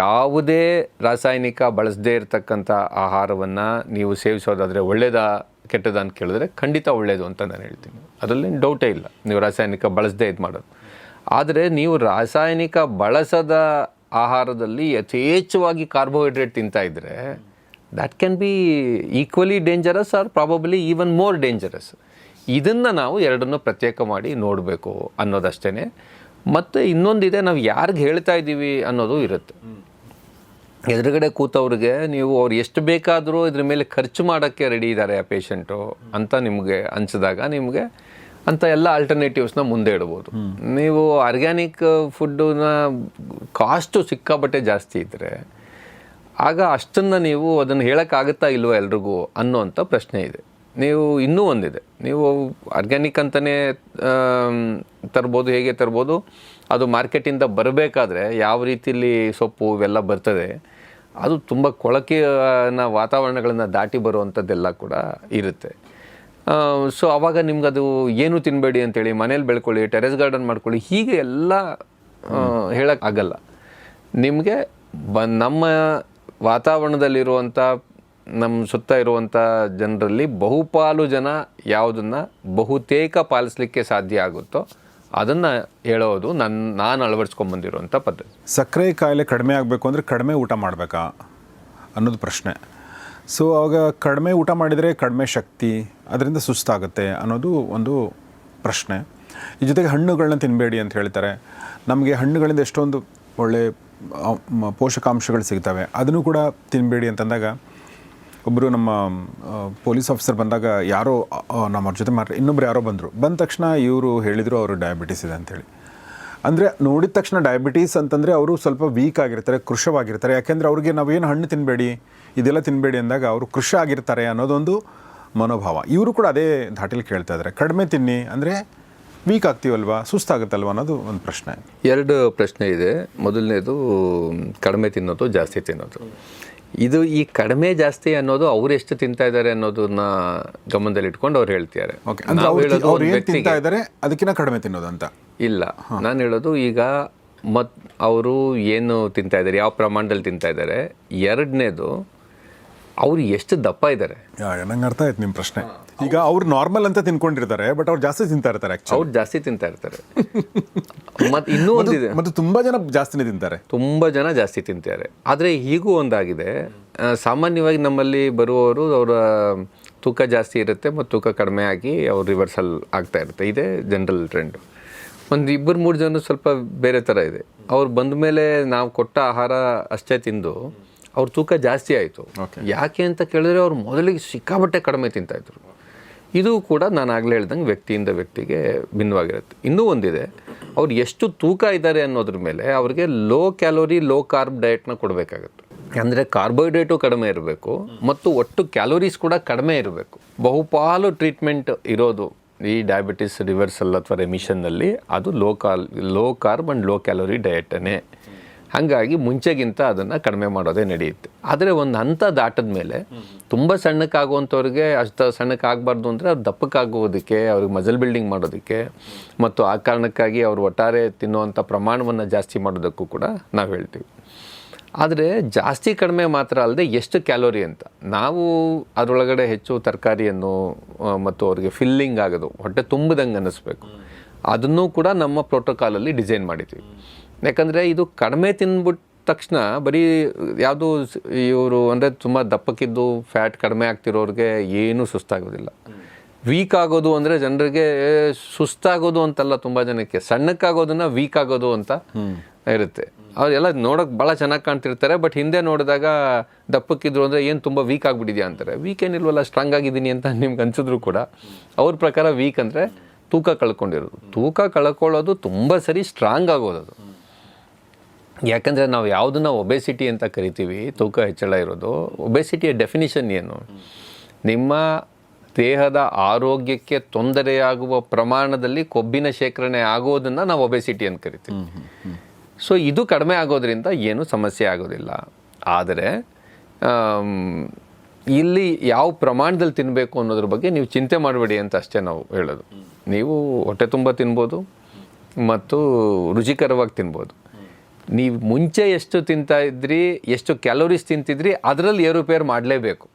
ಯಾವುದೇ ರಾಸಾಯನಿಕ ಬಳಸದೇ ಇರತಕ್ಕಂಥ ಆಹಾರವನ್ನು ನೀವು ಸೇವಿಸೋದಾದರೆ ಒಳ್ಳೆಯದಾ ಕೆಟ್ಟದ ಅಂತ ಕೇಳಿದ್ರೆ ಖಂಡಿತ ಒಳ್ಳೆಯದು ಅಂತ ನಾನು ಹೇಳ್ತೀನಿ. ಅದರಲ್ಲಿ ಡೌಟೇ ಇಲ್ಲ, ನೀವು ರಾಸಾಯನಿಕ ಬಳಸದೇ ಇದು ಮಾಡೋದು. ಆದರೆ ನೀವು ರಾಸಾಯನಿಕ ಬಳಸದ ಆಹಾರದಲ್ಲಿ ಯಥೇಚ್ಛವಾಗಿ ಕಾರ್ಬೋಹೈಡ್ರೇಟ್ ತಿಂತಾಯಿದ್ರೆ that can be equally dangerous or probably even more dangerous. ಇದನ್ನು ನಾವು ಎರಡನ್ನೂ ಪ್ರತ್ಯೇಕ ಮಾಡಿ ನೋಡಬೇಕು ಅನ್ನೋದಷ್ಟೇ. ಮತ್ತು ಇನ್ನೊಂದಿದೆ, ನಾವು ಯಾರಿಗೆ ಹೇಳ್ತಾ ಇದ್ದೀವಿ ಅನ್ನೋದು ಇರುತ್ತೆ. ಎದುರುಗಡೆ ಕೂತವ್ರಿಗೆ ನೀವು ಅವ್ರು ಎಷ್ಟು ಬೇಕಾದರೂ ಇದ್ರ ಮೇಲೆ ಖರ್ಚು ಮಾಡೋಕ್ಕೆ ರೆಡಿ ಇದ್ದಾರೆ ಆ ಪೇಷಂಟು ಅಂತ ನಿಮಗೆ ಅನಿಸಿದಾಗ ನಿಮಗೆ ಅಂತ ಎಲ್ಲ ಆಲ್ಟರ್ನೇಟಿವ್ಸ್ನ ಮುಂದೆ ಇಡ್ಬೋದು. ನೀವು ಆರ್ಗ್ಯಾನಿಕ್ ಫುಡ್ಡನ್ನ ಕಾಸ್ಟು ಸಿಕ್ಕಾಬಟ್ಟೆ ಜಾಸ್ತಿ ಇದ್ದರೆ ಆಗ ಅಷ್ಟನ್ನು ನೀವು ಅದನ್ನು ಹೇಳೋಕ್ಕಾಗುತ್ತಾ ಇಲ್ವೋ ಎಲ್ರಿಗೂ ಅನ್ನೋವಂಥ ಪ್ರಶ್ನೆ ಇದೆ. ನೀವು ಇನ್ನೂ ಒಂದಿದೆ, ನೀವು ಆರ್ಗ್ಯಾನಿಕ್ ಅಂತಲೇ ತರ್ಬೋದು. ಹೇಗೆ ತರ್ಬೋದು? ಅದು ಮಾರ್ಕೆಟಿಂದ ಬರಬೇಕಾದ್ರೆ ಯಾವ ರೀತಿಯಲ್ಲಿ ಸೊಪ್ಪು ಇವೆಲ್ಲ ಬರ್ತದೆ, ಅದು ತುಂಬ ಕೊಳಕಿನ ವಾತಾವರಣಗಳನ್ನು ದಾಟಿ ಬರುವಂಥದ್ದೆಲ್ಲ ಕೂಡ ಇರುತ್ತೆ. ಸೊ ಆವಾಗ ನಿಮ್ಗದು ಏನು ತಿನ್ನಬೇಡಿ ಅಂತೇಳಿ ಮನೇಲಿ ಬೆಳ್ಕೊಳ್ಳಿ, ಟೆರೆಸ್ ಗಾರ್ಡನ್ ಮಾಡ್ಕೊಳ್ಳಿ, ಹೀಗೆ ಎಲ್ಲ ಹೇಳೋಕ್ಕಾಗಲ್ಲ. ನಿಮಗೆ ನಮ್ಮ ವಾತಾವರಣದಲ್ಲಿರುವಂಥ ನಮ್ಮ ಸುತ್ತ ಇರುವಂಥ ಜನರಲ್ಲಿ ಬಹುಪಾಲು ಜನ ಯಾವುದನ್ನು ಬಹುತೇಕ ಪಾಲಿಸಲಿಕ್ಕೆ ಸಾಧ್ಯ ಆಗುತ್ತೋ ಅದನ್ನು ಹೇಳೋದು ನಾನು ಅಳವಡಿಸ್ಕೊಂಬಂದಿರುವಂಥ ಪದ್ಧತಿ. ಸಕ್ಕರೆ ಕಾಯಿಲೆ ಕಡಿಮೆ ಆಗಬೇಕು ಅಂದರೆ ಕಡಿಮೆ ಊಟ ಮಾಡಬೇಕಾ ಅನ್ನೋದು ಪ್ರಶ್ನೆ. ಸೊ ಆವಾಗ ಕಡಿಮೆ ಊಟ ಮಾಡಿದರೆ ಕಡಿಮೆ ಶಕ್ತಿ, ಅದರಿಂದ ಸುಸ್ತಾಗುತ್ತೆ ಅನ್ನೋದು ಒಂದು ಪ್ರಶ್ನೆ. ಈ ಜೊತೆಗೆ ಹಣ್ಣುಗಳನ್ನ ತಿನ್ನಬೇಡಿ ಅಂತ ಹೇಳ್ತಾರೆ. ನಮಗೆ ಹಣ್ಣುಗಳಿಂದ ಎಷ್ಟೊಂದು ಒಳ್ಳೆ ಪೋಷಕಾಂಶಗಳು ಸಿಗ್ತವೆ, ಅದನ್ನು ಕೂಡ ತಿನ್ನಬೇಡಿ ಅಂತಂದಾಗ ಒಬ್ಬರು ನಮ್ಮ ಪೊಲೀಸ್ ಆಫೀಸರ್ ಬಂದಾಗ ಯಾರೋ ನಮ್ಮ ಜೊತೆ ಇನ್ನೊಬ್ರು ಯಾರೋ ಬಂದ ತಕ್ಷಣ ಇವರು ಹೇಳಿದರು ಅವರು ಡಯಾಬಿಟೀಸ್ ಇದೆ ಅಂಥೇಳಿ. ಅಂದರೆ ನೋಡಿದ ತಕ್ಷಣ ಡಯಾಬಿಟೀಸ್ ಅಂತಂದರೆ ಅವರು ಸ್ವಲ್ಪ ವೀಕ್ ಆಗಿರ್ತಾರೆ, ಕೃಶವಾಗಿರ್ತಾರೆ. ಯಾಕೆಂದರೆ ಅವ್ರಿಗೆ ನಾವೇನು ಹಣ್ಣು ತಿನ್ನಬೇಡಿ ಇದೆಲ್ಲ ತಿನ್ನಬೇಡಿ ಅಂದಾಗ ಅವರು ಕೃಶ ಆಗಿರ್ತಾರೆ ಅನ್ನೋದೊಂದು ಮನೋಭಾವ. ಇವರು ಕೂಡ ಅದೇ ಧಾಟಿಲಿ ಕೇಳ್ತಾ ಇದ್ದಾರೆ, ಕಡಿಮೆ ತಿನ್ನಿ ಅಂದರೆ ವೀಕ್ ಆಗ್ತೀವಲ್ವಾ, ಸುಸ್ತಾಗುತ್ತಲ್ವ ಅನ್ನೋದು ಒಂದು ಪ್ರಶ್ನೆ. ಎರಡು ಪ್ರಶ್ನೆ ಇದೆ. ಮೊದಲನೇದು ಕಡಿಮೆ ತಿನ್ನೋದು, ಜಾಸ್ತಿ ತಿನ್ನೋದು. ಇದು ಈ ಕಡಿಮೆ ಜಾಸ್ತಿ ಅನ್ನೋದು ಅವ್ರು ಎಷ್ಟು ತಿಂತಾ ಇದ್ದಾರೆ ಅನ್ನೋದನ್ನ ಗಮನದಲ್ಲಿ ಇಟ್ಕೊಂಡು ಅವ್ರು ಹೇಳ್ತಿದ್ದಾರೆ. ತಿಂತಾ ಇದ್ದಾರೆ ಅದಕ್ಕಿಂತ ಕಡಿಮೆ ತಿನ್ನೋದು ಅಂತ ಇಲ್ಲ. ನಾನು ಹೇಳೋದು ಈಗ ಅವರು ಏನು ತಿಂತಾ ಇದ್ದಾರೆ, ಯಾವ ಪ್ರಮಾಣದಲ್ಲಿ ತಿಂತಾ ಇದ್ದಾರೆ. ಎರಡನೇದು ಅವ್ರು ಎಷ್ಟು ದಪ್ಪ ಇದ್ದಾರೆ. ನಂಗೆ ಅರ್ಥ ಆಯ್ತು ನಿಮ್ಮ ಪ್ರಶ್ನೆ. ಈಗ ಅವ್ರು ನಾರ್ಮಲ್ ಅಂತ ತಿನ್ಕೊಂಡಿರ್ತಾರೆ, ಬಟ್ ಅವ್ರು ಜಾಸ್ತಿ ತಿಂತಾ ಇರ್ತಾರೆ. ಅವ್ರು ಜಾಸ್ತಿ ತಿಂತಾ ಇರ್ತಾರೆ. ಮತ್ತು ಇನ್ನೂ ಒಂದಿದೆ, ಮತ್ತು ತುಂಬ ಜನ ಜಾಸ್ತಿನೇ ತಿಂತಾರೆ, ತುಂಬ ಜನ ಜಾಸ್ತಿ ತಿಂತಾರೆ. ಆದರೆ ಹೀಗೂ ಒಂದಾಗಿದೆ, ಸಾಮಾನ್ಯವಾಗಿ ನಮ್ಮಲ್ಲಿ ಬರುವವರು ಅವರ ತೂಕ ಜಾಸ್ತಿ ಇರುತ್ತೆ ಮತ್ತು ತೂಕ ಕಡಿಮೆ ಆಗಿ ಅವ್ರು ರಿವರ್ಸಲ್ ಆಗ್ತಾ ಇರುತ್ತೆ. ಇದೇ ಜನರಲ್ ಟ್ರೆಂಡು. ಒಂದು 2-3 ಜನ ಸ್ವಲ್ಪ ಬೇರೆ ಥರ ಇದೆ. ಅವ್ರು ಬಂದ ಮೇಲೆ ನಾವು ಕೊಟ್ಟ ಆಹಾರ ಅಷ್ಟೇ ತಿಂದು ಅವ್ರ ತೂಕ ಜಾಸ್ತಿ ಆಯಿತು. ಯಾಕೆ ಅಂತ ಕೇಳಿದ್ರೆ ಅವ್ರು ಮೊದಲಿಗೆ ಸಿಕ್ಕಾಬಟ್ಟೆ ಕಡಿಮೆ ತಿಂತಾಯಿದ್ರು. ಇದು ಕೂಡ ನಾನು ಆಗಲೇ ಹೇಳ್ದಂಗೆ ವ್ಯಕ್ತಿಯಿಂದ ವ್ಯಕ್ತಿಗೆ ಭಿನ್ನವಾಗಿರುತ್ತೆ. ಇನ್ನೂ ಒಂದಿದೆ, ಅವ್ರು ಎಷ್ಟು ತೂಕ ಇದ್ದಾರೆ ಅನ್ನೋದ್ರ ಮೇಲೆ ಅವ್ರಿಗೆ ಲೋ ಕ್ಯಾಲೋರಿ ಲೋ ಕಾರ್ಬ್ ಡಯಟ್ನ ಕೊಡಬೇಕಾಗುತ್ತೆ. ಅಂದರೆ ಕಾರ್ಬೋಹೈಡ್ರೇಟು ಕಡಿಮೆ ಇರಬೇಕು ಮತ್ತು ಒಟ್ಟು ಕ್ಯಾಲೋರೀಸ್ ಕೂಡ ಕಡಿಮೆ ಇರಬೇಕು. ಬಹುಪಾಲು ಟ್ರೀಟ್ಮೆಂಟ್ ಇರೋದು ಈ ಡಯಾಬಿಟಿಸ್ ರಿವರ್ಸಲ್ ಅಥವಾ ರೆಮಿಷನ್ನಲ್ಲಿ ಅದು low carb and low calorie ಡಯಟನ್ನೇ. ಹಾಗಾಗಿ ಮುಂಚೆಗಿಂತ ಅದನ್ನು ಕಡಿಮೆ ಮಾಡೋದೇ ನಡೆಯುತ್ತೆ. ಆದರೆ ಒಂದು ಹಂತ ದಾಟದ ಮೇಲೆ ತುಂಬ ಸಣ್ಣಕ್ಕಾಗುವಂಥವ್ರಿಗೆ ಅಷ್ಟು ಸಣ್ಣಕ್ಕಾಗಬಾರ್ದು ಅಂದರೆ ಅವ್ರು ದಪ್ಪಕ್ಕಾಗುವುದಕ್ಕೆ, ಅವ್ರಿಗೆ ಮಸಲ್ ಬಿಲ್ಡಿಂಗ್ ಮಾಡೋದಕ್ಕೆ ಮತ್ತು ಆ ಕಾರಣಕ್ಕಾಗಿ ಅವರು ಒಟ್ಟಾರೆ ತಿನ್ನುವಂಥ ಪ್ರಮಾಣವನ್ನು ಜಾಸ್ತಿ ಮಾಡೋದಕ್ಕೂ ಕೂಡ ನಾವು ಹೇಳ್ತೀವಿ. ಆದರೆ ಜಾಸ್ತಿ ಕಡಿಮೆ ಮಾತ್ರ ಅಲ್ಲದೆ ಎಷ್ಟು ಕ್ಯಾಲೋರಿ ಅಂತ ನಾವು ಅದರೊಳಗಡೆ ಹೆಚ್ಚು ತರಕಾರಿಯನ್ನು ಮತ್ತು ಅವ್ರಿಗೆ ಫಿಲ್ಲಿಂಗ್ ಆಗೋದು, ಹೊಟ್ಟೆ ತುಂಬಿದಂಗೆ ಅನ್ನಿಸ್ಬೇಕು, ಅದನ್ನೂ ಕೂಡ ನಮ್ಮ ಪ್ರೋಟೋಕಾಲಲ್ಲಿ ಡಿಸೈನ್ ಮಾಡಿದ್ದೀವಿ. ಯಾಕಂದರೆ ಇದು ಕಡಿಮೆ ತಿಂದ್ಬಿಟ್ಟ ತಕ್ಷಣ ಬರೀ ಯಾವುದು ಇವರು ಅಂದರೆ ತುಂಬ ದಪ್ಪಕ್ಕಿದ್ದು ಫ್ಯಾಟ್ ಕಡಿಮೆ ಆಗ್ತಿರೋರಿಗೆ ಏನೂ ಸುಸ್ತಾಗೋದಿಲ್ಲ. ವೀಕ್ ಆಗೋದು ಅಂದರೆ ಜನರಿಗೆ ಸುಸ್ತಾಗೋದು ಅಂತಲ್ಲ, ತುಂಬ ಜನಕ್ಕೆ ಸಣ್ಣಕ್ಕಾಗೋದನ್ನು ವೀಕ್ ಆಗೋದು ಅಂತ ಇರುತ್ತೆ. ಅವರೆಲ್ಲ ನೋಡೋಕೆ ಭಾಳ ಚೆನ್ನಾಗಿ ಕಾಣ್ತಿರ್ತಾರೆ, ಬಟ್ ಹಿಂದೆ ನೋಡಿದಾಗ ದಪ್ಪಕ್ಕಿದ್ರು ಅಂದರೆ ಏನು ತುಂಬ ವೀಕ್ ಆಗಿಬಿಟ್ಟಿದ್ಯಾ ಅಂತಾರೆ. ವೀಕ್ ಏನಿಲ್ವಲ್ಲ, ಸ್ಟ್ರಾಂಗ್ ಆಗಿದ್ದೀನಿ ಅಂತ ನಿಮ್ಗೆ ಅನ್ಸಿದ್ರು ಕೂಡ ಅವ್ರ ಪ್ರಕಾರ ವೀಕ್ ಅಂದರೆ ತೂಕ ಕಳ್ಕೊಂಡಿರೋದು. ತೂಕ ಕಳ್ಕೊಳ್ಳೋದು ತುಂಬ ಸರಿ ಸ್ಟ್ರಾಂಗ್ ಆಗೋದು. ಯಾಕಂದರೆ ನಾವು ಯಾವುದನ್ನ ಒಬೆಸಿಟಿ ಅಂತ ಕರಿತೀವಿ, ತೂಕ ಹೆಚ್ಚಳ ಇರೋದು, ಒಬೆಸಿಟಿಯ ಡೆಫಿನಿಷನ್ ಏನು? ನಿಮ್ಮ ದೇಹದ ಆರೋಗ್ಯಕ್ಕೆ ತೊಂದರೆಯಾಗುವ ಪ್ರಮಾಣದಲ್ಲಿ ಕೊಬ್ಬಿನ ಶೇಖರಣೆ ಆಗೋದನ್ನು ನಾವು ಒಬೆಸಿಟಿ ಅಂತ ಕರಿತೀವಿ. ಸೊ ಇದು ಕಡಿಮೆ ಆಗೋದ್ರಿಂದ ಏನೂ ಸಮಸ್ಯೆ ಆಗೋದಿಲ್ಲ. ಆದರೆ ಇಲ್ಲಿ ಯಾವ ಪ್ರಮಾಣದಲ್ಲಿ ತಿನ್ನಬೇಕು ಅನ್ನೋದ್ರ ಬಗ್ಗೆ ನೀವು ಚಿಂತೆ ಮಾಡಬೇಡಿ ಅಂತ ಅಷ್ಟೇ ನಾವು ಹೇಳೋದು. ನೀವು ಹೊಟ್ಟೆ ತುಂಬ ತಿನ್ಬೋದು ಮತ್ತು ರುಚಿಕರವಾಗಿ ತಿನ್ಬೋದು. ನೀವು ಮುಂಚೆ ಎಷ್ಟು ತಿಂತಾ ಇದ್ರಿ, ಎಷ್ಟು ಕ್ಯಾಲೋರೀಸ್ ತಿಂತಿದ್ರಿ, ಅದರಲ್ಲಿ ಏರುಪೇರು ಮಾಡಲೇಬೇಕು,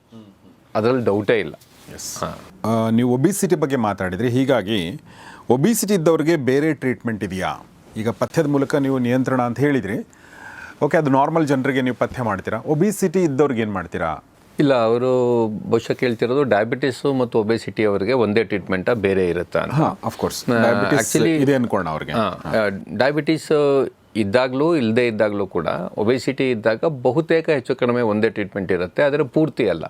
ಅದರಲ್ಲಿ ಡೌಟೇ ಇಲ್ಲ. ನೀವು ಒಬಿಸಿಟಿ ಬಗ್ಗೆ ಮಾತಾಡಿದ್ರಿ. ಹೀಗಾಗಿ ಒಬಿಸಿಟಿ ಇದ್ದವ್ರಿಗೆ ಬೇರೆ ಟ್ರೀಟ್ಮೆಂಟ್ ಇದೆಯಾ? ಈಗ ಪಥ್ಯದ ಮೂಲಕ ನೀವು ನಿಯಂತ್ರಣ ಅಂತ ಹೇಳಿದ್ರಿ. ಓಕೆ, ಅದು ನಾರ್ಮಲ್ ಜನರಿಗೆ ನೀವು ಪಥ್ಯ ಮಾಡ್ತೀರಾ. ಒಬಿಸಿಟಿ ಇದ್ದವ್ರಿಗೆ ಏನು ಮಾಡ್ತೀರಾ? ಇಲ್ಲ, ಅವರು ಬಹುಶಃ ಕೇಳ್ತಿರೋದು ಡಯಾಬಿಟಿಸು ಮತ್ತು ಒಬೆಸಿಟಿ ಅವರಿಗೆ ಒಂದೇ ಟ್ರೀಟ್ಮೆಂಟಾ ಬೇರೆ ಇರುತ್ತಾ ಅಂತ. ಆಫ್ಕೋರ್ಸ್ ಆ್ಯಕ್ಚುಲಿ ಇದೆ ಅನ್ಕೊಳ್ಳೋಣ ಅವ್ರಿಗೆ. ಡಯಾಬಿಟೀಸ್ ಇದ್ದಾಗಲೂ ಇಲ್ಲದೇ ಇದ್ದಾಗಲೂ ಕೂಡ ಒಬೆಸಿಟಿ ಇದ್ದಾಗ ಬಹುತೇಕ ಹೆಚ್ಚು ಕಡಿಮೆ ಒಂದೇ ಟ್ರೀಟ್ಮೆಂಟ್ ಇರುತ್ತೆ, ಆದರೆ ಪೂರ್ತಿ ಅಲ್ಲ.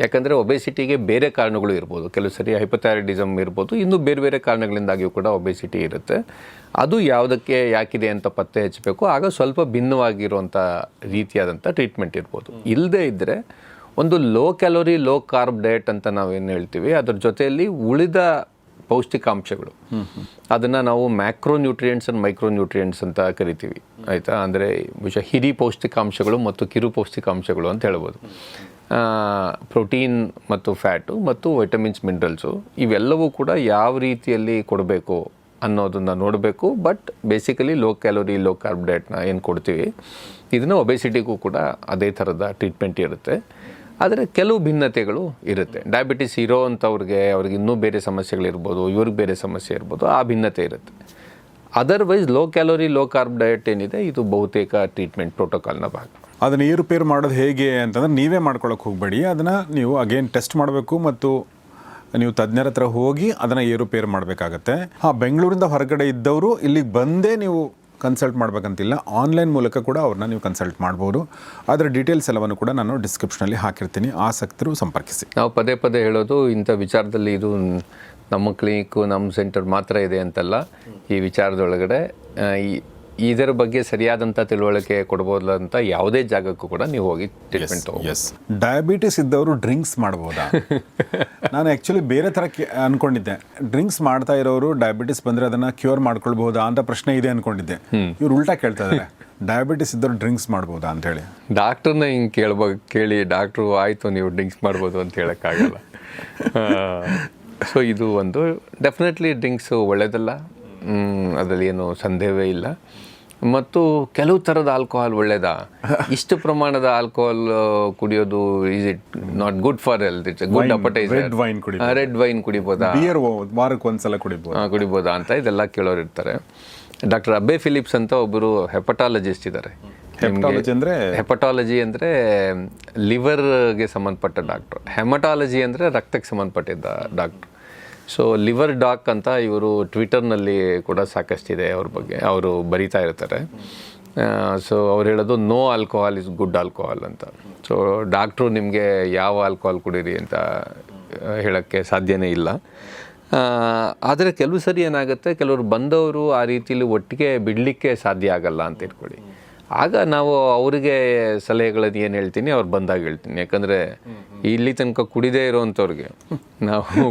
ಯಾಕಂದರೆ ಒಬೆಸಿಟಿಗೆ ಬೇರೆ ಕಾರಣಗಳು ಇರ್ಬೋದು, ಕೆಲವು ಸರಿ ಹೈಪೋಥೈರಾಯ್ಡಿಸಮ್ ಇರ್ಬೋದು, ಇನ್ನೂ ಬೇರೆ ಬೇರೆ ಕಾರಣಗಳಿಂದಾಗಿಯೂ ಕೂಡ ಒಬೆಸಿಟಿ ಇರುತ್ತೆ. ಅದು ಯಾವುದಕ್ಕೆ ಯಾಕಿದೆ ಅಂತ ಪತ್ತೆ ಹಚ್ಚಬೇಕು. ಆಗ ಸ್ವಲ್ಪ ಭಿನ್ನವಾಗಿರುವಂಥ ರೀತಿಯಾದಂಥ ಟ್ರೀಟ್ಮೆಂಟ್ ಇರ್ಬೋದು. ಇಲ್ಲದೇ ಇದ್ದರೆ ಒಂದು low calorie low carb diet ಅಂತ ನಾವೇನು ಹೇಳ್ತೀವಿ, ಅದ್ರ ಜೊತೆಯಲ್ಲಿ ಉಳಿದ ಪೌಷ್ಟಿಕಾಂಶಗಳು, ಅದನ್ನು ನಾವು macronutrients and micronutrients ಅಂತ ಕರಿತೀವಿ, ಆಯಿತಾ? ಅಂದರೆ ಬಹುಶಃ ಹಿರಿ ಪೌಷ್ಟಿಕಾಂಶಗಳು ಮತ್ತು ಕಿರು ಪೌಷ್ಟಿಕಾಂಶಗಳು ಅಂತ ಹೇಳ್ಬೋದು. ಪ್ರೋಟೀನ್ ಮತ್ತು ಫ್ಯಾಟು ಮತ್ತು ವೈಟಮಿನ್ಸ್, ಮಿನರಲ್ಸು, ಇವೆಲ್ಲವೂ ಕೂಡ ಯಾವ ರೀತಿಯಲ್ಲಿ ಕೊಡಬೇಕು ಅನ್ನೋದನ್ನು ನೋಡಬೇಕು. But basically low calorie low carb ಡಯಟ್ನ ಏನು ಕೊಡ್ತೀವಿ, ಇದನ್ನು ಒಬೆಸಿಟಿಗೂ ಕೂಡ ಅದೇ ಥರದ ಟ್ರೀಟ್ಮೆಂಟ್ ಇರುತ್ತೆ. ಆದರೆ ಕೆಲವು ಭಿನ್ನತೆಗಳು ಇರುತ್ತೆ. ಡಯಾಬಿಟಿಸ್ ಇರೋ ಅಂಥವ್ರಿಗೆ ಅವ್ರಿಗೆ ಇನ್ನೂ ಬೇರೆ ಸಮಸ್ಯೆಗಳಿರ್ಬೋದು, ಇವ್ರಿಗೆ ಬೇರೆ ಸಮಸ್ಯೆ ಇರ್ಬೋದು, ಆ ಭಿನ್ನತೆ ಇರುತ್ತೆ. Otherwise low calorie low carb diet ಏನಿದೆ, ಇದು ಬಹುತೇಕ ಟ್ರೀಟ್ಮೆಂಟ್ ಪ್ರೋಟೋಕಾಲ್ನ ಭಾಗ. ಅದನ್ನು ಏರುಪೇರು ಮಾಡೋದು ಹೇಗೆ ಅಂತಂದ್ರೆ ನೀವೇ ಮಾಡ್ಕೊಳ್ಳೋಕೆ ಹೋಗಬೇಡಿ. ಅದನ್ನು ನೀವು ಅಗೇನ್ ಟೆಸ್ಟ್ ಮಾಡಬೇಕು ಮತ್ತು ನೀವು ತಜ್ಞರ ಹತ್ರ ಹೋಗಿ ಅದನ್ನು ಏರುಪೇರು ಮಾಡಬೇಕಾಗತ್ತೆ. ಬೆಂಗಳೂರಿಂದ ಹೊರಗಡೆ ಇದ್ದವರು ಇಲ್ಲಿಗೆ ಬಂದೇ ನೀವು ಕನ್ಸಲ್ಟ್ ಮಾಡಬೇಕಂತಿಲ್ಲ, ಆನ್ಲೈನ್ ಮೂಲಕ ಕೂಡ ಅವ್ರನ್ನ ನೀವು ಕನ್ಸಲ್ಟ್ ಮಾಡ್ಬೋದು. ಅದರ ಡೀಟೇಲ್ಸ್ ಎಲ್ಲವನ್ನು ಕೂಡ ನಾನು ಡಿಸ್ಕ್ರಿಪ್ಷನಲ್ಲಿ ಹಾಕಿರ್ತೀನಿ, ಆಸಕ್ತರು ಸಂಪರ್ಕಿಸಿ. ನಾವು ಪದೇ ಪದೇ ಹೇಳೋದು ಇಂಥ ವಿಚಾರದಲ್ಲಿ ಇದು ನಮ್ಮ ಕ್ಲಿನಿಕ್ಕು ನಮ್ಮ ಸೆಂಟರ್ ಮಾತ್ರ ಇದೆ ಅಂತಲ್ಲ. ಈ ವಿಚಾರದೊಳಗಡೆ ಇದರ ಬಗ್ಗೆ ಸರಿಯಾದಂಥ ತಿಳುವಳಿಕೆ ಕೊಡ್ಬೋದಲ್ಲ ಅಂತ ಯಾವುದೇ ಜಾಗಕ್ಕೂ ಕೂಡ ನೀವು ಹೋಗಿ ಟ್ರೀಟ್ಮೆಂಟ್ ತಗೋ. ಎಸ್, ಡಯಾಬಿಟಿಸ್ ಇದ್ದವರು ಡ್ರಿಂಕ್ಸ್ ಮಾಡ್ಬೋದಾ? ನಾನು ಆ್ಯಕ್ಚುಲಿ ಬೇರೆ ಥರ ಅಂದ್ಕೊಂಡಿದ್ದೆ. ಡ್ರಿಂಕ್ಸ್ ಮಾಡ್ತಾ ಇರೋರು ಡಯಾಬಿಟಿಸ್ ಬಂದರೆ ಅದನ್ನು ಕ್ಯೂರ್ ಮಾಡ್ಕೊಳ್ಬೋದಾ ಅಂತ ಪ್ರಶ್ನೆ ಇದೆ ಅಂದ್ಕೊಂಡಿದ್ದೆ. ಇವ್ರು ಉಲ್ಟಾ ಕೇಳ್ತಾ ಇದ್ದಾರೆ, ಡಯಾಬಿಟಿಸ್ ಇದ್ದವರು ಡ್ರಿಂಕ್ಸ್ ಮಾಡ್ಬೋದಾ ಅಂತೇಳಿ. ಡಾಕ್ಟ್ರನ್ನ ಹಿಂಗೆ ಕೇಳಿ ಡಾಕ್ಟ್ರು ಆಯಿತು ನೀವು ಡ್ರಿಂಕ್ಸ್ ಮಾಡ್ಬೋದು ಅಂತ ಹೇಳೋಕ್ಕಾಗಲ್ಲ. ಸೊ ಇದು ಒಂದು ಡೆಫಿನೆಟ್ಲಿ ಡ್ರಿಂಕ್ಸು ಒಳ್ಳೆಯದಲ್ಲ, ಅದರಲ್ಲಿ ಏನು ಸಂದೇಹವೇ ಇಲ್ಲ. ಮತ್ತು ಕೆಲವು ಥರದ ಆಲ್ಕೋಹಾಲ್ ಒಳ್ಳೆಯದಾ? ಇಷ್ಟು ಪ್ರಮಾಣದ ಆಲ್ಕೋಹಾಲ್ ಕುಡಿಯೋದು is it not good for health? It's good appetiser. Red wine ಕುಡಿಬೋದಾ? ಬಿಯರ್ ವಾರಕ್ಕೆ ಒಂದ್ಸಲ ಕುಡಿಬೋದಾ ಅಂತ ಇದೆಲ್ಲ ಕೇಳೋರು ಇರ್ತಾರೆ. ಡಾಕ್ಟರ್ ಅಬ್ಬೆ ಫಿಲಿಪ್ಸ್ ಅಂತ ಒಬ್ಬರು ಹೆಪಟಾಲಜಿಸ್ಟ್ ಇದ್ದಾರೆ. ಹೆಪಟಾಲಜಿ ಅಂದರೆ ಲಿವರ್ಗೆ ಸಂಬಂಧಪಟ್ಟ ಡಾಕ್ಟ್ರು. ಹೆಮಟಾಲಜಿ ಅಂದರೆ ರಕ್ತಕ್ಕೆ ಸಂಬಂಧಪಟ್ಟಿದ್ದ ಡಾಕ್ಟ್ರು. ಸೊ ಲಿವರ್ ಡಾಕ್ ಅಂತ ಇವರು ಟ್ವಿಟರ್ನಲ್ಲಿ ಕೂಡ ಸಾಕಷ್ಟಿದೆ ಅವ್ರ ಬಗ್ಗೆ, ಅವರು ಬರಿತಾ ಇರ್ತಾರೆ. ಸೊ ಅವ್ರು ಹೇಳೋದು no alcohol is good alcohol ಅಂತ. ಸೊ ಡಾಕ್ಟ್ರು ನಿಮಗೆ ಯಾವ ಆಲ್ಕೋಹಾಲ್ ಕುಡೀರಿ ಅಂತ ಹೇಳೋಕ್ಕೆ ಸಾಧ್ಯನೇ ಇಲ್ಲ. ಆದರೆ ಕೆಲವು ಸರಿ ಏನಾಗುತ್ತೆ, ಕೆಲವರು ಬಂದವರು ಆ ರೀತಿಯಲ್ಲಿ ಒಟ್ಟಿಗೆ ಬಿಡಲಿಕ್ಕೆ ಸಾಧ್ಯ ಆಗಲ್ಲ ಅಂತ ಇಟ್ಕೊಳ್ಳಿ. ಆಗ ನಾವು ಅವರಿಗೆ ಸಲಹೆಗಳನ್ನು ಏನು ಹೇಳ್ತೀನಿ, ಅವ್ರು ಬಂದಾಗ ಹೇಳ್ತೀನಿ. ಯಾಕಂದರೆ ಇಲ್ಲಿ ತನಕ ಕುಡಿದೇ ಇರೋವಂಥವ್ರಿಗೆ ನಾವು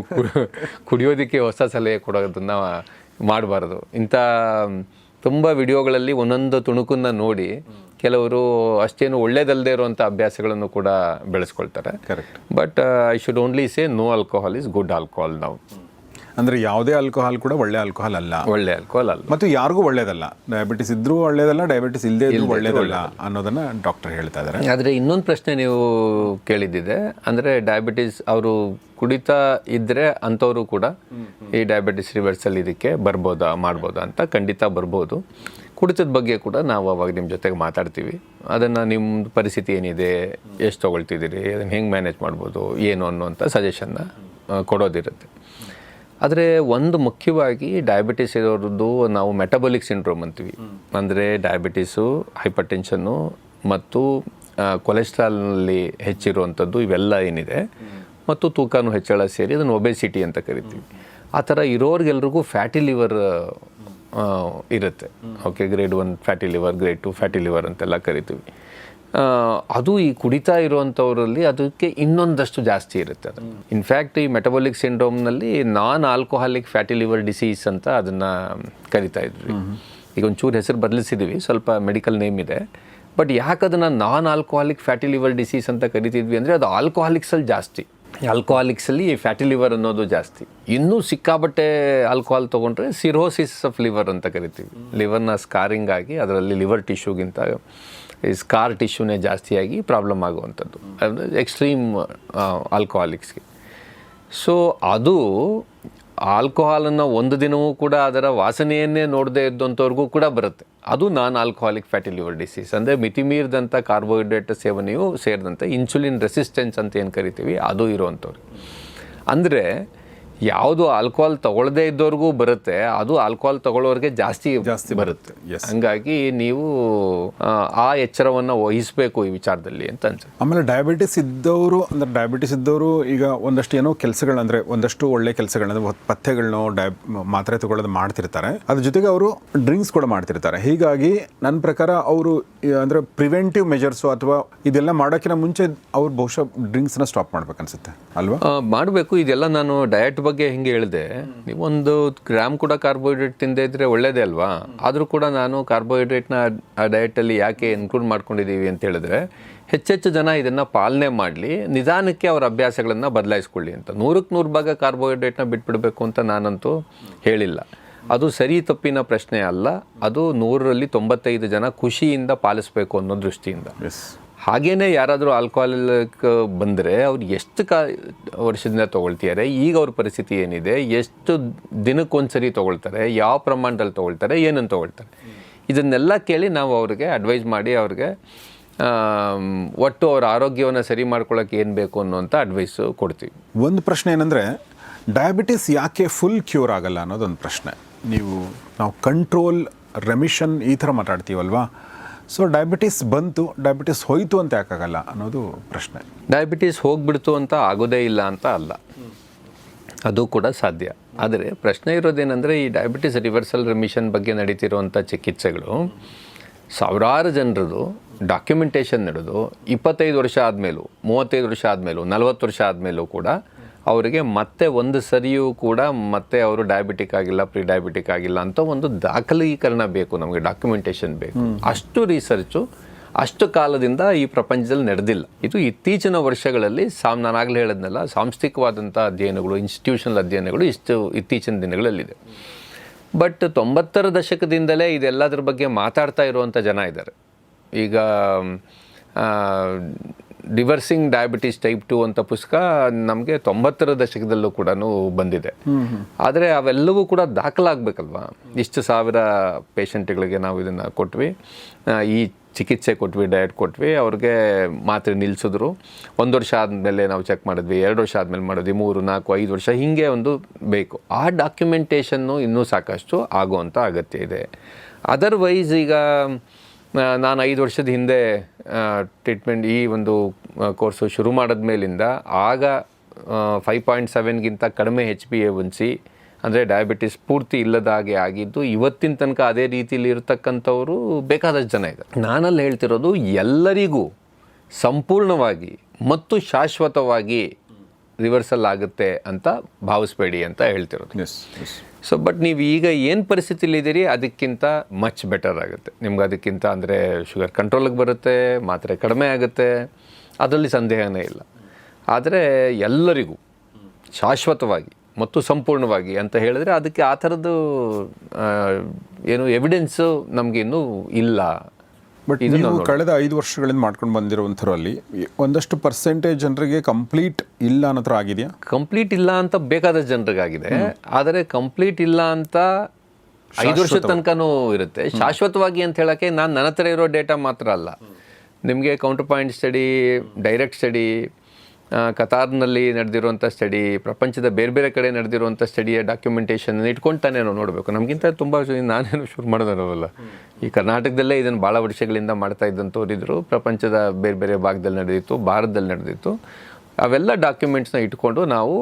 ಕುಡಿಯೋದಕ್ಕೆ ಹೊಸ ಸಲಹೆ ಕೊಡೋದನ್ನು ಮಾಡಬಾರ್ದು. ಇಂಥ ತುಂಬ ವಿಡಿಯೋಗಳಲ್ಲಿ ಒಂದೊಂದು ತುಣುಕನ್ನು ನೋಡಿ ಕೆಲವರು ಅಷ್ಟೇನು ಒಳ್ಳೇದಲ್ಲದೆ ಇರುವಂಥ ಅಭ್ಯಾಸಗಳನ್ನು ಕೂಡ ಬೆಳೆಸ್ಕೊಳ್ತಾರೆ. But I should only say no alcohol is good alcohol. ನಾವು ಅಂದರೆ ಯಾವುದೇ ಆಲ್ಕೋಹಾಲ್ ಕೂಡ ಒಳ್ಳೆ ಆಲ್ಕೋಹಾಲ್ ಅಲ್ಲ, ಒಳ್ಳೆ ಆಲ್ಕೋಹಾಲ್ ಅಲ್ಲ, ಮತ್ತು ಯಾರಿಗೂ ಒಳ್ಳೇದಲ್ಲ. ಡಯಾಬಿಟಿಸ್ ಇದ್ರೂ ಒಳ್ಳೇದಲ್ಲ, ಡಯಾಬಿಟಿಸ್ ಇಲ್ಲದೆ ಇದ್ರೂ ಒಳ್ಳೇದಲ್ಲ ಅನ್ನೋದನ್ನು ಡಾಕ್ಟರ್ ಹೇಳ್ತಾ ಇದ್ದಾರೆ. ಆದರೆ ಇನ್ನೊಂದು ಪ್ರಶ್ನೆ ನೀವು ಕೇಳಿದ್ದಿದೆ, ಅಂದರೆ ಡಯಾಬಿಟಿಸ್ ಅವರು ಕುಡಿತಾ ಇದ್ದರೆ ಅಂಥವರು ಕೂಡ ಈ ಡಯಾಬಿಟಿಸ್ ರಿವರ್ಸಲ್ ಇದಕ್ಕೆ ಮಾಡ್ಬೋದಾ ಅಂತ. ಖಂಡಿತ ಬರ್ಬೋದು. ಕುಡಿತದ ಬಗ್ಗೆ ಕೂಡ ನಾವು ಅವಾಗ ನಿಮ್ಮ ಜೊತೆಗೆ ಮಾತಾಡ್ತೀವಿ. ಅದನ್ನು ನಿಮ್ಮ ಪರಿಸ್ಥಿತಿ ಏನಿದೆ, ಎಷ್ಟು ತೊಗೊಳ್ತಿದ್ದೀರಿ, ಅದನ್ನು ಹೆಂಗೆ ಮ್ಯಾನೇಜ್ ಮಾಡ್ಬೋದು ಏನು ಅನ್ನೋಂಥ ಸಜೆಷನ್ನ ಕೊಡೋದಿರುತ್ತೆ. ಆದರೆ ಒಂದು ಮುಖ್ಯವಾಗಿ ಡಯಾಬಿಟಿಸ್ ಇರೋರದ್ದು ನಾವು ಮೆಟಬಾಲಿಕ್ ಸಿಂಡ್ರೋಮ್ ಅಂತೀವಿ. ಅಂದರೆ ಡಯಾಬಿಟಿಸು, ಹೈಪರ್ ಟೆನ್ಷನ್ನು ಮತ್ತು ಕೊಲೆಸ್ಟ್ರಾಲ್ನಲ್ಲಿ ಹೆಚ್ಚಿರುವಂಥದ್ದು ಇವೆಲ್ಲ ಏನಿದೆ ಮತ್ತು ತೂಕನೂ ಹೆಚ್ಚಳ ಸೇರಿ ಅದನ್ನು ಒಬೆಸಿಟಿ ಅಂತ ಕರಿತೀವಿ. ಆ ಥರ ಇರೋರಿಗೆಲ್ರಿಗೂ ಫ್ಯಾಟಿ ಲಿವರ್ ಇರುತ್ತೆ. Okay, grade 1 fatty liver, grade 2 fatty liver ಅಂತೆಲ್ಲ ಕರಿತೀವಿ. ಅದು ಈ ಕುಡಿತಾ ಇರುವಂಥವರಲ್ಲಿ ಅದಕ್ಕೆ ಇನ್ನೊಂದಷ್ಟು ಜಾಸ್ತಿ ಇರುತ್ತೆ. ಅದು ಇನ್ಫ್ಯಾಕ್ಟ್ ಈ ಮೆಟಬಾಲಿಕ್ ಸಿಂಡ್ರೋಮ್ನಲ್ಲಿ non alcoholic fatty liver disease ಅಂತ ಅದನ್ನು ಕರಿತಾ ಇದ್ವಿ. ಈಗ ಒಂಚೂರು ಹೆಸರು ಬದಲಿಸಿದ್ವಿ, ಸ್ವಲ್ಪ ಮೆಡಿಕಲ್ ನೇಮ್ ಇದೆ. ಬಟ್ ಯಾಕೆ ಅದನ್ನು ನಾನ್ ಆಲ್ಕೋಹಾಲಿಕ್ ಫ್ಯಾಟಿ ಲಿವರ್ ಡಿಸೀಸ್ ಅಂತ ಕರಿತಿದ್ವಿ ಅಂದರೆ ಅದು ಆಲ್ಕೋಹಾಲಿಕ್ಸಲ್ಲಿ ಜಾಸ್ತಿ. ಆಲ್ಕೋಹಾಲಿಕ್ಸಲ್ಲಿ ಫ್ಯಾಟಿ ಲಿವರ್ ಅನ್ನೋದು ಜಾಸ್ತಿ. ಇನ್ನೂ ಸಿಕ್ಕಾಬಟ್ಟೆ ಆಲ್ಕೋಹಾಲ್ ತೊಗೊಂಡ್ರೆ ಸಿರೋಸಿಸ್ ಆಫ್ ಲಿವರ್ ಅಂತ ಕರಿತೀವಿ. ಲಿವರ್ನ ಸ್ಕಾರಿಂಗ್ ಆಗಿ ಅದರಲ್ಲಿ ಲಿವರ್ ಟಿಶ್ಯೂಗಿಂತ ಈ ಸ್ಕಾರ್ ಟಿಶ್ಯೂನೇ ಜಾಸ್ತಿಯಾಗಿ ಪ್ರಾಬ್ಲಮ್ ಆಗುವಂಥದ್ದು, ಅಂದರೆ ಎಕ್ಸ್ಟ್ರೀಮ್ ಆಲ್ಕೋಹಾಲಿಕ್ಸ್ಗೆ. ಸೊ ಅದು ಆಲ್ಕೋಹಾಲನ್ನು ಒಂದು ದಿನವೂ ಕೂಡ ಅದರ ವಾಸನೆಯನ್ನೇ ನೋಡದೇ ಇದ್ದಂಥವ್ರಿಗೂ ಕೂಡ ಬರುತ್ತೆ. ಅದು ನಾನ್ ಆಲ್ಕೋಹಾಲಿಕ್ ಫ್ಯಾಟಿ ಲಿವರ್ ಡಿಸೀಸ್. ಅಂದರೆ ಮಿತಿಮೀರಿದಂಥ ಕಾರ್ಬೋಹೈಡ್ರೇಟ್ ಸೇವನೆಯು ಸೇರಿದಂತೆ ಇನ್ಸುಲಿನ್ ರೆಸಿಸ್ಟೆನ್ಸ್ ಅಂತ ಏನು ಕರಿತೀವಿ ಅದು ಇರುವಂಥವ್ರು. ಅಂದರೆ ಯಾವುದು ಆಲ್ಕೋಹಾಲ್ ತಗೊಳ್ಳದೇ ಇದ್ದವ್ರಿಗೂ ಬರುತ್ತೆ, ಅದು ಆಲ್ಕೋಹಾಲ್ ತಗೊಳ್ಳೋರಿಗೆ ಜಾಸ್ತಿ ಬರುತ್ತೆ. ಹಂಗಾಗಿ ನೀವು ಆ ಎಚ್ಚರವನ್ನು ವಹಿಸಬೇಕು ಈ ವಿಚಾರದಲ್ಲಿ ಅಂತ ಅನ್ಸುತ್ತೆ. ಆಮೇಲೆ ಡಯಾಬಿಟಿಸ್ ಇದ್ದವರು ಈಗ ಒಂದಷ್ಟು ಏನೋ ಕೆಲಸಗಳು, ಅಂದರೆ ಒಂದಷ್ಟು ಒಳ್ಳೆ ಕೆಲಸಗಳನ್ನ ಪಥ್ಯಗಳನ್ನೋ ಮಾತ್ರೆ ತಗೊಳ್ಳೋದು ಮಾಡ್ತಿರ್ತಾರೆ. ಅದ್ರ ಜೊತೆಗೆ ಅವರು ಡ್ರಿಂಕ್ಸ್ ಕೂಡ ಮಾಡ್ತಿರ್ತಾರೆ. ಹೀಗಾಗಿ ನನ್ನ ಪ್ರಕಾರ ಅವರು ಅಂದರೆ ಪ್ರಿವೆಂಟಿವ್ ಮೆಜರ್ಸು ಅಥವಾ ಇದೆಲ್ಲ ಮಾಡೋಕ್ಕಿಂತ ಮುಂಚೆ ಅವ್ರು ಬಹುಶಃ ಡ್ರಿಂಕ್ಸ್ನ ಸ್ಟಾಪ್ ಮಾಡ್ಬೇಕನ್ಸುತ್ತೆ ಅಲ್ವಾ? ಮಾಡಬೇಕು. ಇದೆಲ್ಲ ನಾನು ಡಯಟ್ ಬಗ್ಗೆ ಹೆಂಗೆ ಹೇಳಿದೆ, ನೀವು 1 ಗ್ರಾಮ್ ಕೂಡ ಕಾರ್ಬೋಹೈಡ್ರೇಟ್ ತಿಂದೇ ಇದ್ರೆ ಒಳ್ಳೇದೇ ಅಲ್ವಾ? ಆದರೂ ಕೂಡ ನಾನು ಕಾರ್ಬೋಹೈಡ್ರೇಟ್ನ ಆ ಡಯಟಲ್ಲಿ ಯಾಕೆ ಇನ್ಕ್ಲೂಡ್ ಮಾಡ್ಕೊಂಡಿದ್ದೀವಿ ಅಂತ ಹೇಳಿದ್ರೆ, ಹೆಚ್ಚೆಚ್ಚು ಜನ ಇದನ್ನು ಪಾಲನೆ ಮಾಡಲಿ, ನಿಧಾನಕ್ಕೆ ಅವರ ಅಭ್ಯಾಸಗಳನ್ನು ಬದಲಾಯಿಸ್ಕೊಳ್ಳಿ ಅಂತ. 100ಕ್ಕೆ 100 ಭಾಗ ಕಾರ್ಬೋಹೈಡ್ರೇಟ್ನ ಬಿಟ್ಬಿಡಬೇಕು ಅಂತ ನಾನಂತೂ ಹೇಳಿಲ್ಲ. ಅದು ಸರಿ ತಪ್ಪಿನ ಪ್ರಶ್ನೆ ಅಲ್ಲ. ಅದು 100ರಲ್ಲಿ 95 ಜನ ಖುಷಿಯಿಂದ ಪಾಲಿಸಬೇಕು ಅನ್ನೋ ದೃಷ್ಟಿಯಿಂದ. ಹಾಗೇನೆ ಯಾರಾದರೂ ಆಲ್ಕೋಹಾಲಿಕ್ ಬಂದರೆ ಅವ್ರು ಎಷ್ಟು ವರ್ಷದಿಂದ ತೊಗೊಳ್ತಿದ್ದಾರೆ, ಈಗ ಅವ್ರ ಪರಿಸ್ಥಿತಿ ಏನಿದೆ, ಎಷ್ಟು ದಿನಕ್ಕೊಂದ್ಸರಿ ತೊಗೊಳ್ತಾರೆ, ಯಾವ ಪ್ರಮಾಣದಲ್ಲಿ ತೊಗೊಳ್ತಾರೆ, ಏನನ್ನು ತೊಗೊಳ್ತಾರೆ, ಇದನ್ನೆಲ್ಲ ಕೇಳಿ ನಾವು ಅವ್ರಿಗೆ ಅಡ್ವೈಸ್ ಮಾಡಿ ಅವ್ರಿಗೆ ಒಟ್ಟು ಅವ್ರ ಆರೋಗ್ಯವನ್ನು ಸರಿ ಮಾಡ್ಕೊಳ್ಳೋಕೆ ಏನು ಬೇಕು ಅನ್ನೋಂಥ ಅಡ್ವೈಸು ಕೊಡ್ತೀವಿ. ಒಂದು ಪ್ರಶ್ನೆ ಏನಂದರೆ, ಡಯಾಬಿಟಿಸ್ ಯಾಕೆ ಫುಲ್ ಕ್ಯೂರ್ ಆಗಲ್ಲ ಅನ್ನೋದೊಂದು ಪ್ರಶ್ನೆ. ನಾವು ಕಂಟ್ರೋಲ್, ರೆಮಿಷನ್ ಈ ಥರ ಮಾತಾಡ್ತೀವಲ್ವಾ? ಸೊ ಡಯಾಬಿಟಿಸ್ ಹೋಯಿತು ಅಂತ ಯಾಕಾಗಲ್ಲ ಅನ್ನೋದು ಪ್ರಶ್ನೆ. ಡಯಾಬಿಟಿಸ್ ಹೋಗ್ಬಿಡ್ತು ಅಂತ ಆಗೋದೇ ಇಲ್ಲ ಅಂತ ಅಲ್ಲ, ಅದು ಕೂಡ ಸಾಧ್ಯ. ಆದರೆ ಪ್ರಶ್ನೆ ಇರೋದೇನೆಂದರೆ, ಈ ಡಯಾಬಿಟಿಸ್ ರಿವರ್ಸಲ್ ರೆಮಿಷನ್ ಬಗ್ಗೆ ನಡೀತಿರುವಂಥ ಚಿಕಿತ್ಸೆಗಳು ಸಾವಿರಾರು ಜನರದು ಡಾಕ್ಯುಮೆಂಟೇಷನ್ ನಡೆದು 25 ವರ್ಷ ಆದಮೇಲೂ, 35 ವರ್ಷ ಆದಮೇಲೂ, 40 ವರ್ಷ ಆದಮೇಲೂ ಕೂಡ ಅವರಿಗೆ ಮತ್ತೆ ಒಂದು ಸರಿಯೂ ಕೂಡ ಮತ್ತೆ ಅವರು ಡಯಾಬಿಟಿಕ್ ಆಗಿಲ್ಲ, ಪ್ರೀ ಡಯಾಬಿಟಿಕ್ ಆಗಿಲ್ಲ ಅಂತ ಒಂದು ದಾಖಲೀಕರಣ ಬೇಕು, ನಮಗೆ ಡಾಕ್ಯುಮೆಂಟೇಷನ್ ಬೇಕು. ಅಷ್ಟು ರಿಸರ್ಚು ಅಷ್ಟು ಕಾಲದಿಂದ ಈ ಪ್ರಪಂಚದಲ್ಲಿ ನಡೆದಿಲ್ಲ. ಇದು ಇತ್ತೀಚಿನ ವರ್ಷಗಳಲ್ಲಿ ನಾನಾಗಲೇ ಹೇಳಿದ್ನಲ್ಲ, ಸಾಂಸ್ಥಿಕವಾದಂಥ ಅಧ್ಯಯನಗಳು, ಇನ್ಸ್ಟಿಟ್ಯೂಷನಲ್ ಅಧ್ಯಯನಗಳು ಇತ್ತೀಚಿನ ದಿನಗಳಲ್ಲಿದೆ. ಬಟ್ 90ರ ದಶಕದಿಂದಲೇ ಇದೆಲ್ಲದ್ರ ಬಗ್ಗೆ ಮಾತಾಡ್ತಾ ಇರುವಂಥ ಜನ ಇದ್ದಾರೆ. ಈಗ ರಿವರ್ಸಿಂಗ್ ಡಯಾಬಿಟಿಸ್ ಟೈಪ್ 2 ಅಂತ ಪುಸ್ತಕ ನಮಗೆ 90ರ ದಶಕದಲ್ಲೂ ಕೂಡ ಬಂದಿದೆ. ಆದರೆ ಅವೆಲ್ಲವೂ ಕೂಡ ದಾಖಲಾಗಬೇಕಲ್ವಾ? ಇಷ್ಟು ಸಾವಿರ ಪೇಷಂಟ್ಗಳಿಗೆ ನಾವು ಇದನ್ನು ಕೊಟ್ವಿ, ಈ ಚಿಕಿತ್ಸೆ ಕೊಟ್ವಿ, ಡಯಟ್ ಕೊಟ್ವಿ, ಅವ್ರಿಗೆ ಮಾತ್ರೆ ನಿಲ್ಲಿಸಿದ್ರು. 1 ವರ್ಷ ಆದಮೇಲೆ ನಾವು ಚೆಕ್ ಮಾಡಿದ್ವಿ, 2 ವರ್ಷ ಆದಮೇಲೆ ಮಾಡಿದ್ವಿ, 3, 4, 5 ವರ್ಷ ಹೀಗೆ ಒಂದು ಬೇಕು. ಆ ಡಾಕ್ಯುಮೆಂಟೇಷನ್ನು ಇನ್ನೂ ಸಾಕಷ್ಟು ಆಗುವಂಥ ಅಗತ್ಯ ಇದೆ. ಅದರ್ವೈಸ್ ಈಗ ನಾನು 5 ವರ್ಷದ ಹಿಂದೆ ಟ್ರೀಟ್ಮೆಂಟ್ ಈ ಒಂದು ಕೋರ್ಸು ಶುರು ಮಾಡಿದ ಮೇಲಿಂದ ಆಗ 5.7ಗಿಂತ ಕಡಿಮೆ HbA1c ಅಂದರೆ ಡಯಾಬಿಟಿಸ್ ಪೂರ್ತಿ ಇಲ್ಲದಾಗೆ ಆಗಿದ್ದು, ಇವತ್ತಿನ ತನಕ ಅದೇ ರೀತಿಯಲ್ಲಿ ಇರತಕ್ಕಂಥವರು ಬೇಕಾದಷ್ಟು ಜನ ಇದ್ದಾರೆ. ನಾನಲ್ಲಿ ಹೇಳ್ತಿರೋದು ಎಲ್ಲರಿಗೂ ಸಂಪೂರ್ಣವಾಗಿ ಮತ್ತು ಶಾಶ್ವತವಾಗಿ ರಿವರ್ಸಲ್ ಆಗುತ್ತೆ ಅಂತ ಭಾವಿಸ್ಬೇಡಿ ಅಂತ ಹೇಳ್ತಿರೋದು. ಸೊ ಬಟ್ ನೀವು ಈಗ ಏನು ಪರಿಸ್ಥಿತಿಲಿದ್ದೀರಿ ಅದಕ್ಕಿಂತ ಮಚ್ ಬೆಟರ್ ಆಗುತ್ತೆ ನಿಮ್ಗೆ. ಅದಕ್ಕಿಂತ ಅಂದರೆ ಶುಗರ್ ಕಂಟ್ರೋಲಿಗೆ ಬರುತ್ತೆ, ಮಾತ್ರೆ ಕಡಿಮೆ ಆಗುತ್ತೆ, ಅದರಲ್ಲಿ ಸಂದೇಹನೇ ಇಲ್ಲ. ಆದರೆ ಎಲ್ಲರಿಗೂ ಶಾಶ್ವತವಾಗಿ ಮತ್ತು ಸಂಪೂರ್ಣವಾಗಿ ಅಂತ ಹೇಳಿದ್ರೆ ಅದಕ್ಕೆ ಆ ಥರದ್ದು ಏನು ಎವಿಡೆನ್ಸು ನಮಗಿನ್ನೂ ಇಲ್ಲ. ಬಟ್ ಇದು ಕಳೆದ 5 ವರ್ಷಗಳಿಂದ ಮಾಡ್ಕೊಂಡು ಬಂದಿರುವಂಥರಲ್ಲಿ ಒಂದಷ್ಟು ಪರ್ಸೆಂಟೇಜ್ ಜನರಿಗೆ ಕಂಪ್ಲೀಟ್ ಇಲ್ಲ ಅನ್ನೋ ಥರ ಆಗಿದೆಯಾ? ಕಂಪ್ಲೀಟ್ ಇಲ್ಲ ಅಂತ ಬೇಕಾದಷ್ಟು ಜನರಿಗಾಗಿದೆ. ಆದರೆ ಕಂಪ್ಲೀಟ್ ಇಲ್ಲ ಅಂತ 5 ವರ್ಷದ ತನಕನೂ ಇರುತ್ತೆ. ಶಾಶ್ವತವಾಗಿ ಅಂತ ಹೇಳೋಕ್ಕೆ ನನ್ನ ಹತ್ರ ಇರೋ ಡೇಟಾ ಮಾತ್ರ ಅಲ್ಲ, ನಿಮಗೆ counter point study, direct study, ಕತಾರ್ನಲ್ಲಿ ನಡೆದಿರುವಂಥ ಸ್ಟಡಿ, ಪ್ರಪಂಚದ ಬೇರೆ ಬೇರೆ ಕಡೆ ನಡೆದಿರುವಂಥ ಸ್ಟಡಿಯ ಡಾಕ್ಯುಮೆಂಟೇಷನ್ ಇಟ್ಕೊಂಡು ತಾನೇ ನಾವು ನೋಡಬೇಕು. ನಮಗಿಂತ ತುಂಬ ನಾನೇನು ಶುರು ಮಾಡೋದಲ್ಲ, ಈ ಕರ್ನಾಟಕದಲ್ಲೇ ಇದನ್ನು ಭಾಳ ವರ್ಷಗಳಿಂದ ಮಾಡ್ತಾ ಇದ್ದಂಥವ್ರಿದ್ರು. ಪ್ರಪಂಚದ ಬೇರೆ ಬೇರೆ ಭಾಗದಲ್ಲಿ ನಡೆದಿತ್ತು, ಭಾರತದಲ್ಲಿ ನಡೆದಿತ್ತು. ಅವೆಲ್ಲ ಡಾಕ್ಯುಮೆಂಟ್ಸ್ನ ಇಟ್ಕೊಂಡು ನಾವು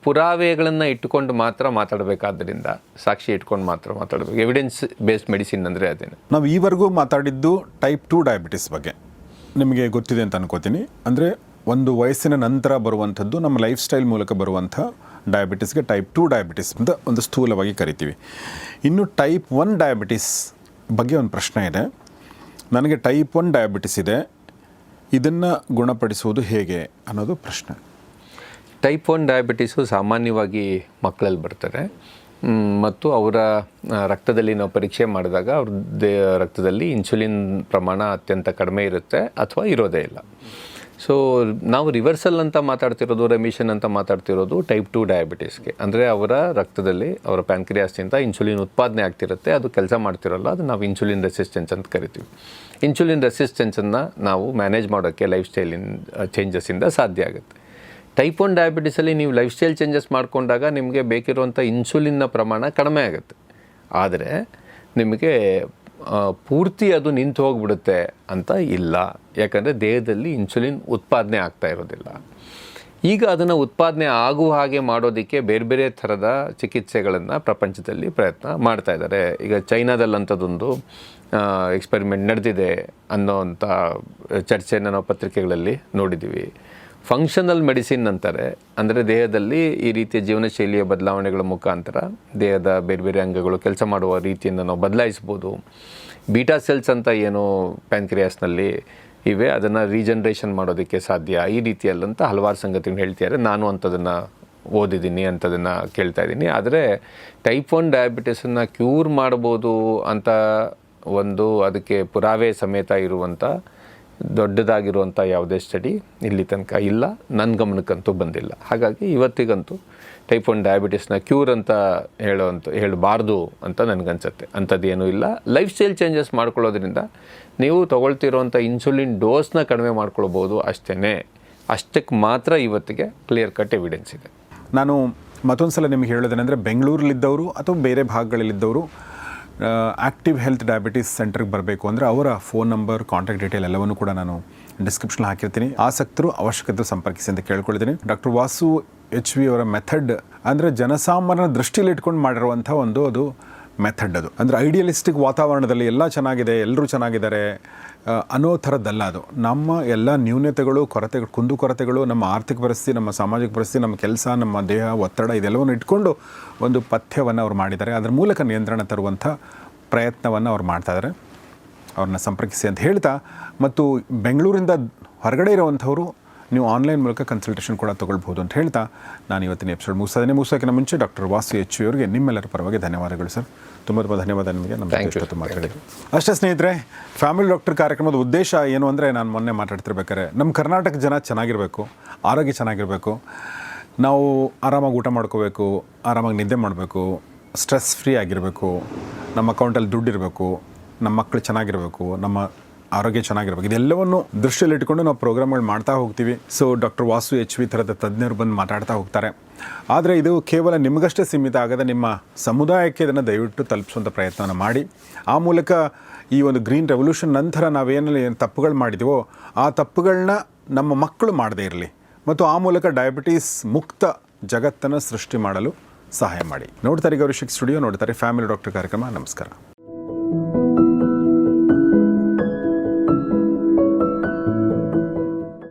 ಪುರಾವೆಗಳನ್ನು ಇಟ್ಟುಕೊಂಡು ಮಾತ್ರ ಮಾತಾಡಬೇಕಾದ್ದರಿಂದ, ಸಾಕ್ಷಿ ಇಟ್ಕೊಂಡು ಮಾತ್ರ ಮಾತಾಡಬೇಕು. ಎವಿಡೆನ್ಸ್ ಬೇಸ್ಡ್ ಮೆಡಿಸಿನ್ ಅಂದರೆ ಅದೇನು. ನಾವು ಈವರೆಗೂ ಮಾತಾಡಿದ್ದು ಟೈಪ್ 2 ಡಯಾಬಿಟಿಸ್ ಬಗ್ಗೆ. ನಿಮಗೆ ಗೊತ್ತಿದೆ ಅಂತ ಅನ್ಕೋತೀನಿ. ಅಂದರೆ ಒಂದು ವಯಸ್ಸಿನ ನಂತರ ಬರುವಂಥದ್ದು, ನಮ್ಮ ಲೈಫ್ ಸ್ಟೈಲ್ ಮೂಲಕ ಬರುವಂಥ ಡಯಾಬಿಟಿಸ್ಗೆ ಟೈಪ್ 2 ಡಯಾಬಿಟಿಸ್ ಅಂತ ಒಂದು ಸ್ಥೂಲವಾಗಿ ಕರಿತೀವಿ. ಇನ್ನು ಟೈಪ್ 1 ಡಯಾಬಿಟಿಸ್ ಬಗ್ಗೆ ಒಂದು ಪ್ರಶ್ನೆ ಇದೆ. ನನಗೆ ಟೈಪ್ 1 ಡಯಾಬಿಟಿಸ್ ಇದೆ, ಇದನ್ನು ಗುಣಪಡಿಸುವುದು ಹೇಗೆ ಅನ್ನೋದು ಪ್ರಶ್ನೆ. ಟೈಪ್ 1 ಡಯಾಬಿಟಿಸು ಸಾಮಾನ್ಯವಾಗಿ ಮಕ್ಕಳಲ್ಲಿ ಬರ್ತಾರೆ ಮತ್ತು ಅವರ ರಕ್ತದಲ್ಲಿ ನಾವು ಪರೀಕ್ಷೆ ಮಾಡಿದಾಗ ಅವ್ರ ರಕ್ತದಲ್ಲಿ ಇನ್ಸುಲಿನ್ ಪ್ರಮಾಣ ಅತ್ಯಂತ ಕಡಿಮೆ ಇರುತ್ತೆ ಅಥವಾ ಇರೋದೇ ಇಲ್ಲ. ಸೊ ನಾವು ರಿವರ್ಸಲ್ ಅಂತ ಮಾತಾಡ್ತಿರೋದು, ರೆಮಿಷನ್ ಅಂತ ಮಾತಾಡ್ತಿರೋದು ಟೈಪ್ 2 ಡಯಾಬಿಟಿಸ್ಗೆ. ಅಂದರೆ ಅವರ ರಕ್ತದಲ್ಲಿ ಅವರ ಪ್ಯಾನ್ಕ್ರಿಯಾಸ್ನಿಂದ ಇನ್ಸುಲಿನ್ ಉತ್ಪಾದನೆ ಆಗ್ತಿರುತ್ತೆ, ಅದು ಕೆಲಸ ಮಾಡ್ತಿರೋಲ್ಲ, ಅದು ನಾವು ಇನ್ಸುಲಿನ್ ರೆಸಿಸ್ಟೆನ್ಸ್ ಅಂತ ಕರಿತೀವಿ. ಇನ್ಸುಲಿನ್ ರೆಸಿಸ್ಟೆನ್ಸನ್ನು ನಾವು ಮ್ಯಾನೇಜ್ ಮಾಡೋಕ್ಕೆ ಲೈಫ್ ಸ್ಟೈಲಿನ ಚೇಂಜಸ್ಸಿಂದ ಸಾಧ್ಯ ಆಗುತ್ತೆ. ಟೈಪ್ 1 ಡಯಾಬಿಟಿಸಲ್ಲಿ ನೀವು ಲೈಫ್ ಸ್ಟೈಲ್ ಚೇಂಜಸ್ ಮಾಡಿಕೊಂಡಾಗ ನಿಮಗೆ ಬೇಕಿರುವಂಥ ಇನ್ಸುಲಿನ್ನ ಪ್ರಮಾಣ ಕಡಿಮೆ ಆಗುತ್ತೆ. ಆದರೆ ನಿಮಗೆ ಪೂರ್ತಿ ಅದು ನಿಂತು ಹೋಗ್ಬಿಡುತ್ತೆ ಅಂತ ಇಲ್ಲ, ಯಾಕಂದರೆ ದೇಹದಲ್ಲಿ ಇನ್ಸುಲಿನ್ ಉತ್ಪಾದನೆ ಆಗ್ತಾ ಇರೋದಿಲ್ಲ. ಈಗ ಅದನ್ನು ಉತ್ಪಾದನೆ ಆಗುವ ಹಾಗೆ ಮಾಡೋದಕ್ಕೆ ಬೇರೆ ಬೇರೆ ಥರದ ಚಿಕಿತ್ಸೆಗಳನ್ನು ಪ್ರಪಂಚದಲ್ಲಿ ಪ್ರಯತ್ನ ಮಾಡ್ತಾ ಇದ್ದಾರೆ. ಈಗ ಚೈನಾದಲ್ಲಂಥದ್ದೊಂದು ಎಕ್ಸ್ಪೆರಿಮೆಂಟ್ ನಡೆದಿದೆ ಅನ್ನೋವಂಥ ಚರ್ಚೆಯನ್ನು ನಾವು ಪತ್ರಿಕೆಗಳಲ್ಲಿ ನೋಡಿದ್ದೀವಿ. ಫಂಕ್ಷನಲ್ ಮೆಡಿಸಿನ್ ಅಂತಾರೆ. ಅಂದರೆ ದೇಹದಲ್ಲಿ ಈ ರೀತಿಯ ಜೀವನ ಶೈಲಿಯ ಬದಲಾವಣೆಗಳ ಮುಖಾಂತರ ದೇಹದ ಬೇರೆ ಬೇರೆ ಅಂಗಗಳು ಕೆಲಸ ಮಾಡುವ ರೀತಿಯನ್ನು ನಾವು ಬದಲಾಯಿಸ್ಬೋದು. ಬೀಟಾ ಸೆಲ್ಸ್ ಅಂತ ಏನು ಪ್ಯಾನ್ಕ್ರಿಯಾಸ್ನಲ್ಲಿ ಇವೆ, ಅದನ್ನು ರೀಜನ್ರೇಷನ್ ಮಾಡೋದಕ್ಕೆ ಸಾಧ್ಯ. ಈ ರೀತಿಯಲ್ಲಂತ ಹಲವಾರು ಸಂಗತಿಗಳು ಹೇಳ್ತಿದ್ದಾರೆ. ನಾನು ಅಂಥದನ್ನು ಓದಿದ್ದೀನಿ, ಅಂಥದನ್ನು ಕೇಳ್ತಾ ಇದ್ದೀನಿ. ಆದರೆ ಟೈಪ್ 1 ಡಯಾಬಿಟಿಸನ್ನು ಕ್ಯೂರ್ ಮಾಡ್ಬೋದು ಅಂತ ಒಂದು ಅದಕ್ಕೆ ಪುರಾವೆ ಸಮೇತ ಇರುವಂಥ ದೊಡ್ಡದಾಗಿರುವಂಥ ಯಾವುದೇ ಸ್ಟಡಿ ಇಲ್ಲಿ ತನಕ ಇಲ್ಲ, ನನ್ನ ಗಮನಕ್ಕಂತೂ ಬಂದಿಲ್ಲ. ಹಾಗಾಗಿ ಇವತ್ತಿಗಂತೂ ಟೈಪ್ 1 ಡಯಾಬಿಟಿಸ್ನ ಕ್ಯೂರ್ ಅಂತ ಹೇಳಬಾರ್ದು ಅಂತ ನನಗನ್ಸುತ್ತೆ. ಅಂಥದ್ದೇನೂ ಇಲ್ಲ. ಲೈಫ್ ಸ್ಟೈಲ್ ಚೇಂಜಸ್ ಮಾಡ್ಕೊಳ್ಳೋದ್ರಿಂದ ನೀವು ತೊಗೊಳ್ತಿರೋಂಥ ಇನ್ಸುಲಿನ್ ಡೋಸ್ನ ಕಡಿಮೆ ಮಾಡ್ಕೊಳ್ಬೋದು ಅಷ್ಟೇ. ಅಷ್ಟಕ್ಕೆ ಮಾತ್ರ ಇವತ್ತಿಗೆ ಕ್ಲಿಯರ್ ಕಟ್ ಎವಿಡೆನ್ಸ್ ಇದೆ. ನಾನು ಮತ್ತೊಂದು ಸಲ ನಿಮಗೆ ಹೇಳೋದೇನೆಂದರೆ, ಬೆಂಗಳೂರಲ್ಲಿದ್ದವರು ಅಥವಾ ಬೇರೆ ಭಾಗಗಳಲ್ಲಿದ್ದವರು ಆ್ಯಕ್ಟಿವ್ ಹೆಲ್ತ್ ಡಯಾಬಿಟಿಸ್ ಸೆಂಟರ್ಗೆ ಬರಬೇಕು ಅಂದರೆ ಅವರ ಫೋನ್ ನಂಬರ್, ಕಾಂಟ್ಯಾಕ್ಟ್ ಡೀಟೇಲ್ ಎಲ್ಲವನ್ನೂ ಕೂಡ ನಾನು ಡಿಸ್ಕ್ರಿಪ್ಷನ್ ಹಾಕಿರ್ತೀನಿ. ಆಸಕ್ತರು ಅವಶ್ಯಕತೆ ಸಂಪರ್ಕಿಸಿ ಅಂತ ಕೇಳ್ಕೊಳ್ತೀನಿ. ಡಾಕ್ಟರ್ ವಾಸು HV ಅವರ ಮೆಥಡ್ ಅಂದರೆ ಜನಸಾಮಾನ್ಯರ ದೃಷ್ಟಿಯಲ್ಲಿ ಇಟ್ಕೊಂಡು ಮಾಡಿರುವಂಥ ಅದು ಮೆಥಡ್. ಅದು ಅಂದರೆ ಐಡಿಯಲಿಸ್ಟಿಕ್ ವಾತಾವರಣದಲ್ಲಿ ಎಲ್ಲ ಚೆನ್ನಾಗಿದೆ, ಎಲ್ಲರೂ ಚೆನ್ನಾಗಿದ್ದಾರೆ ಅನ್ನೋ ಥರದ್ದಲ್ಲ. ಅದು ನಮ್ಮ ಎಲ್ಲ ನ್ಯೂನತೆಗಳು, ಕೊರತೆಗಳು, ಕುಂದುಕೊರತೆಗಳು, ನಮ್ಮ ಆರ್ಥಿಕ ಪರಿಸ್ಥಿತಿ, ನಮ್ಮ ಸಾಮಾಜಿಕ ಪರಿಸ್ಥಿತಿ, ನಮ್ಮ ಕೆಲಸ, ನಮ್ಮ ದೇಹ, ಒತ್ತಡ ಇದೆಲ್ಲವನ್ನು ಇಟ್ಕೊಂಡು ಒಂದು ಪಥ್ಯವನ್ನು ಅವ್ರು ಮಾಡಿದ್ದಾರೆ. ಅದರ ಮೂಲಕ ನಿಯಂತ್ರಣ ತರುವಂಥ ಪ್ರಯತ್ನವನ್ನು ಅವ್ರು ಮಾಡ್ತಾಯಿದ್ದಾರೆ. ಅವ್ರನ್ನ ಸಂಪರ್ಕಿಸಿ ಅಂತ ಹೇಳ್ತಾ, ಮತ್ತು ಬೆಂಗಳೂರಿಂದ ಹೊರಗಡೆ ಇರುವಂಥವರು ನೀವು ಆನ್ಲೈನ್ ಮೂಲಕ ಕನ್ಸಲ್ಟೇಷನ್ ಕೂಡ ತೊಗೊಳ್ಬೋದು ಅಂತ ಹೇಳ್ತಾ ನಾನು ಇವತ್ತಿನ ಎಪಿಸೋಡ್ ಮುಗಿಸೋಕ್ಕಿಂತ ಮುಂಚೆ ಡಾಕ್ಟರ್ ವಾಸು HV ಅವರಿಗೆ ನಿಮ್ಮೆಲ್ಲರ ಪರವಾಗಿ ಧನ್ಯವಾದಗಳು ಸರ್. ತುಂಬ ಧನ್ಯವಾದ ನಿಮಗೆ ನಮ್ಮ ಜೊತೆ ಮಾತಾಡಿದ್ರು. ಅಷ್ಟೇ ಸ್ನೇಹಿತರೆ, ಫ್ಯಾಮಿಲಿ ಡಾಕ್ಟರ್ ಕಾರ್ಯಕ್ರಮದ ಉದ್ದೇಶ ಏನು ಅಂದರೆ, ನಾನು ಮೊನ್ನೆ ಮಾತಾಡ್ತಿರ್ಬೇಕಾದ್ರೆ ನಮ್ಮ ಕರ್ನಾಟಕ ಜನ ಚೆನ್ನಾಗಿರಬೇಕು, ಆರೋಗ್ಯ ಚೆನ್ನಾಗಿರಬೇಕು, ನಾವು ಆರಾಮಾಗಿ ಊಟ ಮಾಡ್ಕೋಬೇಕು, ಆರಾಮಾಗಿ ನಿದ್ದೆ ಮಾಡಬೇಕು, ಸ್ಟ್ರೆಸ್ ಫ್ರೀ ಆಗಿರಬೇಕು, ನಮ್ಮ ಅಕೌಂಟಲ್ಲಿ ದುಡ್ಡು ಇರಬೇಕು, ನಮ್ಮ ಮಕ್ಕಳು ಚೆನ್ನಾಗಿರಬೇಕು, ನಮ್ಮ ಆರೋಗ್ಯ ಚೆನ್ನಾಗಿರ್ಬೇಕು. ಇದೆಲ್ಲವನ್ನು ದೃಷ್ಟಿಯಲ್ಲಿ ಇಟ್ಕೊಂಡು ನಾವು ಪ್ರೋಗ್ರಾಮ್ಗಳು ಮಾಡ್ತಾ ಹೋಗ್ತೀವಿ. ಸೊ ಡಾಕ್ಟರ್ ವಾಸು HV ಥರದ ತಜ್ಞರು ಬಂದು ಮಾತಾಡ್ತಾ ಹೋಗ್ತಾರೆ. ಆದರೆ ಇದು ಕೇವಲ ನಿಮಗಷ್ಟೇ ಸೀಮಿತ ಆಗದೆ ನಿಮ್ಮ ಸಮುದಾಯಕ್ಕೆ ಇದನ್ನು ದಯವಿಟ್ಟು ತಲುಪಿಸುವಂಥ ಪ್ರಯತ್ನವನ್ನು ಮಾಡಿ. ಆ ಮೂಲಕ ಈ ಒಂದು ಗ್ರೀನ್ ರೆವಲ್ಯೂಷನ್ ನಂತರ ನಾವೇನು ತಪ್ಪುಗಳು ಮಾಡಿದೀವೋ ಆ ತಪ್ಪುಗಳನ್ನ ನಮ್ಮ ಮಕ್ಕಳು ಮಾಡದೇ ಇರಲಿ ಮತ್ತು ಆ ಮೂಲಕ ಡಯಾಬಿಟೀಸ್ ಮುಕ್ತ ಜಗತ್ತನ್ನು ಸೃಷ್ಟಿ ಮಾಡಲು ಸಹಾಯ ಮಾಡಿ. ನೋಡ್ತಾರೆ ಗೌರಿಶಿಕ್ ಸ್ಟುಡಿಯೋ, ನೋಡ್ತಾರೆ ಫ್ಯಾಮಿಲಿ ಡಾಕ್ಟರ್ ಕಾರ್ಯಕ್ರಮ. ನಮಸ್ಕಾರ.